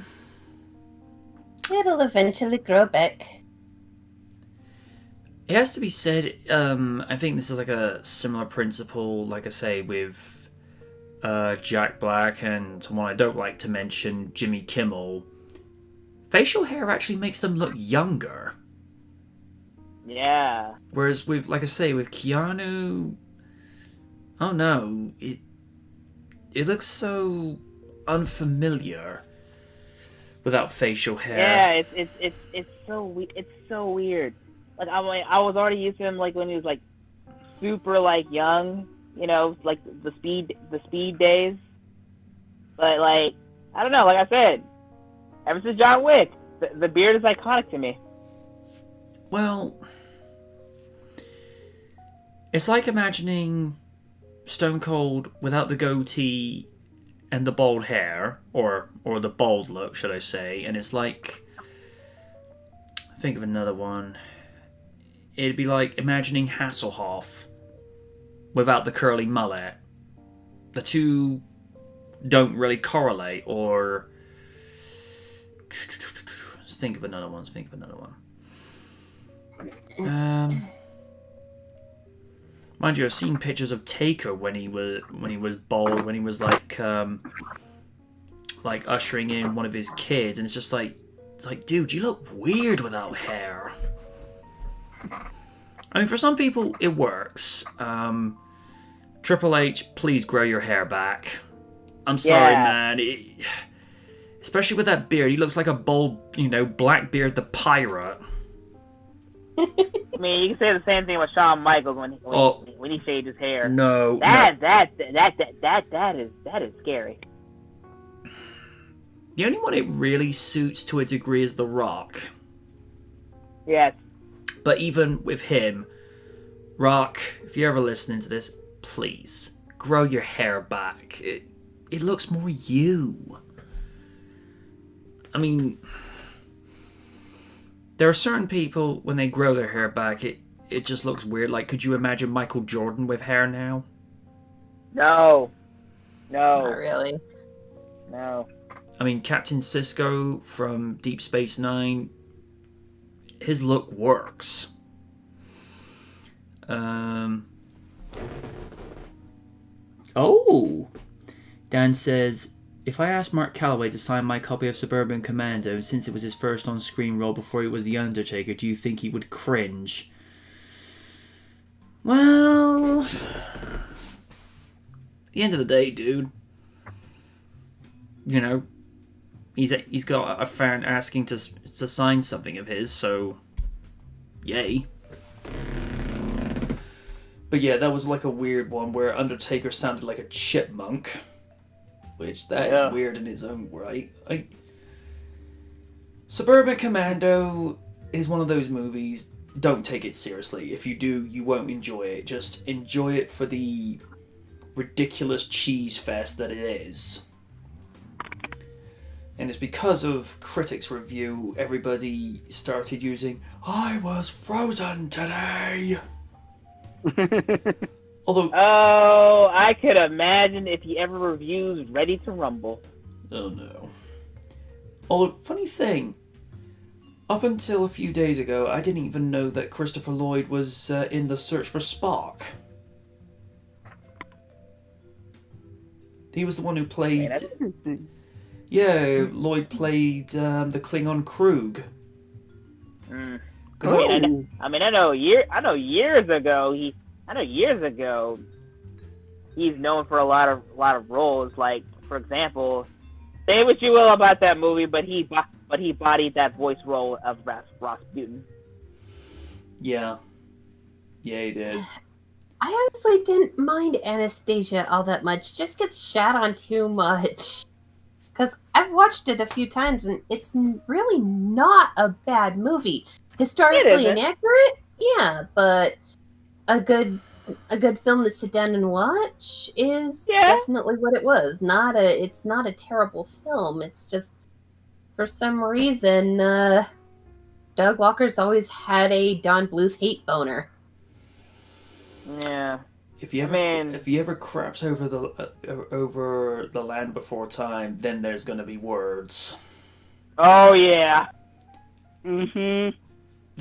eventually grow back. It has to be said, I think this is like a similar principle, like I say, with Jack Black and one I don't like to mention, Jimmy Kimmel. Facial hair actually makes them look younger. Yeah. Whereas with, like I say, with Keanu, oh no, it looks so unfamiliar without facial hair. Yeah, it's so weird. Like I was already used to him like when he was like super like young, you know, like the speed days. But like I don't know, like I said, ever since John Wick, the beard is iconic to me. Well, it's like imagining Stone Cold without the goatee and the bald hair, or the bald look, should I say, and it's like, think of another one. It'd be like imagining Hasselhoff without the curly mullet. The two don't really correlate, or think of another one. Mind you, I've seen pictures of Taker when he was bald, when he was like ushering in one of his kids, and it's like, dude, you look weird without hair. I mean, for some people it works. Triple H, please grow your hair back. I'm sorry, man. Especially with that beard, he looks like a bald, Blackbeard the pirate. I mean, you can say the same thing with Shawn Michaels when he shaved his hair. No, that is scary. The only one it really suits to a degree is The Rock. Yes. But even with him, Rock, if you're ever listening to this, please grow your hair back. It looks more you. I mean, there are certain people, when they grow their hair back, it just looks weird. Like, could you imagine Michael Jordan with hair now? No. Not really. No. I mean, Captain Sisko from Deep Space Nine, his look works. Oh! Dan says, if I asked Mark Calloway to sign my copy of Suburban Commando since it was his first on-screen role before he was The Undertaker, do you think he would cringe? Well... at the end of the day, dude, you know, he's got a fan asking to sign something of his, so yay. But yeah, that was like a weird one where Undertaker sounded like a chipmunk, which that is weird in its own right. Suburban Commando is one of those movies, don't take it seriously. If you do, you won't enjoy it. Just enjoy it for the ridiculous cheese fest that it is. And it's because of critics' review, everybody started using, I was frozen today. Although, oh, I could imagine if he ever reviews Ready to Rumble. Oh no. Although, funny thing, up until a few days ago, I didn't even know that Christopher Lloyd was in The Search for Spock. He was the one who played... Yeah, Lloyd played the Klingon Krug. I know years ago he's known for a lot of roles. Like, for example, say what you will about that movie, but he bodied that voice role of Rasputin. Yeah, he did. I honestly didn't mind Anastasia all that much. Just gets shat on too much. Because I've watched it a few times, and it's really not a bad movie. Historically inaccurate, yeah, but a good film to sit down and watch is definitely what it was. It's not a terrible film. It's just, for some reason, Doug Walker's always had a Don Bluth hate boner. Yeah. If he ever craps over the Land Before Time, then there's gonna be words. Oh yeah. The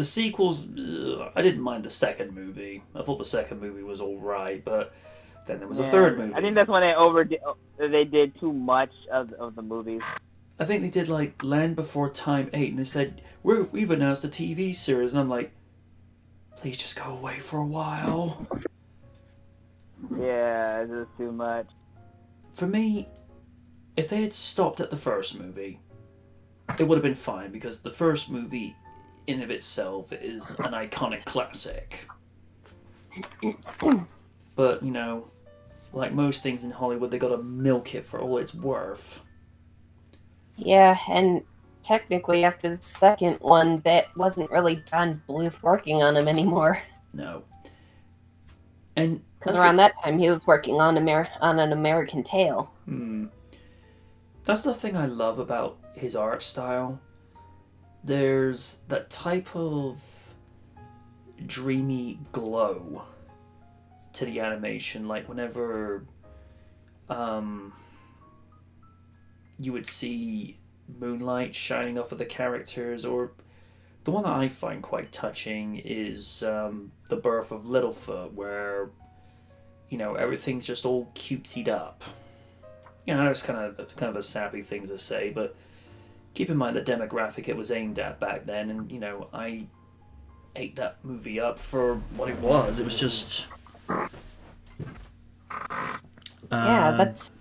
sequels, I didn't mind the second movie. I thought the second movie was all right, but then there was a third movie. I think that's when they did too much of the movies. I think they did like Land Before Time 8, and they said we've announced a TV series, and I'm like, please just go away for a while. Yeah, it's just too much. For me, if they had stopped at the first movie, it would have been fine, because the first movie in of itself is an iconic classic. But, you know, like most things in Hollywood, they gotta milk it for all it's worth. Yeah, and technically after the second one, that wasn't really Don Bluth working on him anymore. No. And because around that time he was working on an American Tail. That's the thing I love about his art style. There's that type of dreamy glow to the animation, like whenever you would see moonlight shining off of the characters, or the one that I find quite touching is the birth of Littlefoot, where, you know, everything's just all cutesied up. You know, it's kind of a sappy thing to say, but keep in mind the demographic it was aimed at back then, and, you know, I ate that movie up for what it was. It was just... yeah, that's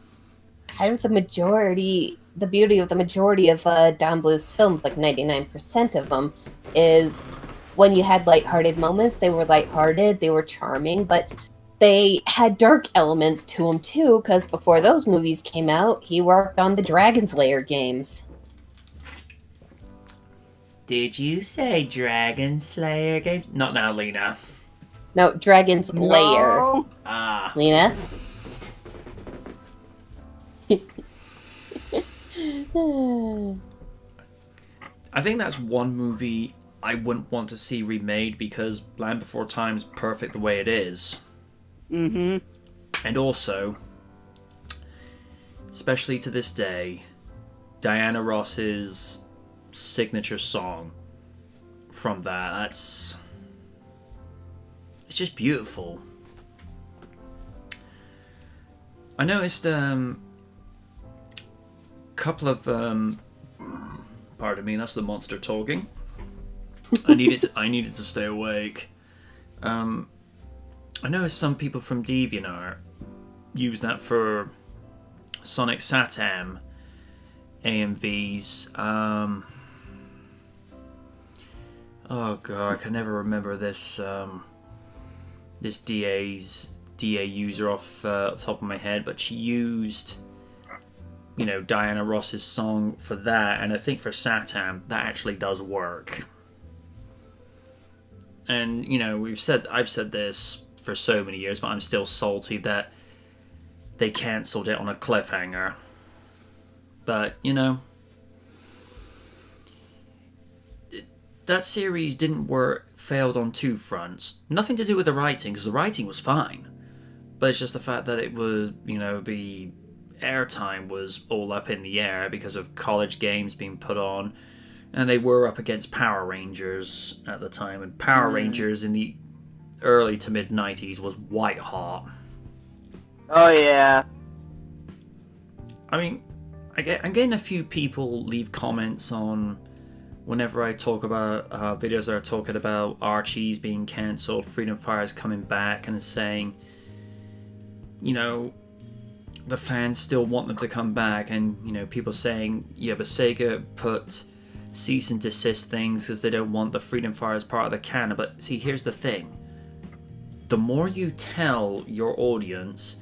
kind of the beauty of the majority of Don Bluth's films, like 99% of them, is when you had lighthearted moments, they were lighthearted, they were charming, but they had dark elements to them too, because before those movies came out, he worked on the Dragon's Lair games. Did you say Dragon Slayer game? Not now, Lena. No, Dragon's Lair. Ah. Lena? I think that's one movie I wouldn't want to see remade, because Land Before Time's perfect the way it is. And also, especially to this day, Diana Ross's signature song from that. It's just beautiful. I noticed couple of pardon me, that's the monster talking. I needed to stay awake. I noticed some people from DeviantArt use that for Sonic Satam AMVs. Oh god, I can never remember this this DA user off the top of my head, but she used, you know, Diana Ross's song for that, and I think for Satam that actually does work. And you know, I've said this for so many years, but I'm still salty that they cancelled it on a cliffhanger. But you know, that series failed on two fronts. Nothing to do with the writing, because the writing was fine, but it's just the fact that it was, you know, the airtime was all up in the air because of college games being put on, and they were up against Power Rangers at the time, and Power Rangers in the early to mid 90s was white hot. Oh yeah. I mean, I'm getting a few people leave comments on whenever I talk about videos that are talking about Archie's being cancelled, Freedom Fire's coming back, and saying, you know, the fans still want them to come back, and you know, people saying, yeah, but Sega put cease and desist things because they don't want the Freedom Fire as part of the canon. But see, here's the thing: the more you tell your audience,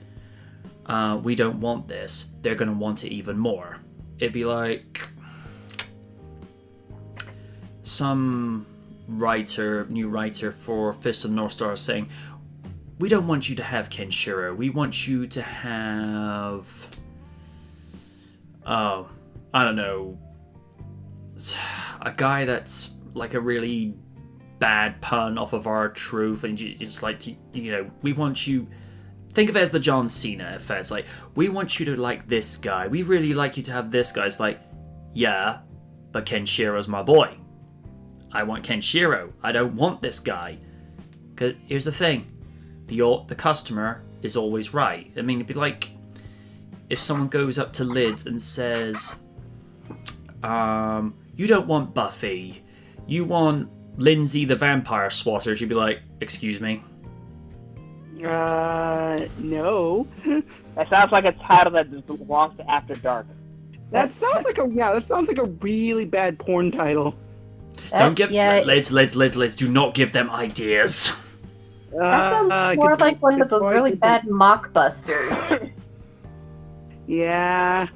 we don't want this, they're gonna want it even more. It'd be like some new writer for Fist of the North Star saying, we don't want you to have Kenshiro, we want you to have, I don't know, a guy that's like a really bad pun off of R-Truth, and it's like, you know, we want you, think of it as the John Cena effect. It's like, we want you to like this guy, we really like you to have this guy. It's like, yeah, but Kenshiro's my boy. I want Kenshiro. I don't want this guy. Because here's the thing. The customer is always right. I mean, it'd be like if someone goes up to Lids and says, you don't want Buffy. You want Lindsay the Vampire Swatters. You'd be like, excuse me? No. That sounds like a title that just belongs to After Dark. That sounds like a really bad porn title. Don't give Lids, do not give them ideas. That sounds more like one of those really bad mockbusters. Yeah.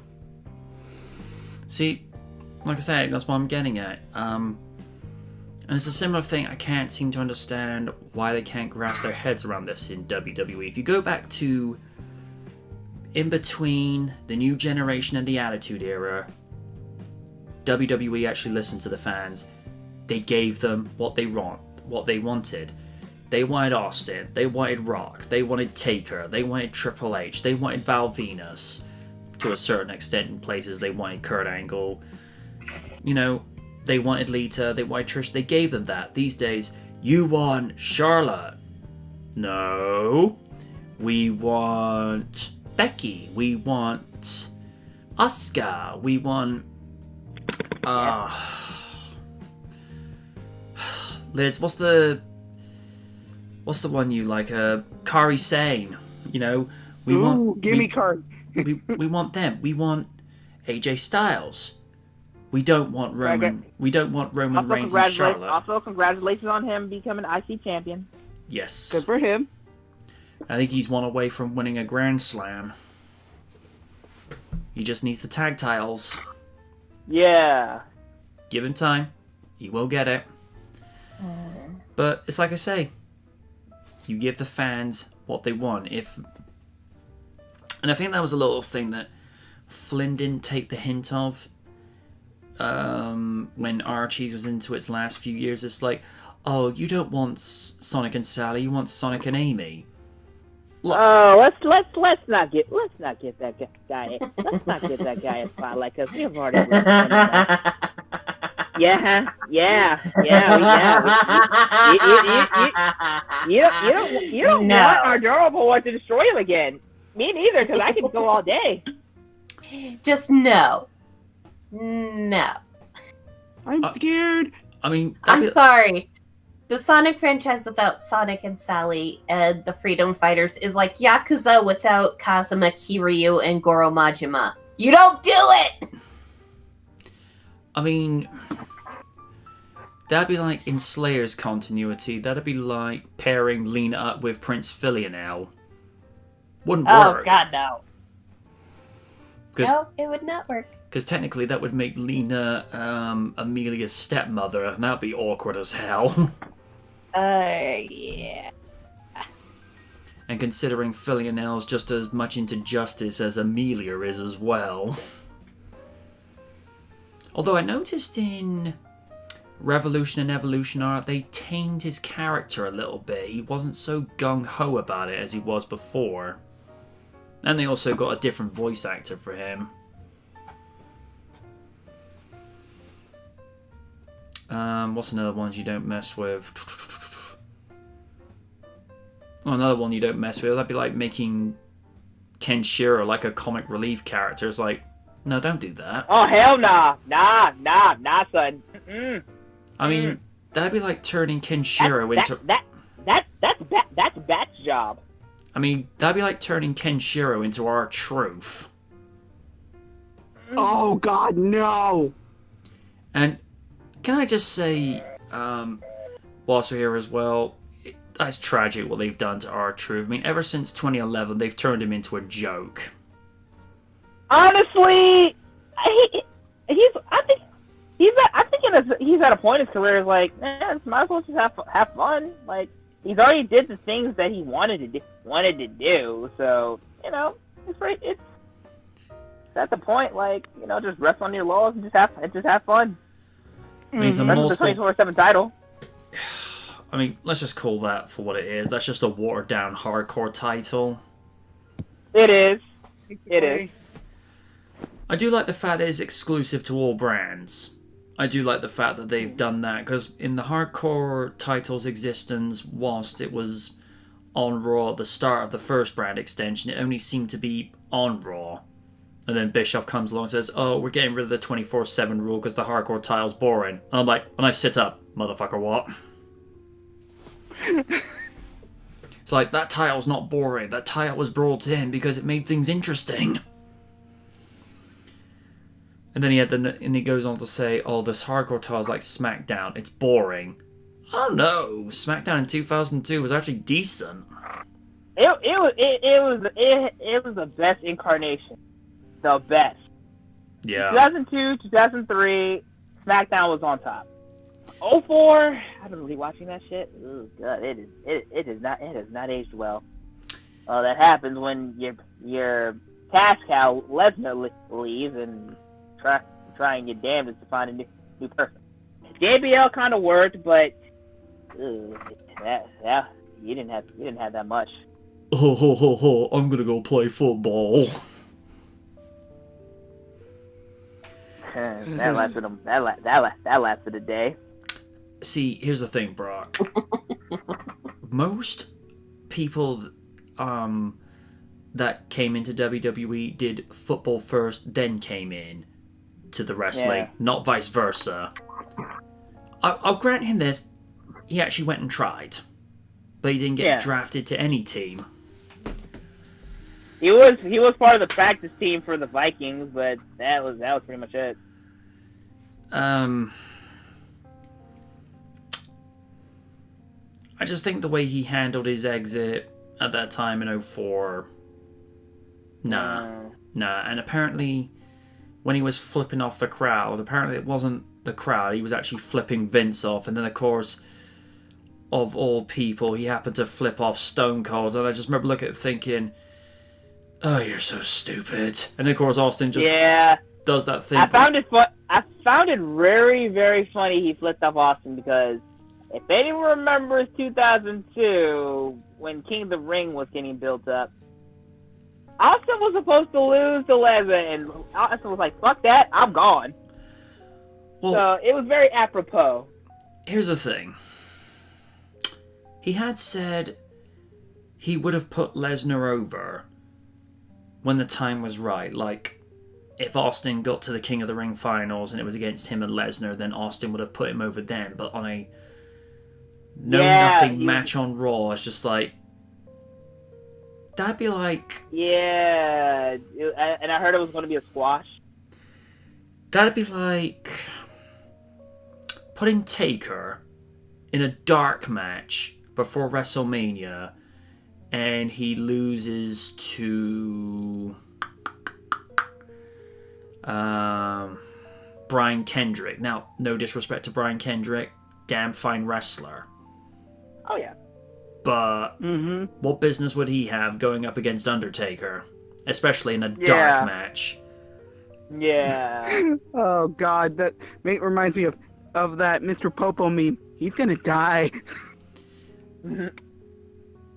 See, like I said, that's what I'm getting at. And it's a similar thing. I can't seem to understand why they can't grasp their heads around this in WWE. If you go back to in between the New Generation and the Attitude Era, WWE actually listened to the fans. They gave them what they wanted. They wanted Austin, they wanted Rock, they wanted Taker, they wanted Triple H, they wanted Val Venus. To a certain extent in places, they wanted Kurt Angle. You know, they wanted Lita, they wanted Trish, they gave them that. These days, you want Charlotte. No. We want Becky. We want Asuka. We want... Liz, what's the one you like? Kairi Sane. You know, we want. Give me Kairi. we want them. We want AJ Styles. We don't want Roman. We don't want Roman Reigns and Charlotte. Also, congratulations on him becoming IC champion. Yes. Good for him. I think he's one away from winning a Grand Slam. He just needs the tag titles. Yeah. Give him time. He will get it. But it's like I say. You give the fans what they want. And I think that was a little thing that Flynn didn't take the hint of when Archie's was into its last few years. It's like, oh, you don't want Sonic and Sally, you want Sonic and Amy. Oh, let's not get that guy. Let's not get that guy a spotlight because we've already. Yeah. You don't No. want our adorable one to destroy him again. Me neither, because I can go all day. Just no. No. I'm scared. I mean, I'm sorry. The Sonic franchise without Sonic and Sally and the Freedom Fighters is like Yakuza without Kazuma Kiryu and Goro Majima. You don't do it! I mean, that'd be like in Slayer's continuity. That'd be like pairing Lena up with Prince Philionel. Wouldn't work. Oh, God, no. 'Cause- No, it would not work. Because technically that would make Lena Amelia's stepmother, and that'd be awkward as hell. Yeah. And considering Philionel's just as much into justice as Amelia is as well. Although I noticed in Revolution and Evolution art, they tamed his character a little bit. He wasn't so gung-ho about it as he was before. And they also got a different voice actor for him. What's another one you don't mess with? Oh, another one you don't mess with. That'd be like making Kenshiro like a comic relief character. It's like, no, don't do that. Oh hell nah, son. Mm-mm. I mean, that'd be like turning Kenshiro into. That's Bat's job. I mean, that'd be like turning Kenshiro into R-Truth. Oh God, no! And can I just say, whilst we're here as well, that's tragic what they've done to R-Truth. I mean, ever since 2011, they've turned him into a joke. Honestly, he's at a point in his career like, might as well just have fun. Like, he's already did the things that he wanted to do. So it's at the point like just rest on your laurels and just have fun. I mean, it's a That's the multiple. 24/7 title. I mean, let's just call that for what it is. That's just a watered down hardcore title. It is. It is. I do like the fact that it's exclusive to all brands. I do like the fact that they've done that, because in the hardcore title's existence, whilst it was on Raw at the start of the first brand extension, it only seemed to be on Raw. And then Bischoff comes along and says, oh, we're getting rid of the 24/7 rule because the hardcore title's boring. And I'm like, and I sit up, motherfucker, what? It's like, that title's not boring. That title was brought in because it made things interesting. And then he goes on to say, oh, this hardcore title's like SmackDown. It's boring. Oh no, SmackDown in 2002 was actually decent. It was the best incarnation. The best. Yeah. 2002, 2003, SmackDown was on top. 04, I've been rewatching that shit. Ooh, God, it has not aged well. That happens when your cash cow Lesnar leaves and try and get damaged to find a new person. JBL kind of worked, but that you didn't have that much. I'm gonna go play football. That lasted a day. See, here's the thing, Brock. Most people that came into WWE did football first, then came in to the wrestling, not vice versa. I'll grant him this. He actually went and tried, but he didn't get drafted to any team. He was part of the practice team for the Vikings, but that was pretty much it. I just think the way he handled his exit at that time in 04, nah. And apparently, when he was flipping off the crowd, apparently it wasn't the crowd, he was actually flipping Vince off, and then of course, of all people, he happened to flip off Stone Cold, and I just remember looking at it thinking, oh, you're so stupid. And then, of course, Austin just does that thing. I found it very, very funny he flipped off Austin because if anyone remembers 2002, when King of the Ring was getting built up, Austin was supposed to lose to Lesnar, and Austin was like, fuck that, I'm gone. Well, So it was very apropos. here's the thing. He had said he would have put Lesnar over when the time was right. Like, if Austin got to the King of the Ring finals and it was against him and Lesnar, then Austin would have put him over then. But on a nothing match on Raw, it's just like, that'd be like... Yeah, and I heard it was going to be a squash. That'd be like putting Taker in a dark match before WrestleMania and he loses to Brian Kendrick. Now, no disrespect to Brian Kendrick, damn fine wrestler. Oh, yeah. But what business would he have going up against Undertaker? Especially in a dark match. Yeah. Oh God, that reminds me of that Mr. Popo meme. He's gonna die. And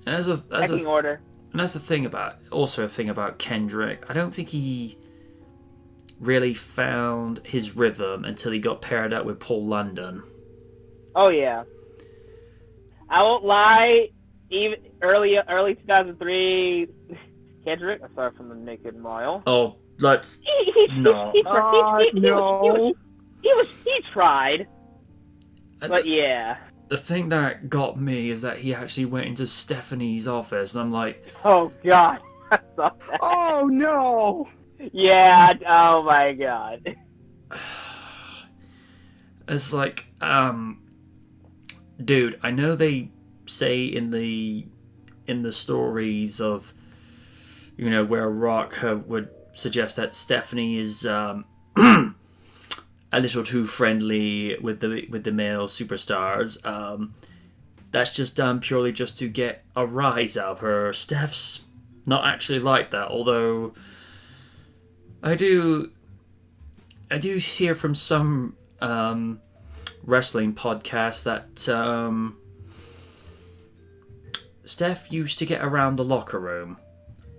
that's a order. And that's the thing about Kendrick. I don't think he really found his rhythm until he got paired up with Paul London. Oh yeah. I won't lie. Even early 2003, Kendrick. Aside from the Naked Mile. Oh, let's no. No. He tried. But yeah. The thing that got me is that he actually went into Stephanie's office, and I'm like, oh God, I saw that. Oh no. Yeah. Oh my God. it's like, dude, I know they say in the stories of, you know, where Rock would suggest that Stephanie is a little too friendly with the male superstars. That's just done purely just to get a rise out of her. Steph's not actually like that, although I do hear from some wrestling podcasts that Steph used to get around the locker room.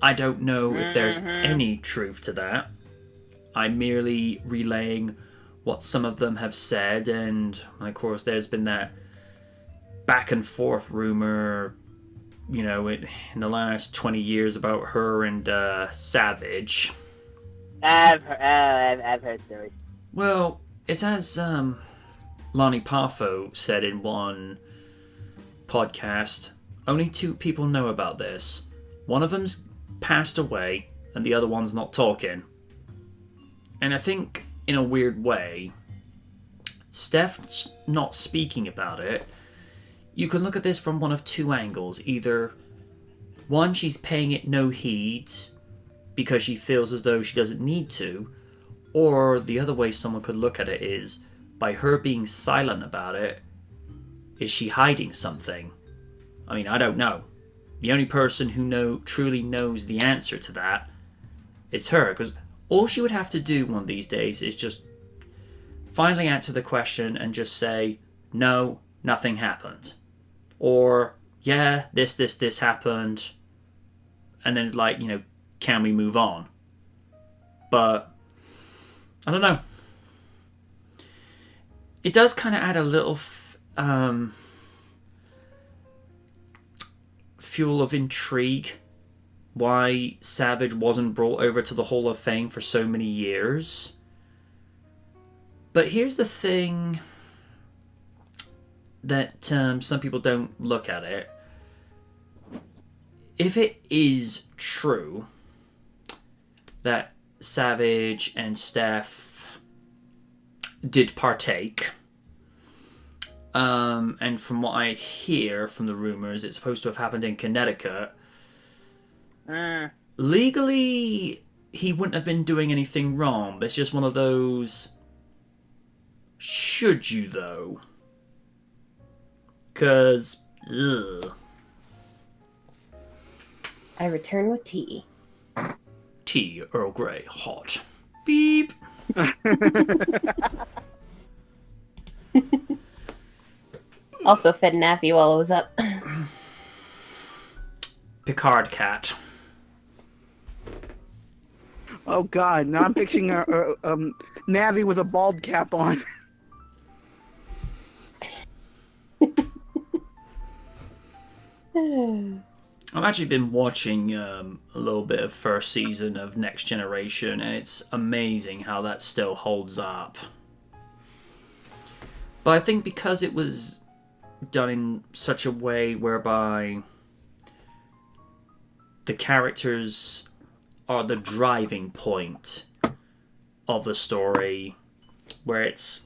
I don't know if there's any truth to that. I'm merely relaying what some of them have said, and of course there's been that back and forth rumor, you know, in the last 20 years about her and Savage. I've heard stories. Well, it's as Lonnie Poffo said in one podcast, only 2 people know about this. One of them's passed away, and the other one's not talking. And I think, in a weird way, Steph's not speaking about it. You can look at this from one of 2 angles. Either, one, she's paying it no heed because she feels as though she doesn't need to, or the other way someone could look at it is, by her being silent about it, is she hiding something? I mean, I don't know. The only person who truly knows the answer to that is her, because all she would have to do one of these days is just finally answer the question and just say, no, nothing happened. Or, yeah, this happened. And then, like, you know, can we move on? But, I don't know. It does kind of add a little fuel of intrigue why Savage wasn't brought over to the Hall of Fame for so many years. But here's the thing that some people don't look at it. If it is true that Savage and Steph did partake, and from what I hear from the rumors, it's supposed to have happened in Connecticut. Legally, he wouldn't have been doing anything wrong, but it's just one of those, should you though? Because, ugh. I return with tea. Tea, Earl Grey, hot. Beep. Also fed Nappy while I was up. Picard cat. Oh God! Now I'm picturing Navi with a bald cap on. I've actually been watching a little bit of first season of Next Generation, and it's amazing how that still holds up. But I think because it was done in such a way whereby the characters are the driving point of the story, where it's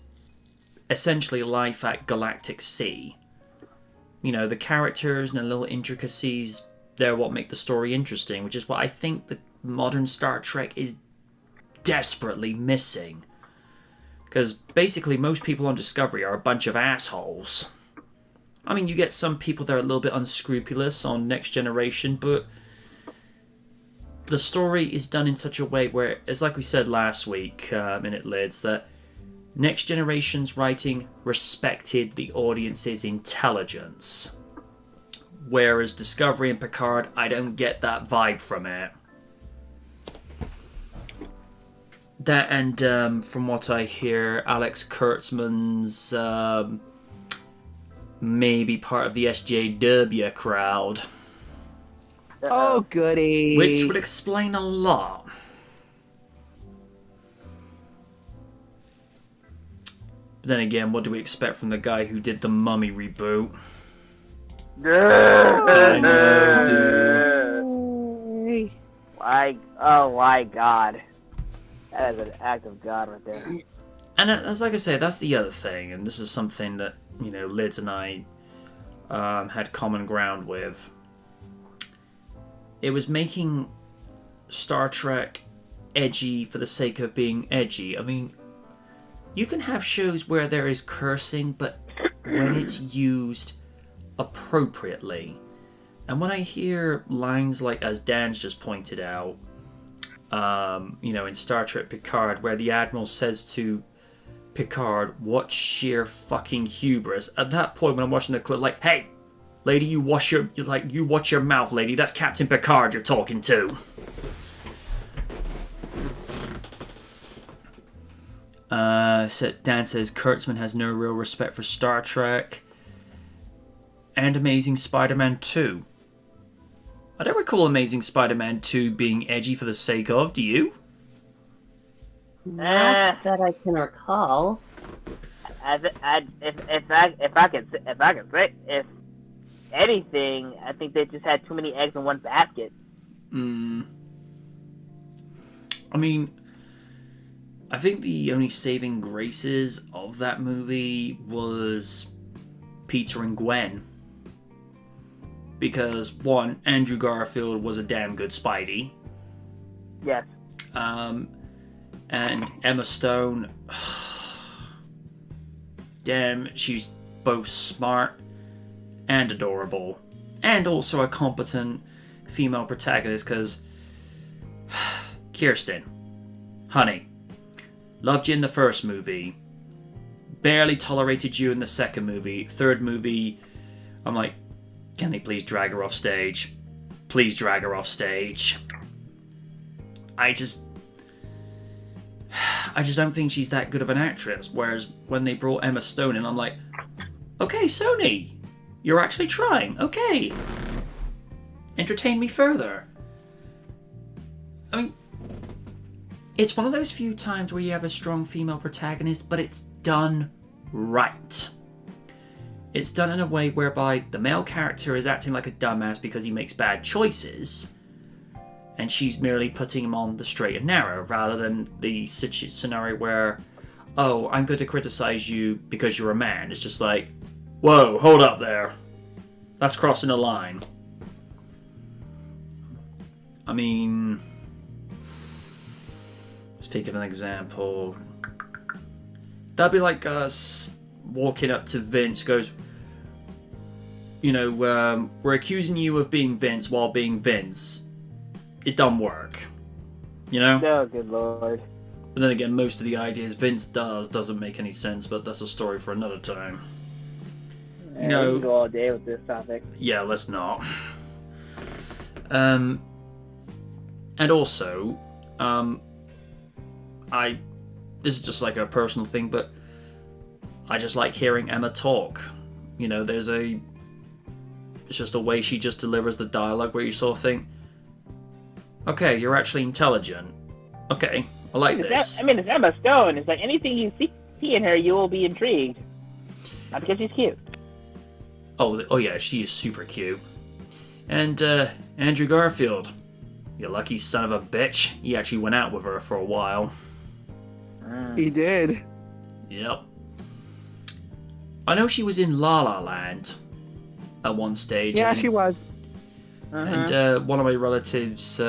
essentially life at Galactic Sea. You know, the characters and the little intricacies, they're what make the story interesting, which is what I think the modern Star Trek is desperately missing. Because basically most people on Discovery are a bunch of assholes. I mean, you get some people that are a little bit unscrupulous on Next Generation, but the story is done in such a way where, it's like we said last week in It Lids, that Next Generation's writing respected the audience's intelligence. Whereas Discovery and Picard, I don't get that vibe from it. That and from what I hear, Alex Kurtzman's maybe part of the SJW crowd. Oh, goody. Which would explain a lot. But then again, what do we expect from the guy who did the Mummy reboot? I know, dude. Oh my God. That is an act of God right there. And as like I say, that's the other thing, and this is something that, you know, Lids and I had common ground with. It was making Star Trek edgy for the sake of being edgy. I mean, you can have shows where there is cursing, but when it's used appropriately. And when I hear lines like, as Dan's just pointed out, you know, in Star Trek Picard, where the Admiral says to Picard, what sheer fucking hubris. At that point, when I'm watching the clip, like, hey, lady, you watch your mouth, lady. That's Captain Picard you're talking to. Dan says Kurtzman has no real respect for Star Trek and Amazing Spider-Man 2. I don't recall Amazing Spider-Man 2 being edgy for the sake of, do you? Not that I can recall. If I could say, if anything, I think they just had too many eggs in one basket. I mean, I think the only saving graces of that movie was Peter and Gwen. Because, one, Andrew Garfield was a damn good Spidey. Yes. And Emma Stone, damn, she's both smart and adorable. And also a competent female protagonist, because Kirsten, honey, loved you in the first movie, barely tolerated you in the second movie. Third movie, I'm like, can they please drag her off stage? Please drag her off stage. I just don't think she's that good of an actress. Whereas when they brought Emma Stone in, I'm like, okay, Sony, you're actually trying. Okay. Entertain me further. I mean, it's one of those few times where you have a strong female protagonist, but it's done right. It's done in a way whereby the male character is acting like a dumbass because he makes bad choices, and she's merely putting him on the straight and narrow, rather than the scenario where, oh, I'm going to criticize you because you're a man. It's just like, whoa, hold up there. That's crossing a line. I mean, let's think of an example. That'd be like us walking up to Vince, goes, you know, we're accusing you of being Vince while being Vince. It don't work. You know? Oh, good lord. But then again, most of the ideas Vince doesn't make any sense, but that's a story for another time. We know, can go all day with this topic. yeah, let's not. And also, this is just like a personal thing, but I just like hearing Emma talk. You know, it's just a way she just delivers the dialogue where you sort of think, okay, you're actually intelligent. Okay, I like this. It's Emma Stone. It's like anything you see in her, you will be intrigued. Not because she's cute. Oh yeah, she is super cute. And Andrew Garfield, you lucky son of a bitch. He actually went out with her for a while. He did. Yep. I know she was in La La Land at one stage. Yeah, she was. And one of my relatives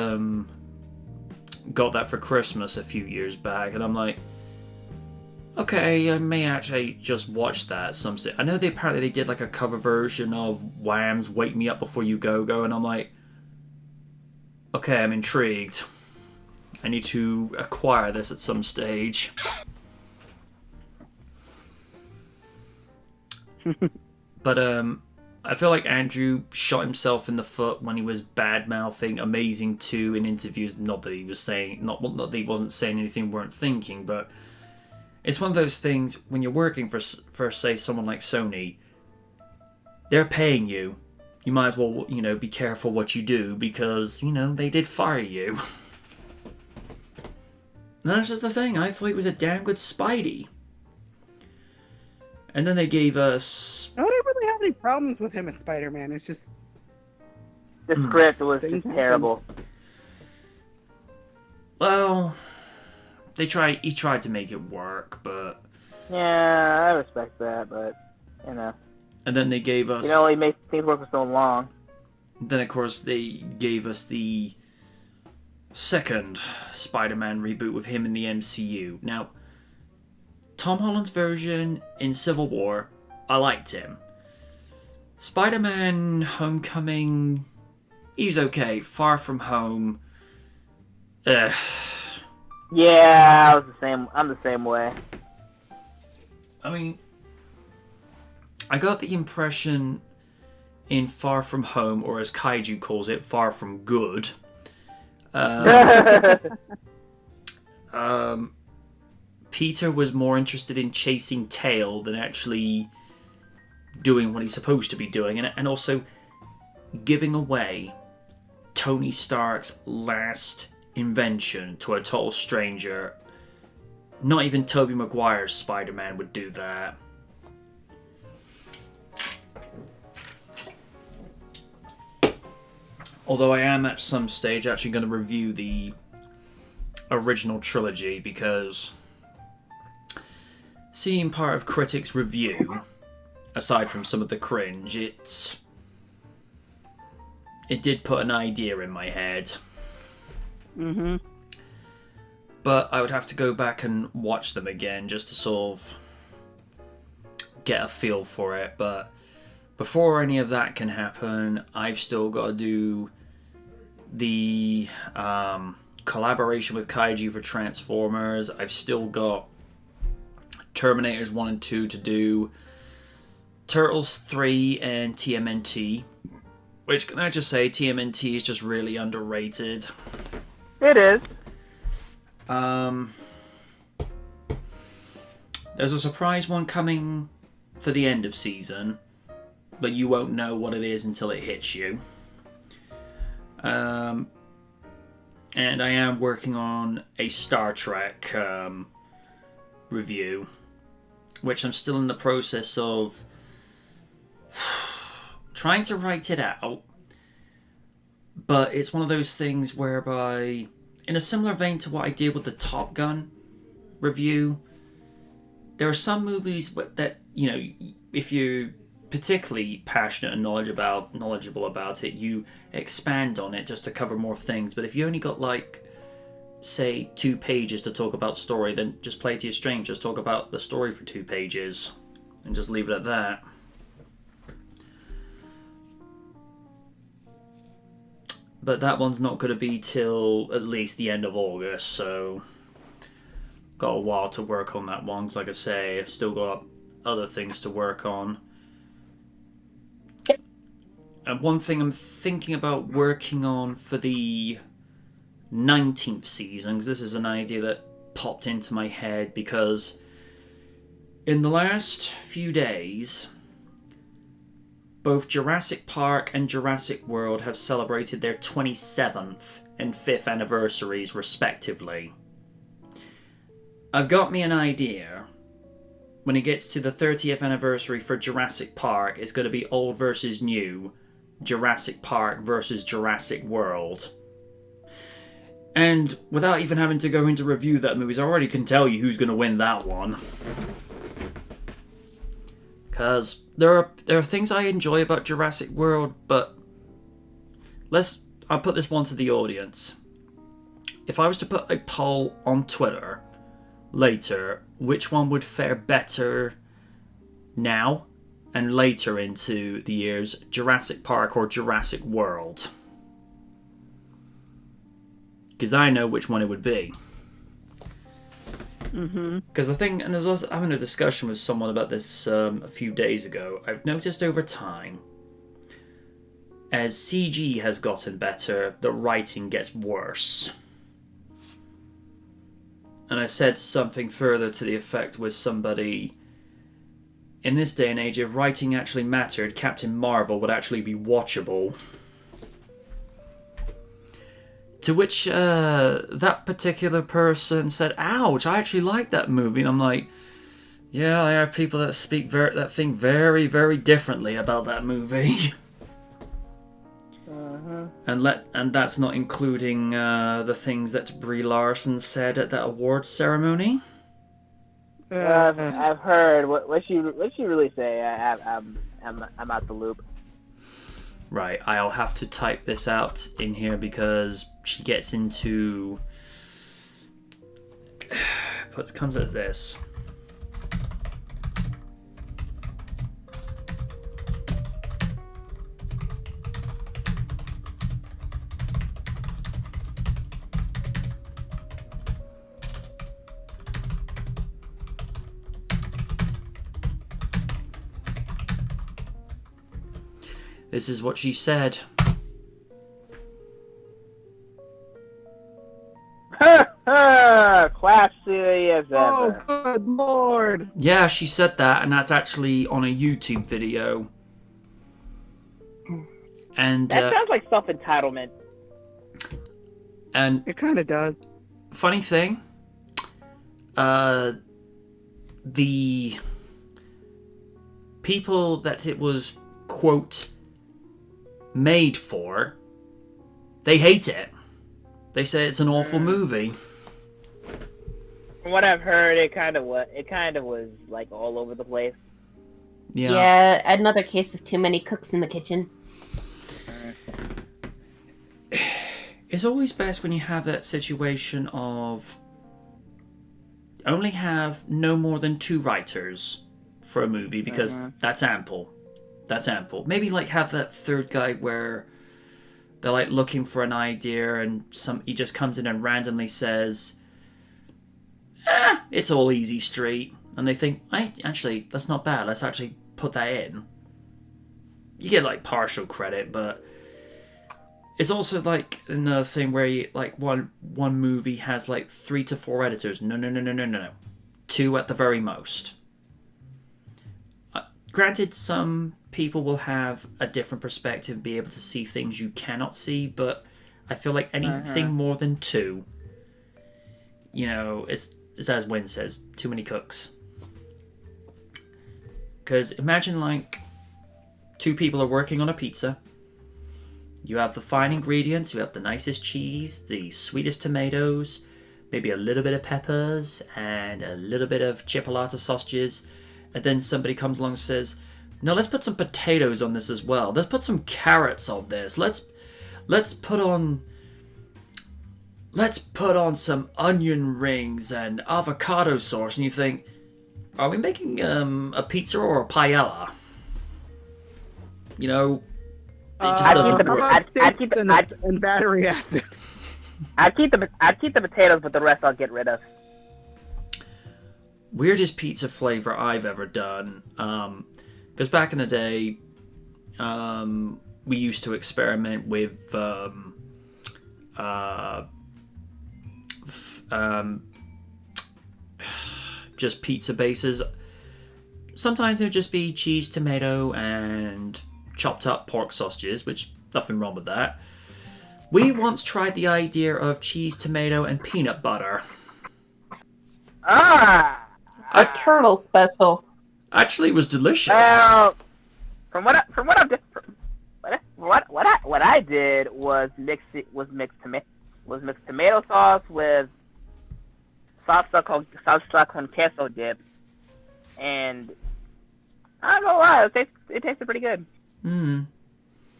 got that for Christmas a few years back, and I'm like, okay, I may actually just watch that. I know apparently they did like a cover version of Wham's "Wake Me Up Before You Go Go," and I'm like, okay, I'm intrigued. I need to acquire this at some stage. But I feel like Andrew shot himself in the foot when he was bad-mouthing Amazing 2 in interviews. Not that he was saying, not that he wasn't saying anything we weren't thinking, but it's one of those things when you're working for say someone like Sony, they're paying you. You might as well, be careful what you do because, they did fire you. And that's just the thing. I thought he was a damn good Spidey. And then they gave us... I don't really have any problems with him as Spider-Man. It's just... The script was just terrible. Well, he tried to make it work, but... Yeah, I respect that, but, And then they gave us... You know, he made things work for so long. Then, of course, they gave us the second Spider-Man reboot with him in the MCU. Now, Tom Holland's version in Civil War, I liked him. Spider-Man Homecoming, he's okay. Far From Home, Yeah, I'm the same way. I mean, I got the impression in Far From Home, or as Kaiju calls it, Far From Good, Peter was more interested in chasing tail than actually doing what he's supposed to be doing, and also giving away Tony Stark's last invention to a total stranger. Not even Tobey Maguire's Spider-Man would do that. Although I am at some stage actually going to review the original trilogy, because seeing part of critics' review, aside from some of the cringe, it did put an idea in my head. Mm-hmm. But I would have to go back and watch them again just to sort of get a feel for it. But before any of that can happen, I've still got to do the collaboration with Kaiju for Transformers. I've still got Terminators 1 and 2 to do, Turtles 3 and TMNT, which, can I just say, TMNT is just really underrated. It is. There's a surprise one coming for the end of season, but you won't know what it is until it hits you. And I am working on a Star Trek review, which I'm still in the process of trying to write it out. But it's one of those things whereby, in a similar vein to what I did with the Top Gun review, there are some movies that, if you're particularly passionate and knowledgeable about it, you expand on it just to cover more things. But if you only got, say, 2 pages to talk about story, then just play it to your strengths. Just talk about the story for 2 pages and just leave it at that. But that one's not going to be till at least the end of August, so got a while to work on that one. 'Cause like I say, I've still got other things to work on. And one thing I'm thinking about working on for the 19th season, because this is an idea that popped into my head, because in the last few days, both Jurassic Park and Jurassic World have celebrated their 27th and 5th anniversaries, respectively. I've got me an idea. When it gets to the 30th anniversary for Jurassic Park, it's going to be old versus new, Jurassic Park versus Jurassic World. And without even having to go into review that movies, I already can tell you who's going to win that one. Because there are things I enjoy about Jurassic World, but I'll put this one to the audience. If I was to put a poll on Twitter later, which one would fare better now and later into the years, Jurassic Park or Jurassic World? Because I know which one it would be. Because the thing, and I was having a discussion with someone about this a few days ago, I've noticed over time, as CG has gotten better, the writing gets worse. And I said something further to the effect with somebody, in this day and age, if writing actually mattered, Captain Marvel would actually be watchable. To which that particular person said, ouch, I actually like that movie. And I'm like, yeah, I have people that think very, very differently about that movie. And that's not including the things that Brie Larson said at that awards ceremony. I've heard. What she really say? I'm out the loop. Right, I'll have to type this out in here because she gets into... comes as this. This is what she said. Classy as ever. Oh, good lord. Yeah, she said that, and that's actually on a YouTube video. And that sounds like self-entitlement. And it kind of does. Funny thing, the people that it was, quote, made for, they hate it. They say it's an awful movie. From what I've heard, it kind of was like all over the place. Yeah, another case of too many cooks in the kitchen. It's always best when you have that situation of only have no more than 2 writers for a movie, because that's ample. That's ample. Maybe like have that third guy where they're like looking for an idea and he just comes in and randomly says, it's all easy street. And they think, actually, that's not bad. Let's actually put that in. You get like partial credit, but it's also like another thing where you, like one movie has like 3 to 4 editors. No. 2 at the very most. Granted, some people will have a different perspective, be able to see things you cannot see, but I feel like anything more than 2, it's as Wynn says, too many cooks. Because imagine like 2 people are working on a pizza. You have the fine ingredients, you have the nicest cheese, the sweetest tomatoes, maybe a little bit of peppers, and a little bit of chipolata sausages, and then somebody comes along and says, no, let's put some potatoes on this as well. Let's put some carrots on this. Let's put on some onion rings and avocado sauce. And you think, are we making a pizza or a paella? It just doesn't work. And battery acid. I'd keep the potatoes, but the rest I'll get rid of. Weirdest pizza flavor I've ever done. Because back in the day, we used to experiment with just pizza bases. Sometimes it would just be cheese, tomato, and chopped up pork sausages, which nothing wrong with that. We once tried the idea of cheese, tomato, and peanut butter. Ah. A turtle special. Actually, it was delicious. Well, what I did was mix tomato sauce with salsa con queso dip, and I don't know why it tasted pretty good. Mm.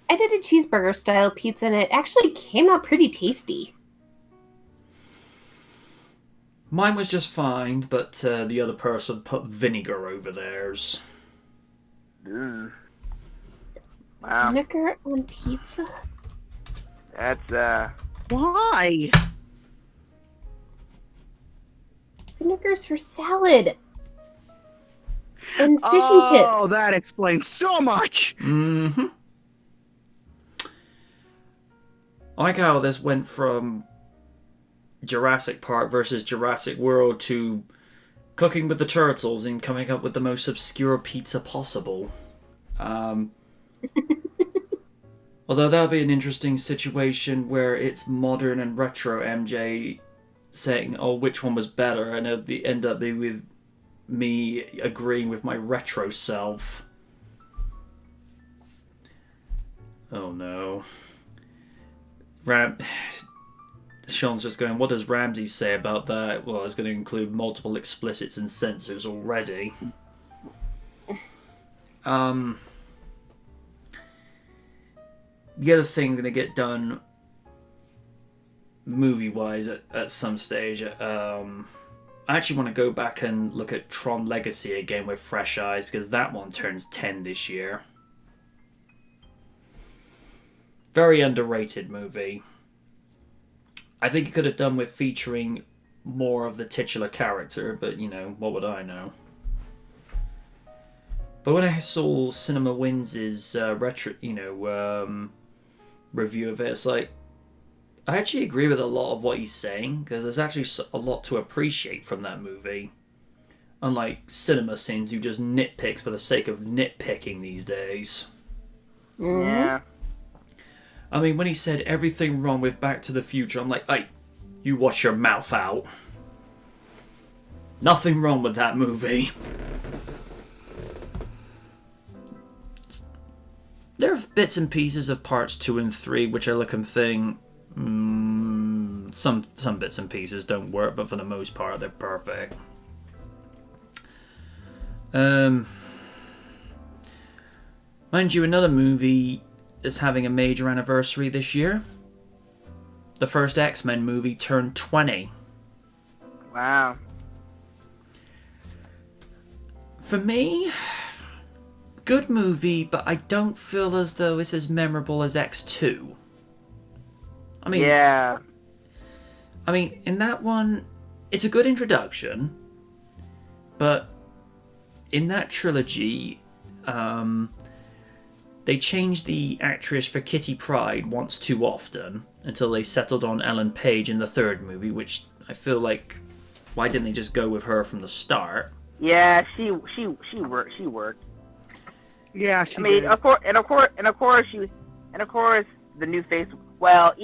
I did a cheeseburger style pizza and it actually came out pretty tasty. Mine was just fine, but the other person put vinegar over theirs. Wow. Vinegar on pizza? That's Why? Vinegar's for salad. And fish and Oh, chips. that explains so much. Mm-hmm. I like how this went from Jurassic Park versus Jurassic World to cooking with the turtles and coming up with the most obscure pizza possible. Although that'll be an interesting situation where it's modern and retro MJ saying, oh, which one was better, and it'll end up being with me agreeing with my retro self. Oh no. Sean's just going, what does Ramsey say about that? Well, it's going to include multiple explicits and censors already. The other thing going to get done movie-wise at some stage, I actually want to go back and look at Tron Legacy again with fresh eyes, because that one turns 10 this year. Very underrated movie. I think it could have done with featuring more of the titular character, but, you know, what would I know? But when I saw Cinema Wins' review of it, it's like, I actually agree with a lot of what he's saying, because there's actually a lot to appreciate from that movie. Unlike Cinema Sins, who just nitpicks for the sake of nitpicking these days. Mm-hmm. yeah. I mean, when he said everything wrong with Back to the Future, I'm like, hey, you wash your mouth out. Nothing wrong with that movie. There are bits and pieces of parts 2 and 3 which I look and think, some bits and pieces don't work, but for the most part they're perfect. Mind you, another movie is having a major anniversary this year. The first X-Men movie turned 20. Wow. For me, good movie, but I don't feel as though it's as memorable as X2. I mean, Yeah. I mean, in that one, it's a good introduction, but in that trilogy, they changed the actress for Kitty Pryde once too often until they settled on Ellen Page in the third movie, which I feel like, why didn't they just go with her from the start? Yeah, she worked. Yeah, she I mean, did. of course, the new face. Well,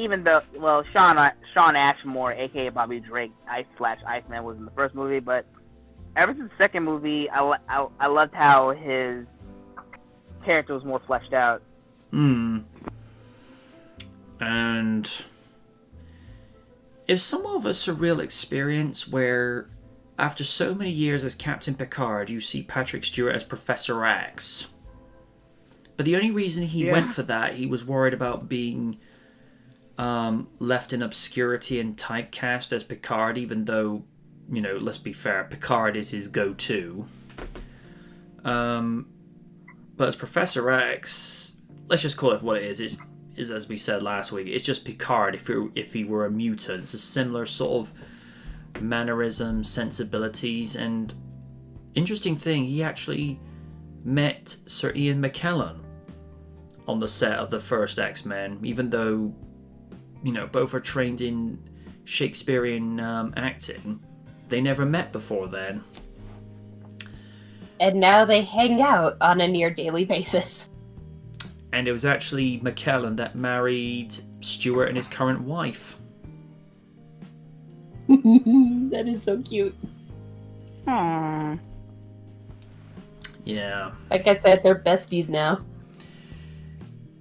Sean Ashmore, aka Bobby Drake, Iceman, was in the first movie, but ever since the second movie, I loved how his character was more fleshed out. And it's somewhat of a surreal experience where, after so many years as Captain Picard, you see Patrick Stewart as Professor X. But the only reason he went for that, he was worried about being left in obscurity and typecast as Picard, even though, you know, let's be fair, Picard is his go-to. But as Professor X, let's just call it what it is as we said last week, it's just Picard if he were a mutant. It's a similar sort of mannerisms, sensibilities, and interesting thing, he actually met Sir Ian McKellen on the set of the first X-Men, even though, you know, both are trained in Shakespearean acting. They never met before then. And now they hang out on a near daily basis. And it was actually McKellen that married Stewart and his current wife. That is so cute. Aww. Yeah. Like I said, they're besties now.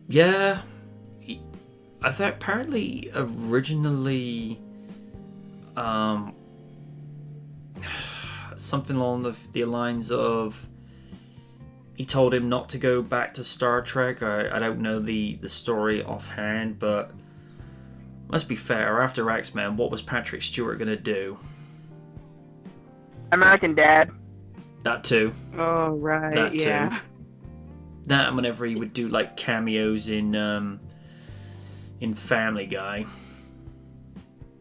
Yeah. I thought apparently originally something along the lines of he told him not to go back to Star Trek. I don't know the story offhand, but let's be fair, after X-Men, what was Patrick Stewart going to do? American Dad. That too. Oh, right, That too. yeah. That and whenever he would do like cameos in Family Guy.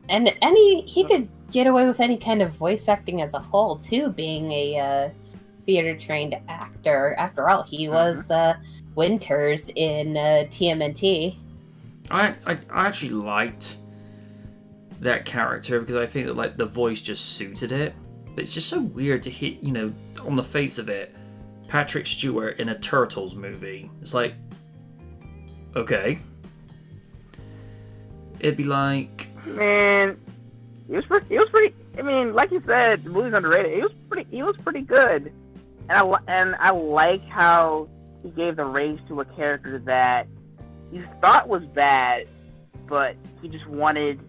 And he could get away with any kind of voice acting as a whole too, being a theater trained actor. After all, he was Winters in TMNT. I actually liked that character because I think that like the voice just suited it. But it's just so weird to hit, you know, on the face of it, Patrick Stewart in a Turtles movie. It's like, okay. It'd be like, Man, he was pretty. I mean, like you said, the movie's underrated. He was pretty good, and I like how he gave the range to a character that you thought was bad, but he just wanted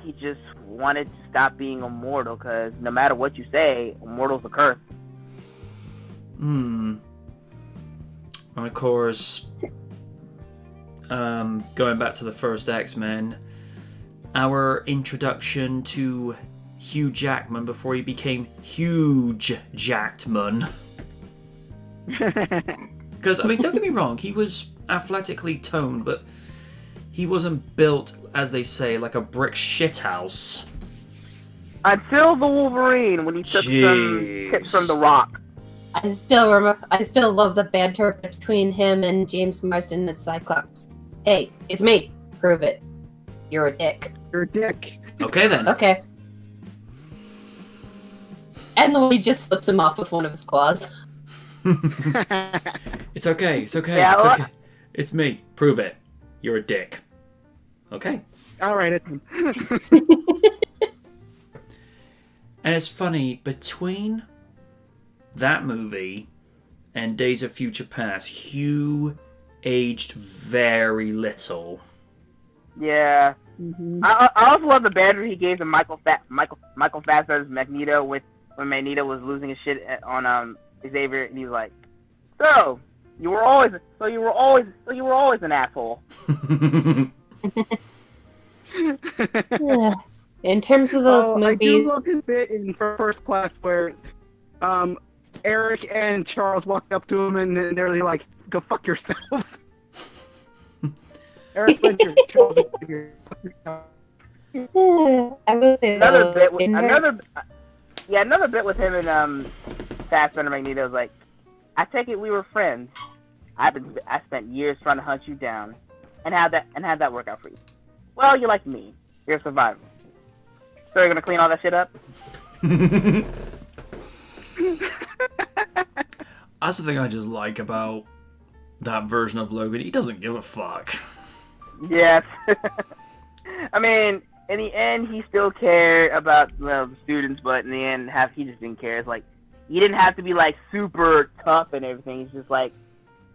to stop being immortal, because no matter what you say, immortal's a curse. And of course, going back to the first X-Men, our introduction to Hugh Jackman before he became Huge Jackman. Because, I mean, don't get me wrong, he was athletically toned, but he wasn't built, as they say, like a brick shithouse. Until the Wolverine, when he took some tips from The Rock. I still love the banter between him and James Marsden and Cyclops. Hey, it's me. Prove it. You're a dick. You're a dick. Okay then. Okay. And then he just flips him off with one of his claws. It's okay. It's okay. Yeah, it's well, okay. It's me. Prove it. You're a dick. Okay. All right, it's him. And it's funny, between that movie and Days of Future Past, Hugh aged very little. Yeah. Mm-hmm. I also love the banter he gave to Michael Fassbender's Magneto when Magneto was losing his shit on Xavier, and he was like, "So you were always an asshole." Yeah. In terms of those I do movies, love his bit in First Class where Eric and Charles walk up to him and they're like, "Go fuck yourself." Eric Winter, Charles Xavier, fuck yourself. I would say Another though, another bit with him and Fassbender Magneto was like, "I take it we were friends. I spent years trying to hunt you down, and how'd that work out for you? Well, you're like me. You're a survivor. So you're gonna clean all that shit up?" That's the thing I just like about that version of Logan. He doesn't give a fuck. Yes. I mean, in the end, he still cared about the students, but in the end, he just didn't care. It's like, he didn't have to be like super tough and everything.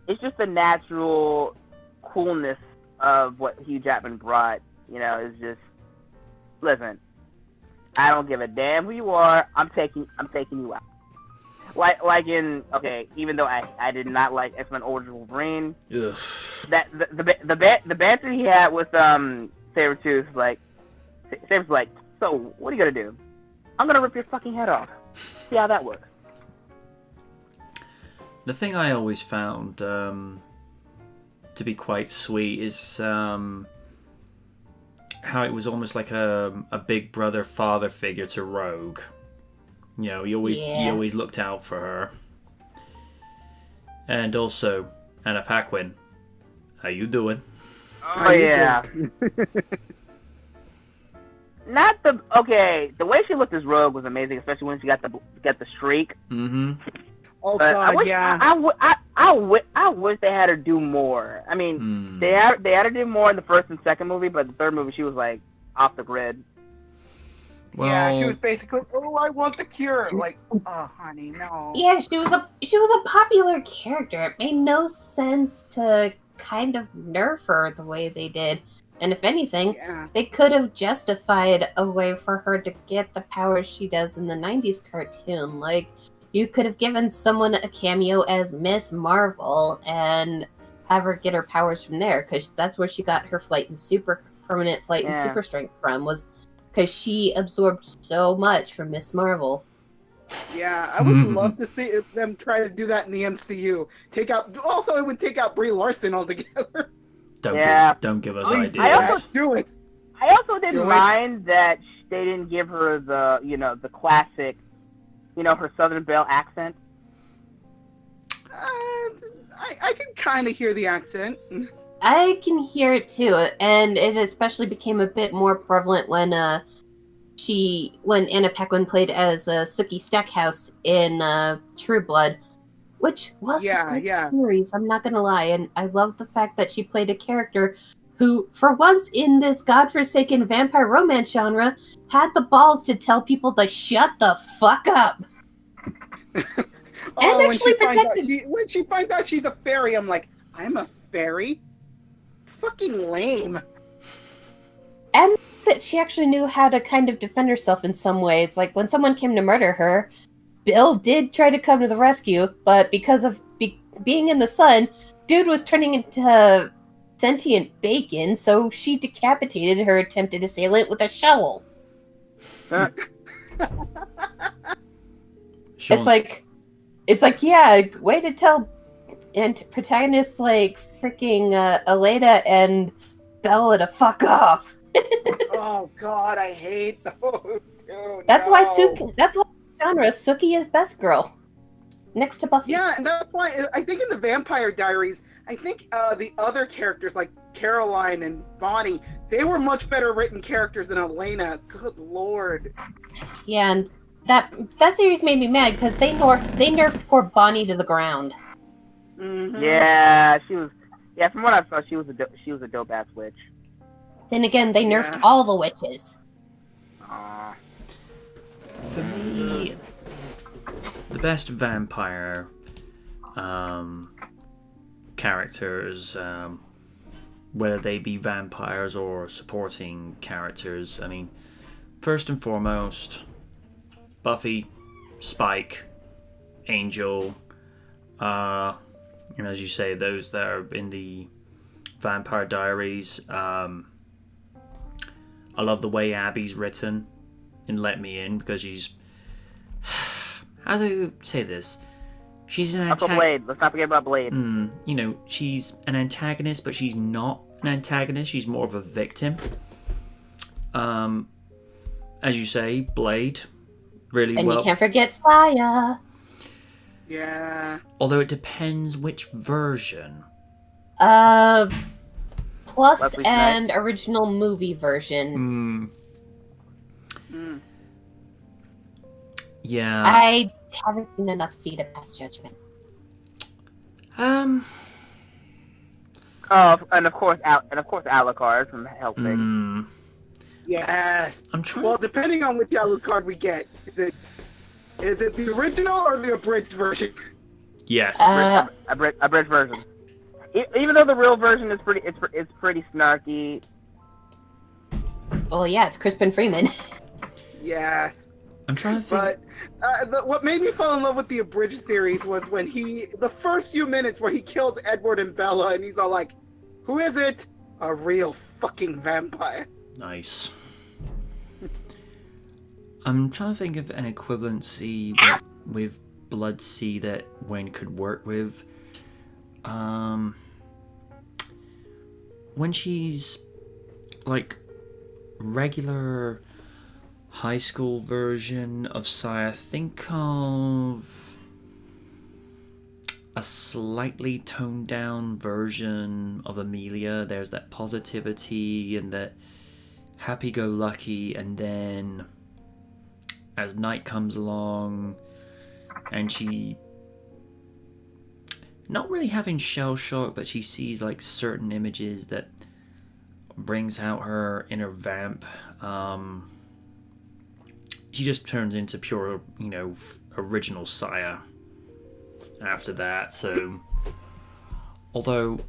It's just the natural coolness of what Hugh Jackman brought. You know, it's just, listen, I don't give a damn who you are. I'm taking you out. Like in, okay, even though I did not like X-Men Origins Wolverine, Ugh. that the banter he had with Sabretooth, like, Sabretooth's like, "So what are you gonna do? I'm gonna rip your fucking head off. See how that works." The thing I always found to be quite sweet is how it was almost like a big brother father figure to Rogue. You know, he always looked out for her. And also Anna Paquin, How you doing? Oh yeah. Not the okay. The way she looked as Rogue was amazing, especially when she got the streak. Mm-hmm. Oh But god, I wish they had her do more. I mean, they had her do more in the first and second movie, but the third movie she was like off the grid. Well, yeah, she was basically, oh, I want the cure. Like, oh, honey, no. Yeah, she was a popular character. It made no sense to kind of nerf her the way they did. And if anything, Yeah. they could have justified a way for her to get the powers she does in the 90s cartoon. Like, you could have given someone a cameo as Miss Marvel and have her get her powers from there, because that's where she got her permanent flight and super strength from, was because she absorbed so much from Miss Marvel. Yeah, I would love to see them try to do that in the MCU. Also, it would take out Brie Larson altogether. Don't give us ideas. Do it. I also didn't mind that they didn't give her the classic, her Southern Belle accent. I can kind of hear the accent. I can hear it too, and it especially became a bit more prevalent when Anna Paquin played as Sookie Stackhouse in True Blood, which was a good series, I'm not gonna lie, and I love the fact that she played a character who, for once in this godforsaken vampire romance genre, had the balls to tell people to shut the fuck up. And actually when she finds out she's a fairy, I'm like, I'm a fairy? Fucking lame. And that she actually knew how to kind of defend herself in some way. It's like when someone came to murder her, Bill did try to come to the rescue, but because of being in the sun, dude was turning into sentient bacon, so she decapitated her attempted assailant with a shovel. It's like, yeah, way to tell protagonists like freaking Elena and Bella to fuck off. Oh god, I hate those, dude. That's why genre Sookie is best girl, next to Buffy. Yeah, and that's why I think in the Vampire Diaries, I think the other characters like Caroline and Bonnie, they were much better written characters than Elena. Good lord. Yeah, and that series made me mad because they nerfed poor Bonnie to the ground. Mm-hmm. Yeah, she was. Yeah, from what I saw, she was a dope ass witch. Then again, they nerfed all the witches. For me, the best vampire characters, whether they be vampires or supporting characters, I mean, first and foremost, Buffy, Spike, Angel, and as you say, those that are in the Vampire Diaries. I love the way Abby's written in Let Me In, because she's... How do I say this? She's an Uncle Blade. Let's not forget about Blade. She's an antagonist, but she's not an antagonist. She's more of a victim. As you say, Blade. Really and well. And you can't forget Saya. Yeah. Although it depends which version. Plus Leslie and original movie version. Yeah. I haven't seen enough C to pass judgment. Oh, and of course Alucard from Hellsing. Yes. I'm trying. Well, depending on which Alucard we get, is it the original or the abridged version? Yes. Abridged version. Even though the real version is pretty snarky. Well, yeah, it's Crispin Freeman. Yes. I'm trying to think. But what made me fall in love with the abridged series was when the first few minutes where he kills Edward and Bella, and he's all like, "Who is it? A real fucking vampire." Nice. I'm trying to think of an equivalency with Blood-C that Wayne could work with. When she's like regular high school version of Saya, think of a slightly toned down version of Amelia. There's that positivity and that happy-go-lucky, and then as night comes along and she, not really having shell shock, but she sees like certain images that brings out her inner vamp, she just turns into pure, original Saya after that. So although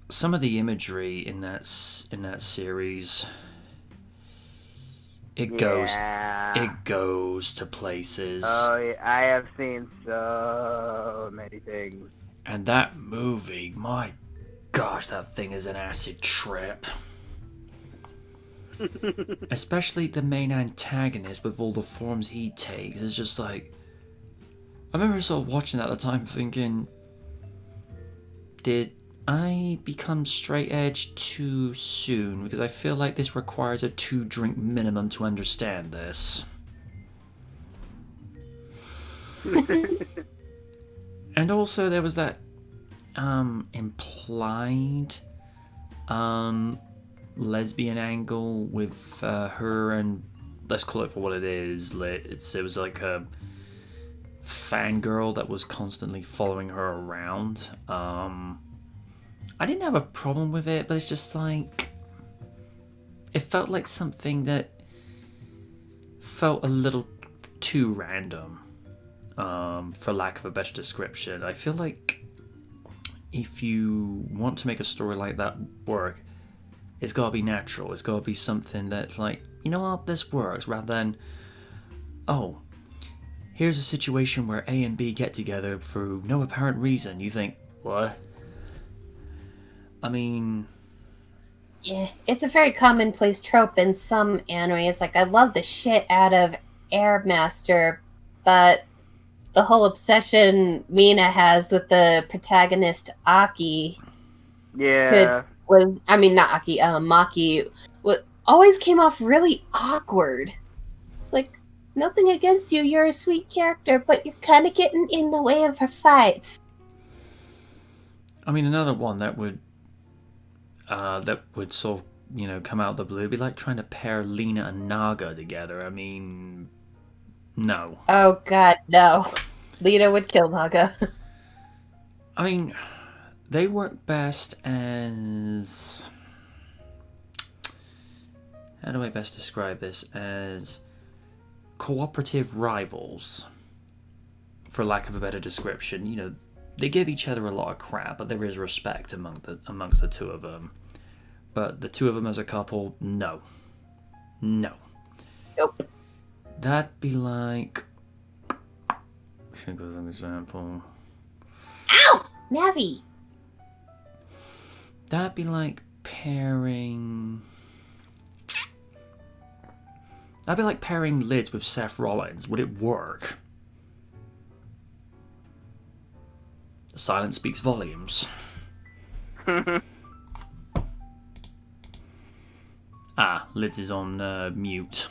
some of the imagery in that series, it goes to places. Oh, yeah, I have seen so many things. And that movie, my gosh, that thing is an acid trip. Especially the main antagonist with all the forms he takes. It's just like, I remember sort of watching that at the time thinking, did I become straight edge too soon? Because I feel like this requires a 2-drink minimum to understand this. And also there was that implied lesbian angle with her and, let's call it for what it is, it was like a fangirl that was constantly following her around. I didn't have a problem with it, but it's just like, it felt like something that felt a little too random, for lack of a better description. I feel like if you want to make a story like that work, it's got to be natural. It's got to be something that's like, you know what, this works, rather than, oh, here's a situation where A and B get together for no apparent reason. You think, what? I mean... Yeah, it's a very commonplace trope in some animes. Like, I love the shit out of Air Master, but the whole obsession Mina has with the protagonist Aki... Yeah. Maki, always came off really awkward. It's like, nothing against you, you're a sweet character, but you're kind of getting in the way of her fights. I mean, another one that would sort of, come out of the blue, be like trying to pair Lena and Naga together. I mean, no. Oh god, no. Lena would kill Naga. I mean, they work best as... How do I best describe this? As cooperative rivals, for lack of a better description. They give each other a lot of crap, but there is respect amongst the two of them. But the two of them as a couple, no. Nope. That'd be like... Think of an example. Ow! Navi! That'd be like pairing... That'd be like pairing Lids with Seth Rollins. Would it work? Silence speaks volumes. Lids is on mute.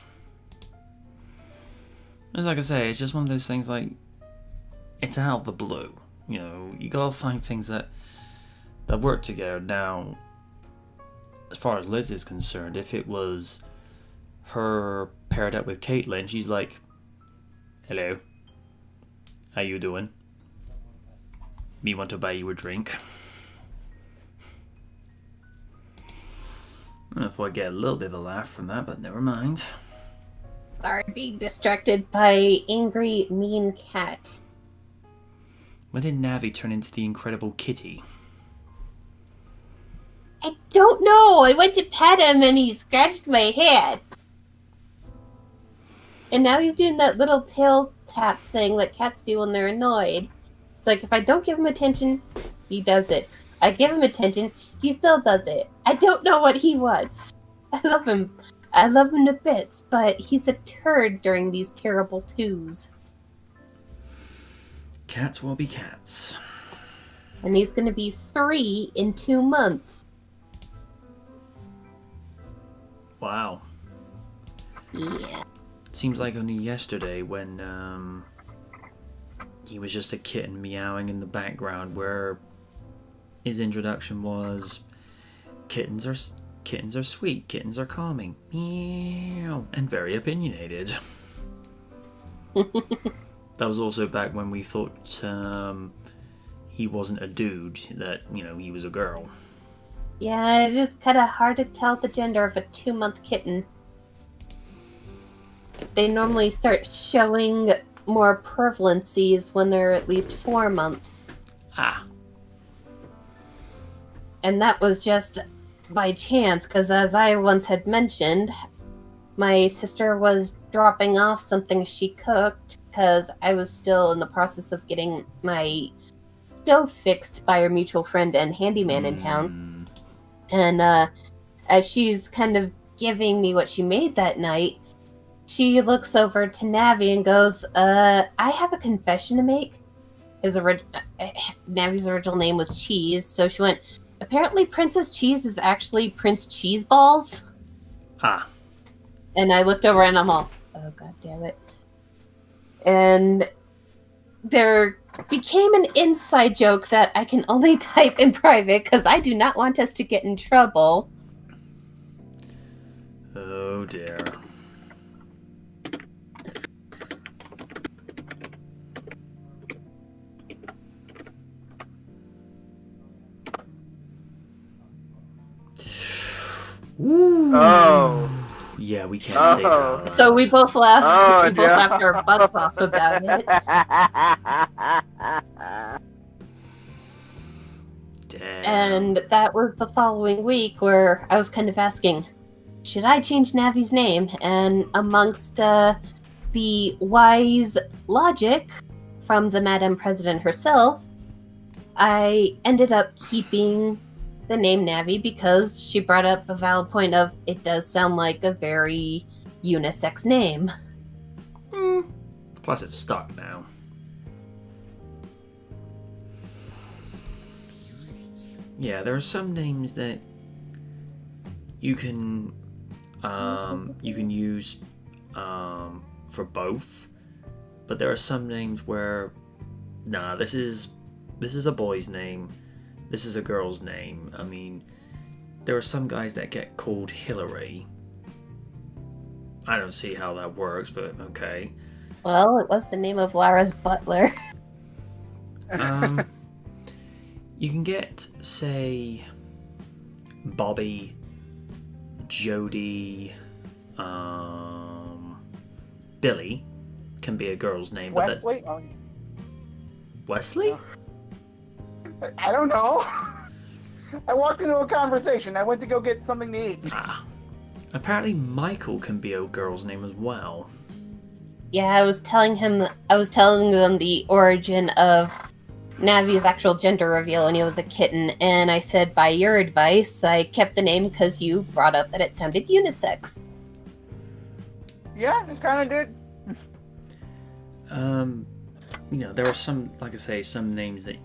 As like I say, it's just one of those things like, it's out of the blue. You gotta find things that work together. Now, as far as Liz is concerned, if it was her paired up with Caitlyn, she's like, hello, how you doing? Me want to buy you a drink. I don't know if I get a little bit of a laugh from that, but never mind. Sorry, being distracted by angry, mean cat. When did Navi turn into the Incredible Kitty? I don't know. I went to pet him and he scratched my head. And now he's doing that little tail tap thing that cats do when they're annoyed. It's like, if I don't give him attention, he does it. I give him attention, he still does it. I don't know what he wants. I love him. I love him to bits, but he's a turd during these terrible twos. Cats will be cats. And he's gonna be 3 in 2 months. Wow. Yeah. Seems like only yesterday when he was just a kitten meowing in the background, where his introduction was kittens are sweet, kittens are calming, meow, and very opinionated. That was also back when we thought he wasn't a dude, that, you know, he was a girl. Yeah, it is kind of hard to tell the gender of a 2-month kitten. They normally start showing more prevalencies when they're at least 4 months. Ah. And that was just by chance, because as I once had mentioned, my sister was dropping off something she cooked, because I was still in the process of getting my stove fixed by our mutual friend and handyman in town. And as she's kind of giving me what she made that night, she looks over to Navi and goes, I have a confession to make. Navi's original name was Cheese, so she went, apparently Princess Cheese is actually Prince Cheeseballs. Ah. And I looked over and I'm all, oh god damn it. And there became an inside joke that I can only type in private because I do not want us to get in trouble. Oh dear. Ooh. Oh. Yeah, we can't say that. So we both laughed. Oh, we both no. laughed our butts off about it. Damn. And that was the following week where I was kind of asking, should I change Navi's name? And amongst the wise logic from the Madam President herself, I ended up keeping the name Navi because she brought up a valid point of it does sound like a very unisex name. Plus, it's stuck now. Yeah, there are some names that you can use for both, but there are some names where, nah, this is a boy's name, this is a girl's name. I mean, there are some guys that get called Hillary. I don't see how that works, but okay. Well, it was the name of Lara's butler. You can get, say, Bobby, Jody, Billy can be a girl's name. Wesley? But Wesley? I don't know. I walked into a conversation. I went to go get something to eat. Ah. Apparently Michael can be a girl's name as well. Yeah, I was telling them the origin of Navi's actual gender reveal when he was a kitten, and I said, by your advice, I kept the name because you brought up that it sounded unisex. Yeah, it kind of did. You know, there are some, like I say, some names that...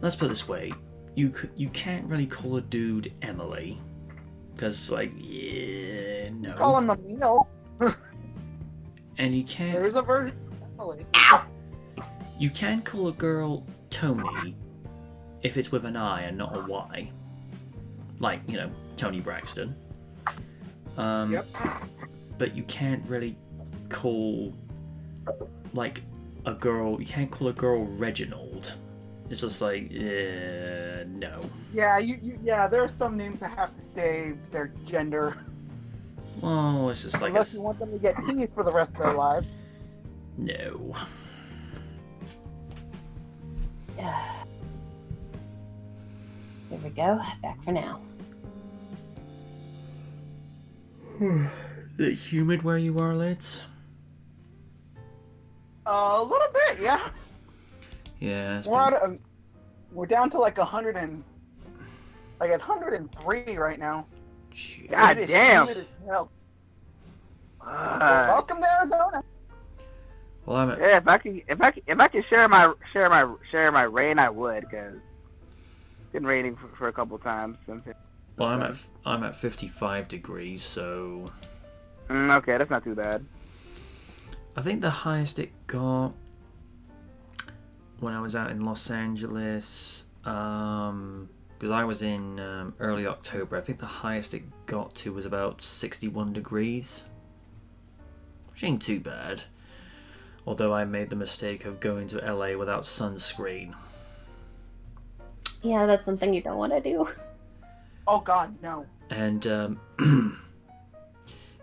Let's put it this way. You can't really call a dude Emily. Because, like, yeah, no. Call him Emil. And you can't... There is a version of Emily. You can call a girl Tony if it's with an I and not a Y. Like, you know, Tony Braxton. Yep. But you can't really call, like, a girl... You can't call a girl Reginald. It's just like, no. Yeah, yeah. There are some names that have to stay their gender. Well, it's just like unless you want them to get teased for the rest of their lives. No. There we go. Back for now. Is it humid where you are, Lids? A little bit, yeah. Yeah. We're down to like 103 right now. Jeez. God It is damn. humid as hell. Welcome to Arizona. Well, I'm at... Yeah, if I could share my rain, I would, because it's been raining for a couple times since. Well, I'm at 55 degrees, so... Okay, that's not too bad. I think the highest it got when I was out in Los Angeles, because I was in early October. I think the highest it got to was about 61 degrees, which ain't too bad. Although I made the mistake of going to LA without sunscreen. Yeah, that's something you don't want to do. Oh God, no. And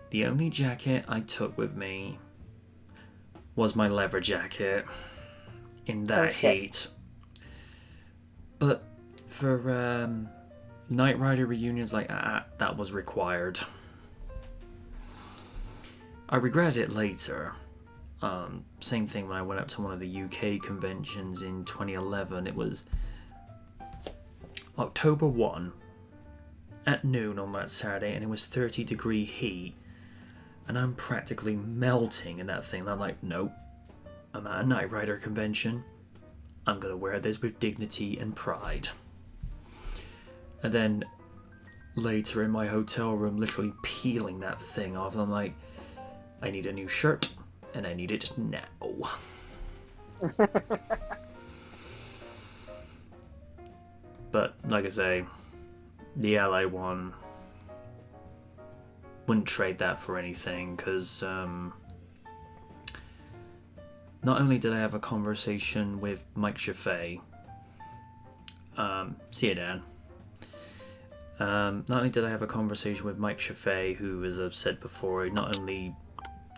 the only jacket I took with me was my leather jacket in that heat. But for Knight Rider reunions like that was required. I regretted it later. Same thing when I went up to one of the UK conventions in 2011. It was October 1 at noon on that Saturday, and it was 30-degree heat, and I'm practically melting in that thing. And I'm like, nope, I'm at a Knight Rider convention. I'm gonna wear this with dignity and pride. And then later in my hotel room, literally peeling that thing off, and I'm like, I need a new shirt, and I need it now. But like I say, the LA one, wouldn't trade that for anything, because not only did I have a conversation with Mike Chaffee, see you, Dan. Not only did I have a conversation with Mike Chaffee, who, as I've said before, he not only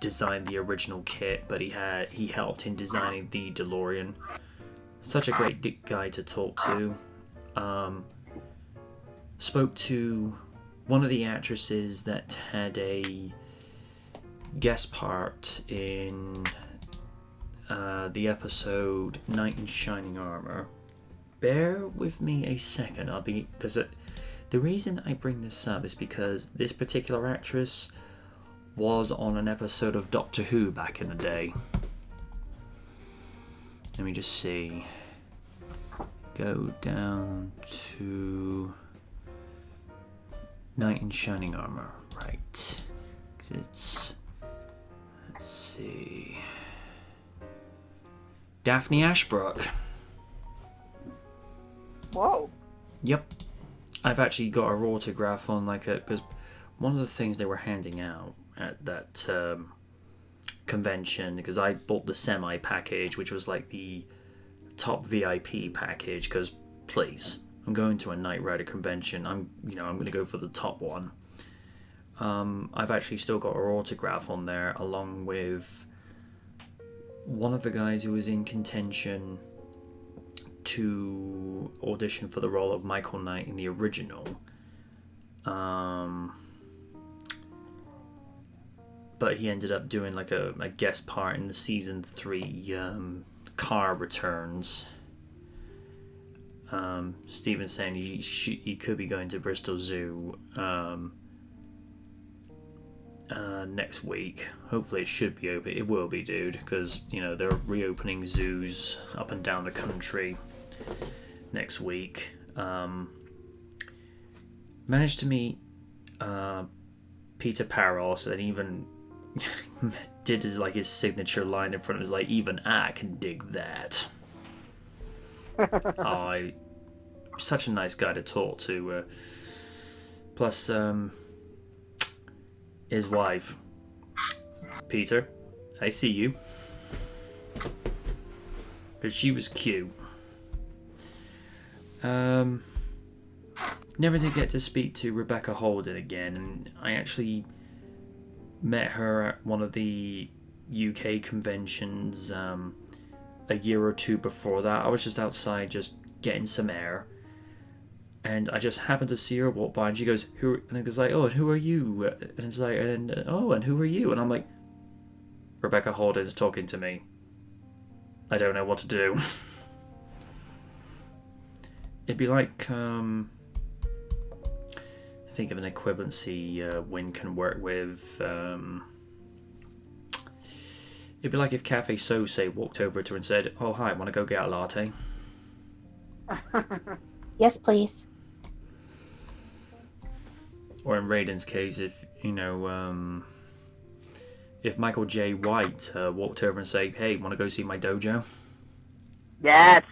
designed the original kit, but he helped in designing the DeLorean. Such a great guy to talk to. Spoke to one of the actresses that had a guest part in the episode Knight in Shining Armor. Bear with me a second, because the reason I bring this up is because this particular actress was on an episode of Doctor Who back in the day. Let me just see. Go down to Knight in Shining Armor, right? 'Cause it's, let's see, Daphne Ashbrook. Whoa. Yep. I've actually got her autograph on because one of the things they were handing out at that convention, because I bought the semi package, which was like the top VIP package, because please, I'm going to a Knight Rider convention. I'm going to go for the top one. I've actually still got her autograph on there, along with one of the guys who was in contention to audition for the role of Michael Knight in the original. But he ended up doing like a guest part in the season 3 car returns. Steven's saying he could be going to Bristol Zoo next week. Hopefully it should be open. It will be, dude, because they're reopening zoos up and down the country next week. Managed to meet Peter Paros, and even did his signature line in front of us, like, even I can dig that. Such a nice guy to talk to. Plus, his wife, Peter, I see you. Because she was cute. Never did get to speak to Rebecca Holden again, and I actually met her at one of the UK conventions a year or two before that. I was just outside just getting some air, and I just happened to see her walk by, and she goes, "Who?" And I was like, "Oh, and who are you?" And it's like, "Oh, and who are you?" And I'm like, "Rebecca Holden is talking to me. I don't know what to do." It'd be like, think of an equivalency Win can work with. It'd be like if Cafe Sose walked over to her and said, "Oh, hi, want to go get a latte?" Yes, please. Or in Raiden's case, if if Michael J. White walked over and said, "Hey, want to go see my dojo?" Yes.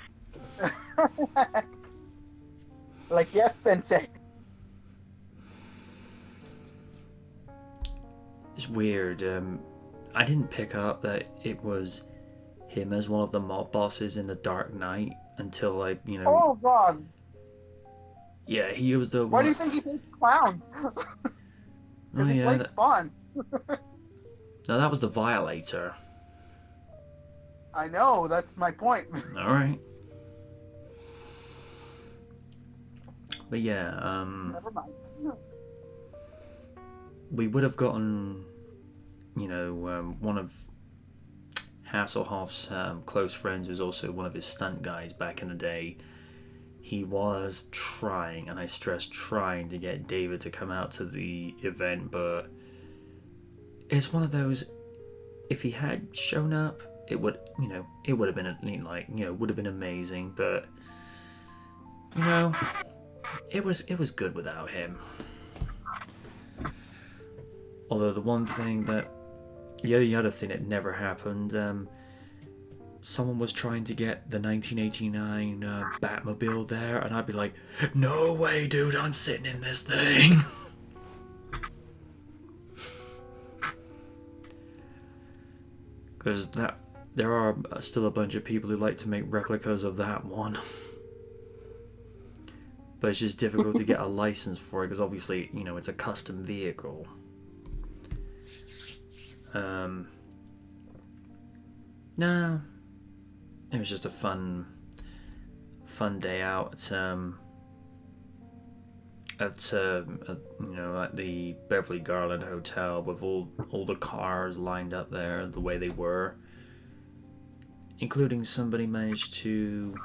Like, yes, Sensei. It's weird. I didn't pick up that it was him as one of the mob bosses in the Dark Knight until Oh, God. Yeah, he was the Why one. do you think he hates clowns? Oh, Because he yeah, played Spawn. no, that was the Violator. I know, that's my point. All right. But yeah, Never mind. we would have gotten, one of Hasselhoff's close friends was also one of his stunt guys back in the day. He was trying, and I stress trying, to get David to come out to the event, but it's one of those, if he had shown up, it would have been would have been amazing, but it was good without him. Although the other thing that never happened, someone was trying to get the 1989 Batmobile there, and I'd be like, no way, dude, I'm sitting in this thing. Because there are still a bunch of people who like to make replicas of that one. But it's just difficult to get a license for it, because obviously, it's a custom vehicle. No, it was just a fun day out at the Beverly Garland Hotel, with all the cars lined up there the way they were, including somebody managed to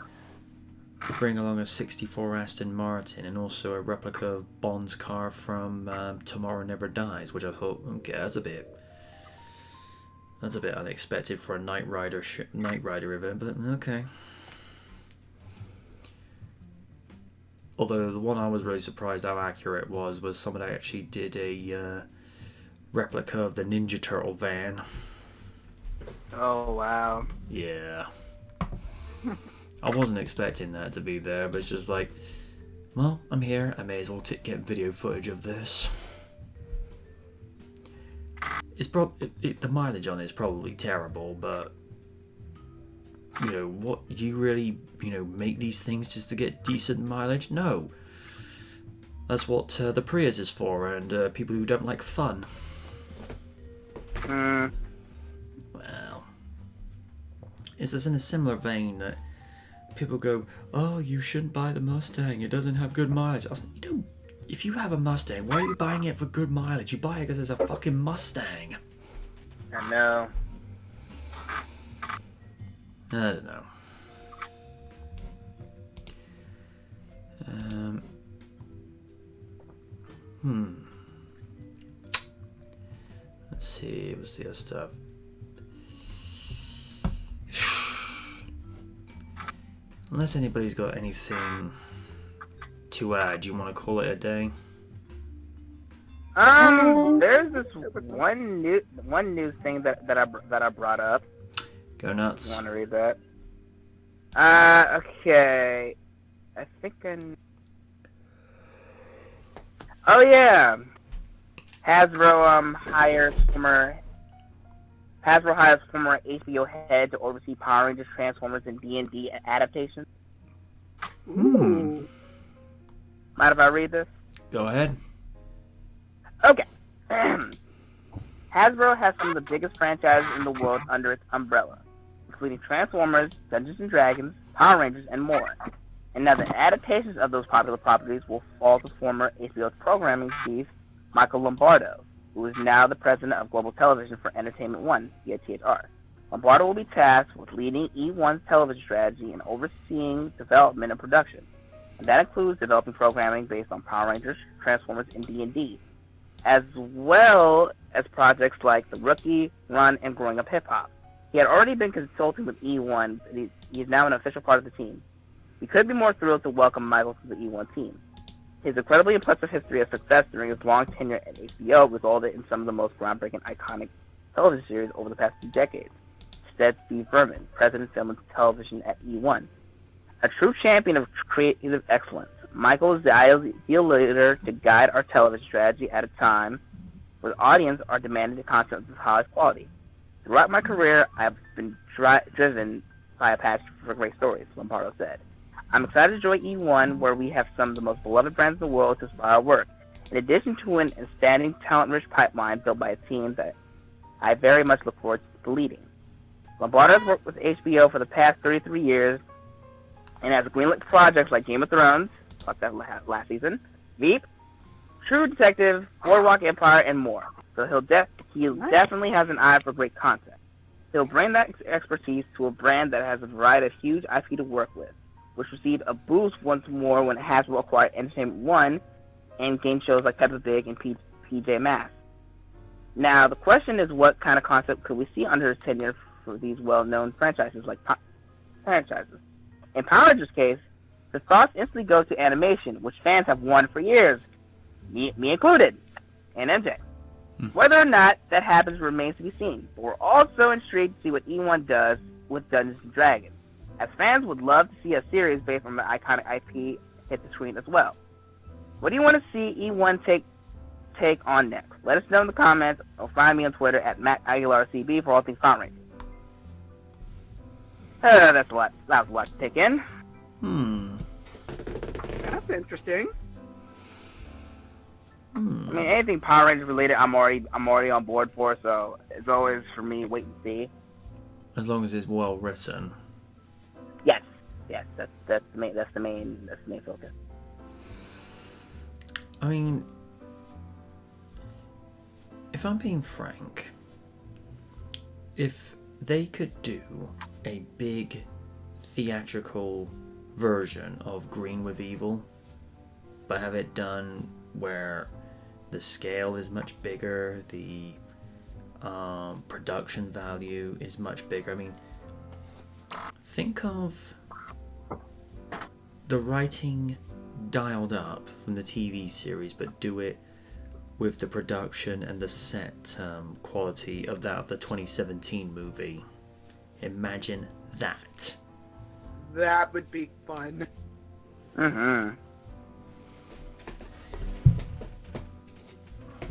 bring along a 64 Aston Martin and also a replica of Bond's car from Tomorrow Never Dies, which I thought, okay, that's a bit unexpected for a Knight Rider event, but okay. Although the one I was really surprised how accurate was someone actually did a replica of the Ninja Turtle van. Oh, wow. Yeah. I wasn't expecting that to be there, but it's just like, well, I'm here, I may as well get video footage of this. It's the mileage on it is probably terrible, but what, you really make these things just to get decent mileage? No, that's what the Prius is for, and people who don't like fun. Well, it's just in a similar vein that people go, oh, you shouldn't buy the Mustang, it doesn't have good mileage. I was like, if you have a Mustang, why are you buying it for good mileage? You buy it because it's a fucking Mustang. I know. I don't know. Let's see, what's the other stuff? Unless anybody's got anything to add, do you want to call it a day? There's this one news thing that I brought up. Go nuts. You want to read that? Okay. I think Oh yeah. Hasbro hires former HBO head to oversee Power Rangers, Transformers, and D&D adaptations. Ooh. Mind if I read this? Go ahead. Okay. Hasbro has some of the biggest franchises in the world under its umbrella, including Transformers, Dungeons & Dragons, Power Rangers, and more. And now the adaptations of those popular properties will fall to former HBO's programming chief, Michael Lombardo, who is now the president of Global Television for Entertainment One, via THR. Lombardo will be tasked with leading E1's television strategy and overseeing development and production. And that includes developing programming based on Power Rangers, Transformers, and D&D, as well as projects like The Rookie, Run, and Growing Up Hip Hop. He had already been consulting with E1, but he is now an official part of the team. We could be more thrilled to welcome Michael to the E1 team. His incredibly impressive history of success during his long tenure at HBO resulted in some of the most groundbreaking, iconic television series over the past 2 decades. instead Steve Berman, president of film and television at E1. A true champion of creative excellence, Michael is the ideal leader to guide our television strategy at a time where the audience are demanding the content of the highest quality. Throughout my career, I have been driven by a passion for great stories, Lombardo said. I'm excited to join E1, where we have some of the most beloved brands in the world to inspire our work, in addition to an outstanding, talent-rich pipeline built by a team that I very much look forward to leading. Lombardo has worked with HBO for the past 33 years and has greenlit projects like Game of Thrones, like that last season, Veep, True Detective, Boardwalk Empire, and more. So he definitely has an eye for great content. He'll bring that expertise to a brand that has a variety of huge IP to work with, which received a boost once more when Hasbro acquired Entertainment One and game shows like Peppa Pig and PJ Masks. Now, the question is, what kind of concept could we see under his tenure for these well-known franchises like franchises? In Power Rangers' case, the thoughts instantly go to animation, which fans have wanted for years, me included, and MJ. Whether or not that happens remains to be seen, but we're also intrigued to see what E1 does with Dungeons & Dragons, as fans would love to see a series based on the iconic IP hit the screen as well. What do you want to see E1 take on next? Let us know in the comments, or find me on Twitter at MattAguilarCB for all things Power Rangers. That was a lot to take in. That's interesting. I mean, anything Power Rangers related, I'm already on board for. So it's always for me wait and see. As long as it's well written. Yes, that's the main focus. I mean, if I'm being frank, if they could do a big theatrical version of Green with Evil, but have it done where the scale is much bigger, the production value is much bigger. I mean, think of the writing dialed up from the TV series, but do it with the production and the set quality of that of the 2017 movie. Imagine that. That would be fun. Mm-hmm.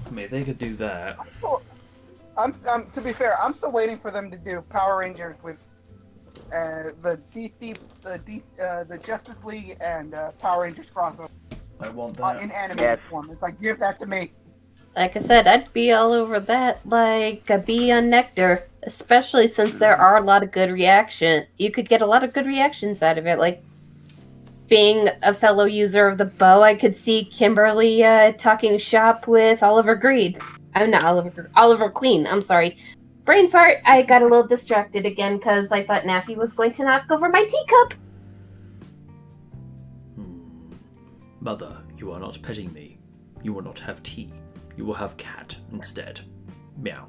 I mean, if they could do that. To be fair, I'm still waiting for them to do Power Rangers with the Justice League and Power Rangers crossover. I want that in animated form. It's like, give that to me. Like I said, I'd be all over that like a bee on nectar, especially since there are a lot of good reaction. You could get a lot of good reactions out of it. Like, being a fellow user of the bow, I could see Kimberly talking shop with Oliver Greed. I'm not Oliver Queen. I'm sorry. Brain fart. I got a little distracted again because I thought Naffy was going to knock over my teacup. Mother, you are not petting me. You will not have tea. You will have cat instead. Meow.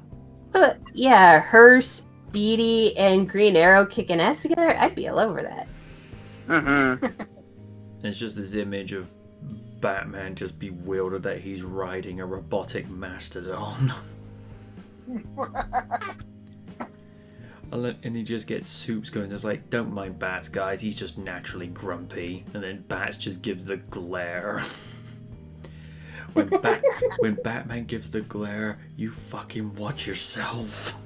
Yeah, her, Speedy, and Green Arrow kicking ass together, I'd be all over that. Mm-hmm. It's just this image of Batman just bewildered that he's riding a robotic mastodon. And he just gets Soups going, just like, don't mind Bats, guys, he's just naturally grumpy. And then Bats just gives the glare. When Batman gives the glare, you fucking watch yourself.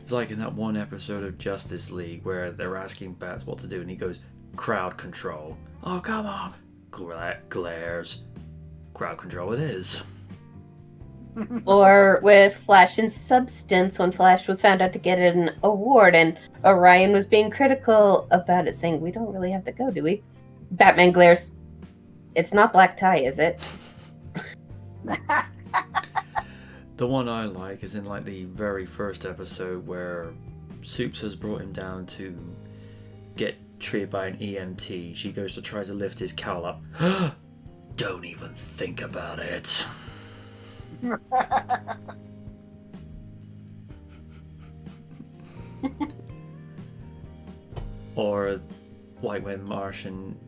It's like in that one episode of Justice League where they're asking Bats what to do, and he goes, crowd control. Oh, come on. Glares. Crowd control it is. Or with Flash and Substance, when Flash was found out to get an award, and Orion was being critical about it, saying, we don't really have to go, do we? Batman glares, it's not black tie, is it? The one I like is in like the very first episode where Soups has brought him down to get treated by an EMT. She goes to try to lift his cowl up. Don't even think about it. Or like when Martian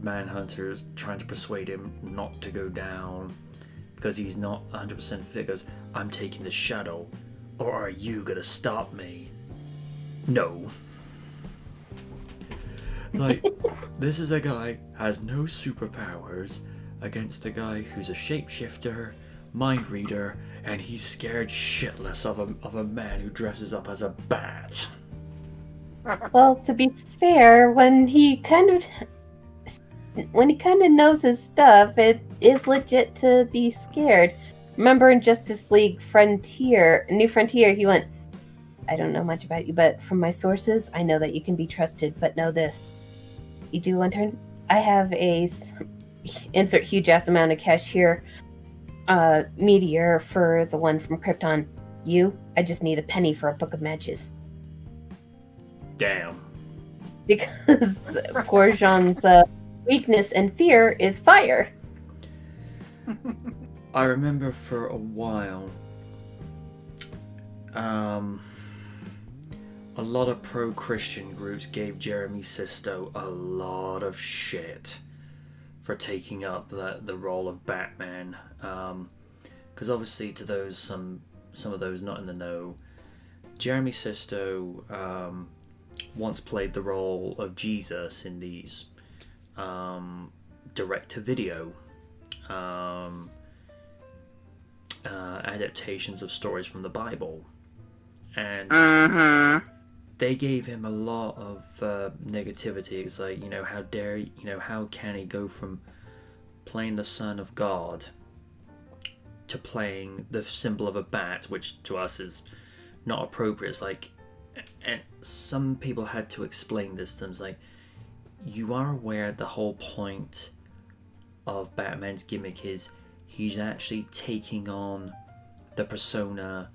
Manhunter's trying to persuade him not to go down, because he's not 100% fit, goes, I'm taking the shadow, or are you gonna stop me? No. Like, this is a guy has no superpowers against a guy who's a shapeshifter, mind reader, and he's scared shitless of a man who dresses up as a bat. Well, to be fair, when he kind of knows his stuff, it is legit to be scared. Remember in Justice League New Frontier, he went, I don't know much about you, but from my sources, I know that you can be trusted, but know this. You do one turn? I have a insert huge ass amount of cash here. Meteor for the one from Krypton. I just need a penny for a book of matches. Damn. Because poor Jean's weakness and fear is fire. I remember for a while, a lot of pro-Christian groups gave Jeremy Sisto a lot of shit for taking up the role of Batman. Because obviously to those, some of those not in the know, Jeremy Sisto once played the role of Jesus in these direct-to-video adaptations of stories from the Bible, and they gave him a lot of negativity. It's like, how can he go from playing the Son of God to playing the symbol of a bat, which to us is not appropriate. It's like, and some people had to explain this to them. It's like, you are aware the whole point of Batman's gimmick is he's actually taking on the persona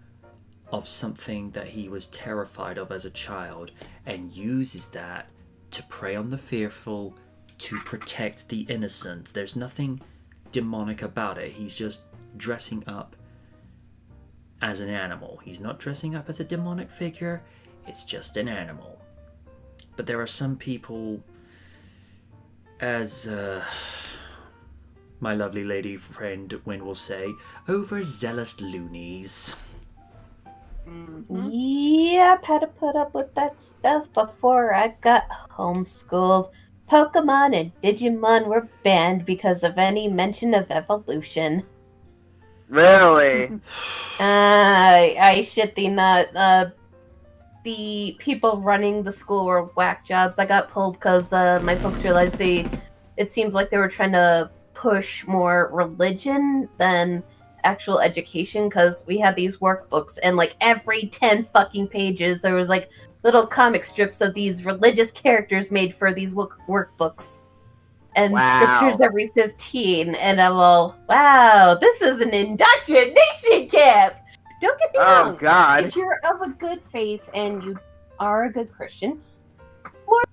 of something that he was terrified of as a child, and uses that to prey on the fearful, to protect the innocent. There's nothing demonic about it. He's just dressing up as an animal. He's not dressing up as a demonic figure. It's just an animal. But there are some people, as my lovely lady friend Wynn will say, overzealous loonies. Yep, had to put up with that stuff before I got homeschooled. Pokemon and Digimon were banned because of any mention of evolution. Really? I shit thee not. The people running the school were whack jobs. I got pulled because my folks realized it seemed like they were trying to push more religion than actual education, because we had these workbooks, and like every 10 fucking pages there was like little comic strips of these religious characters made for these workbooks, and scriptures every 15, and I'm all, wow, this is an indoctrination camp. Don't get me wrong. Oh God. If you're of a good faith and you are a good Christian, more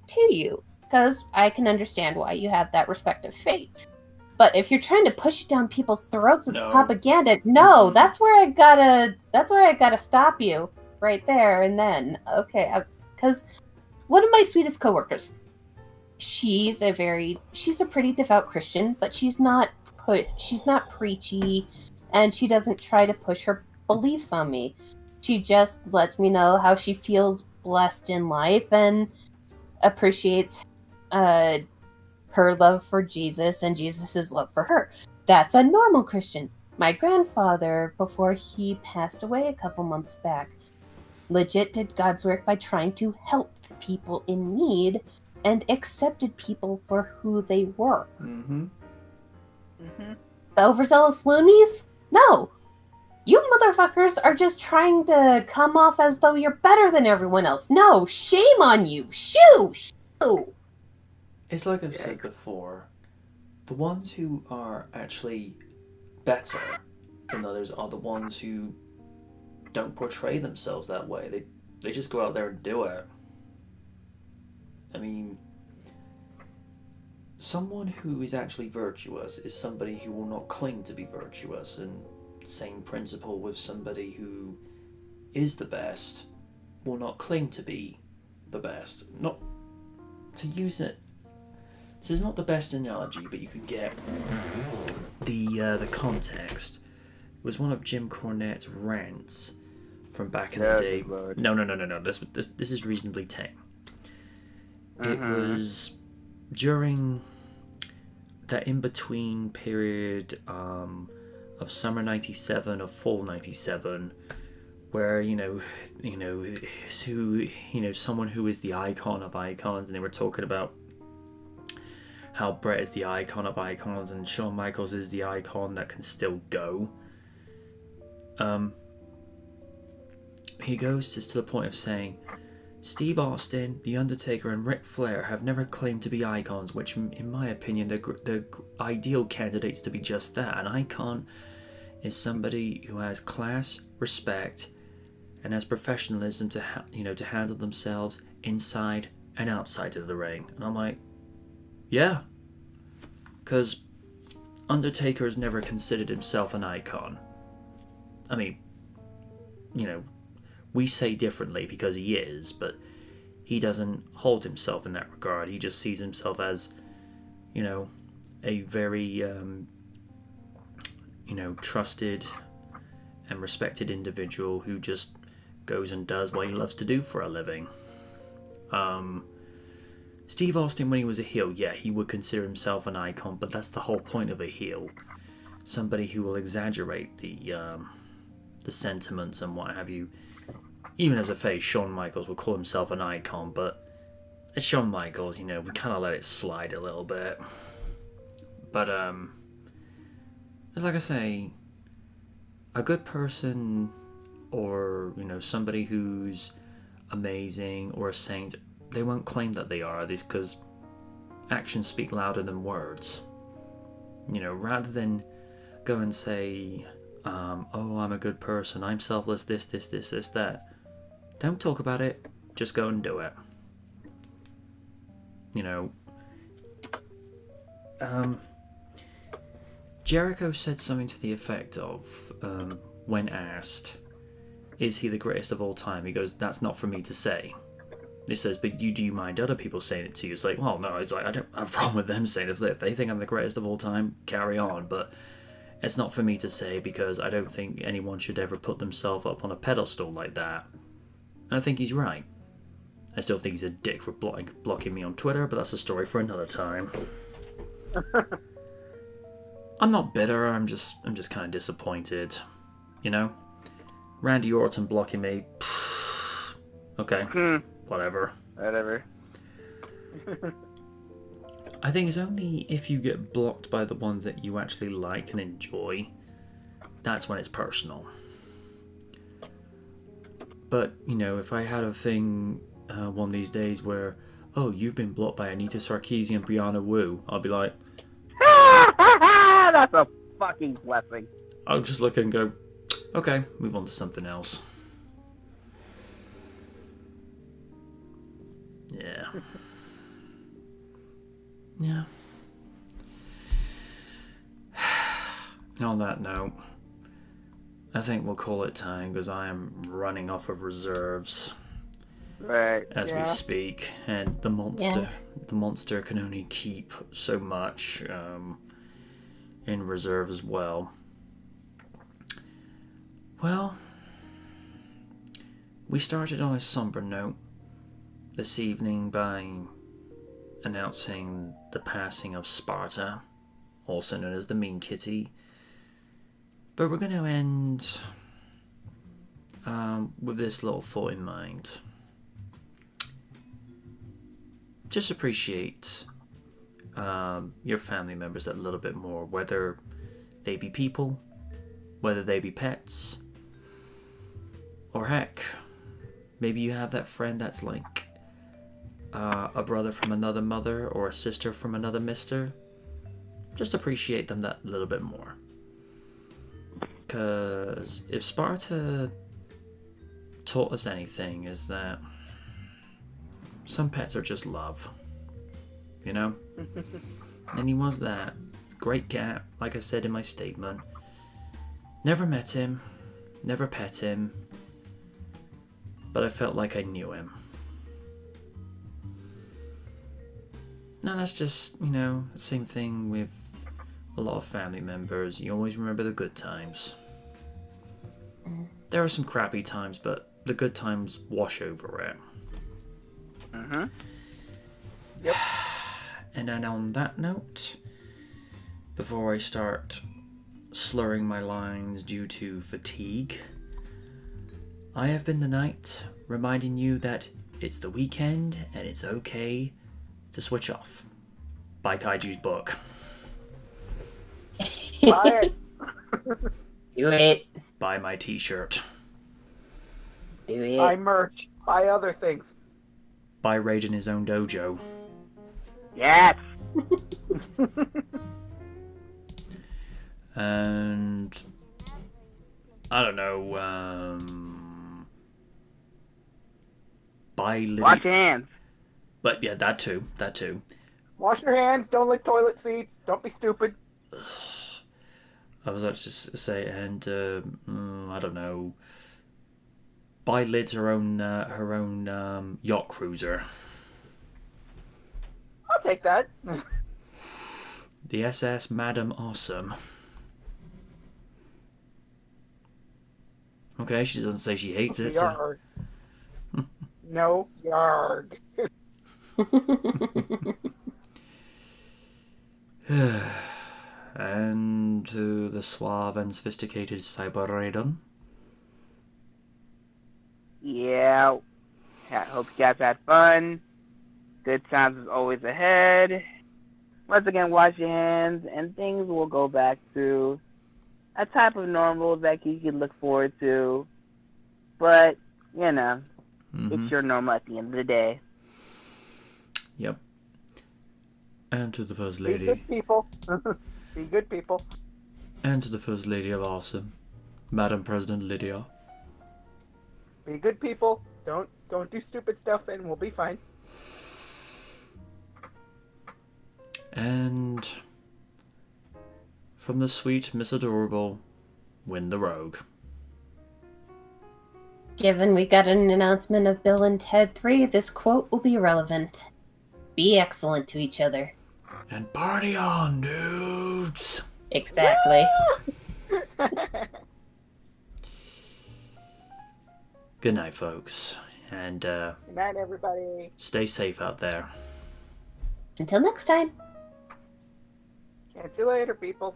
to you, because I can understand why you have that respective faith. But if you're trying to push it down people's throats with propaganda, no, that's where I gotta stop you right there and then. Okay, because one of my sweetest coworkers, she's a pretty devout Christian, but she's not preachy, and she doesn't try to push her beliefs on me. She just lets me know how she feels blessed in life and appreciates her love for Jesus and Jesus's love for her. That's a normal Christian. My grandfather, before he passed away a couple months back, legit did God's work by trying to help the people in need and accepted people for who they were. Mm-hmm. The overzealous loonies? No. You motherfuckers are just trying to come off as though you're better than everyone else. No, shame on you. Shoo! It's like I've said before, the ones who are actually better than others are the ones who don't portray themselves that way. They just go out there and do it. I mean, someone who is actually virtuous is somebody who will not cling to be virtuous, and same principle with somebody who is the best will not cling to be the best. Not to use it. This is not the best analogy, but you can get the context, it was one of Jim Cornette's rants from back in the day. No. This is reasonably tame. It was during that in-between period of summer '97 of fall '97, where someone who is the icon of icons, and they were talking about how Brett is the icon of icons and Shawn Michaels is the icon that can still go. He goes just to the point of saying, Steve Austin, The Undertaker, and Ric Flair have never claimed to be icons, which, in my opinion, they're ideal candidates to be just that. An icon is somebody who has class, respect, and has professionalism to handle themselves inside and outside of the ring. And I'm like, yeah, because Undertaker has never considered himself an icon. I mean, we say differently because he is, but he doesn't hold himself in that regard. He just sees himself as, a very, trusted and respected individual who just goes and does what he loves to do for a living. Steve Austin, when he was a heel, yeah, he would consider himself an icon, but that's the whole point of a heel. Somebody who will exaggerate the sentiments and what have you. Even as a face, Shawn Michaels would call himself an icon, but as Shawn Michaels, we kind of let it slide a little bit. But, it's like I say, a good person or, somebody who's amazing or a saint, they won't claim that they are this because actions speak louder than words. Rather than go and say, oh, I'm a good person, I'm selfless, this, that. Don't talk about it, just go and do it. Jericho said something to the effect of, when asked, is he the greatest of all time? He goes, that's not for me to say. He says, but do you mind other people saying it to you? It's like, well, no, it's like, I don't have a problem with them saying it. If they think I'm the greatest of all time, carry on. But it's not for me to say because I don't think anyone should ever put themselves up on a pedestal like that. And I think he's right. I still think he's a dick for blocking me on Twitter, but that's a story for another time. I'm not bitter, I'm just kind of disappointed. Randy Orton blocking me. Okay. Whatever. I think it's only if you get blocked by the ones that you actually like and enjoy, that's when it's personal. But, if I had a thing one of these days where, oh, you've been blocked by Anita Sarkeesian and Brianna Wu, I'll be like, that's a fucking blessing. I'll just look and go, okay, move on to something else. Yeah. Yeah. And on that note, I think we'll call it time because I am running off of reserves as we speak, and the monster can only keep so much in reserve as well. Well, we started on a somber note this evening by announcing the passing of Sparta, also known as the Mean Kitty. But we're going to end with this little thought in mind. Just appreciate your family members a little bit more, whether they be people, whether they be pets, or heck, maybe you have that friend that's like a brother from another mother or a sister from another mister. Just appreciate them that little bit more. Because if Sparta taught us anything, is that some pets are just love. And he was that great cat, like I said in my statement. Never met him, never pet him, but I felt like I knew him. Now that's just, the same thing with a lot of family members, you always remember the good times. There are some crappy times, but the good times wash over it. Mm-hmm. Yep. And then on that note, before I start slurring my lines due to fatigue, I have been the Knight, reminding you that it's the weekend and it's okay to switch off. Buy Kaiju's book. Buy it. Do it. Buy my t-shirt. Do it. Buy merch. Buy other things. Buy Raiden his own dojo. Yes. And I don't know, buy Lydia. Wash your hands. But yeah, that too. Wash your hands. Don't lick toilet seats. Don't be stupid. I was about to say, and I don't know. Buy Lids her own yacht cruiser. I'll take that. The SS Madam Awesome. Okay, she doesn't say she hates it. So. Yarg. No, yarg. And to the suave and sophisticated Cyber Raiden. Yeah. I hope you guys had fun. Good times is always ahead. Once again, wash your hands, and things will go back to a type of normal that you can look forward to. But, you know, it's your normal at the end of the day. Yep. And to the First Be Lady. good people. Be good people. And to the First Lady of Awesome, Madam President Lydia. Be good people. Don't do stupid stuff, and we'll be fine. And from the sweet Miss Adorable, Win the Rogue. Given we got an announcement of Bill and Ted 3, this quote will be relevant. Be excellent to each other. And party on, dudes! Exactly. Good night, folks. And Good night, everybody. stay safe out there. Until next time. Catch you later, people.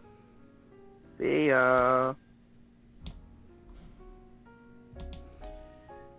See ya.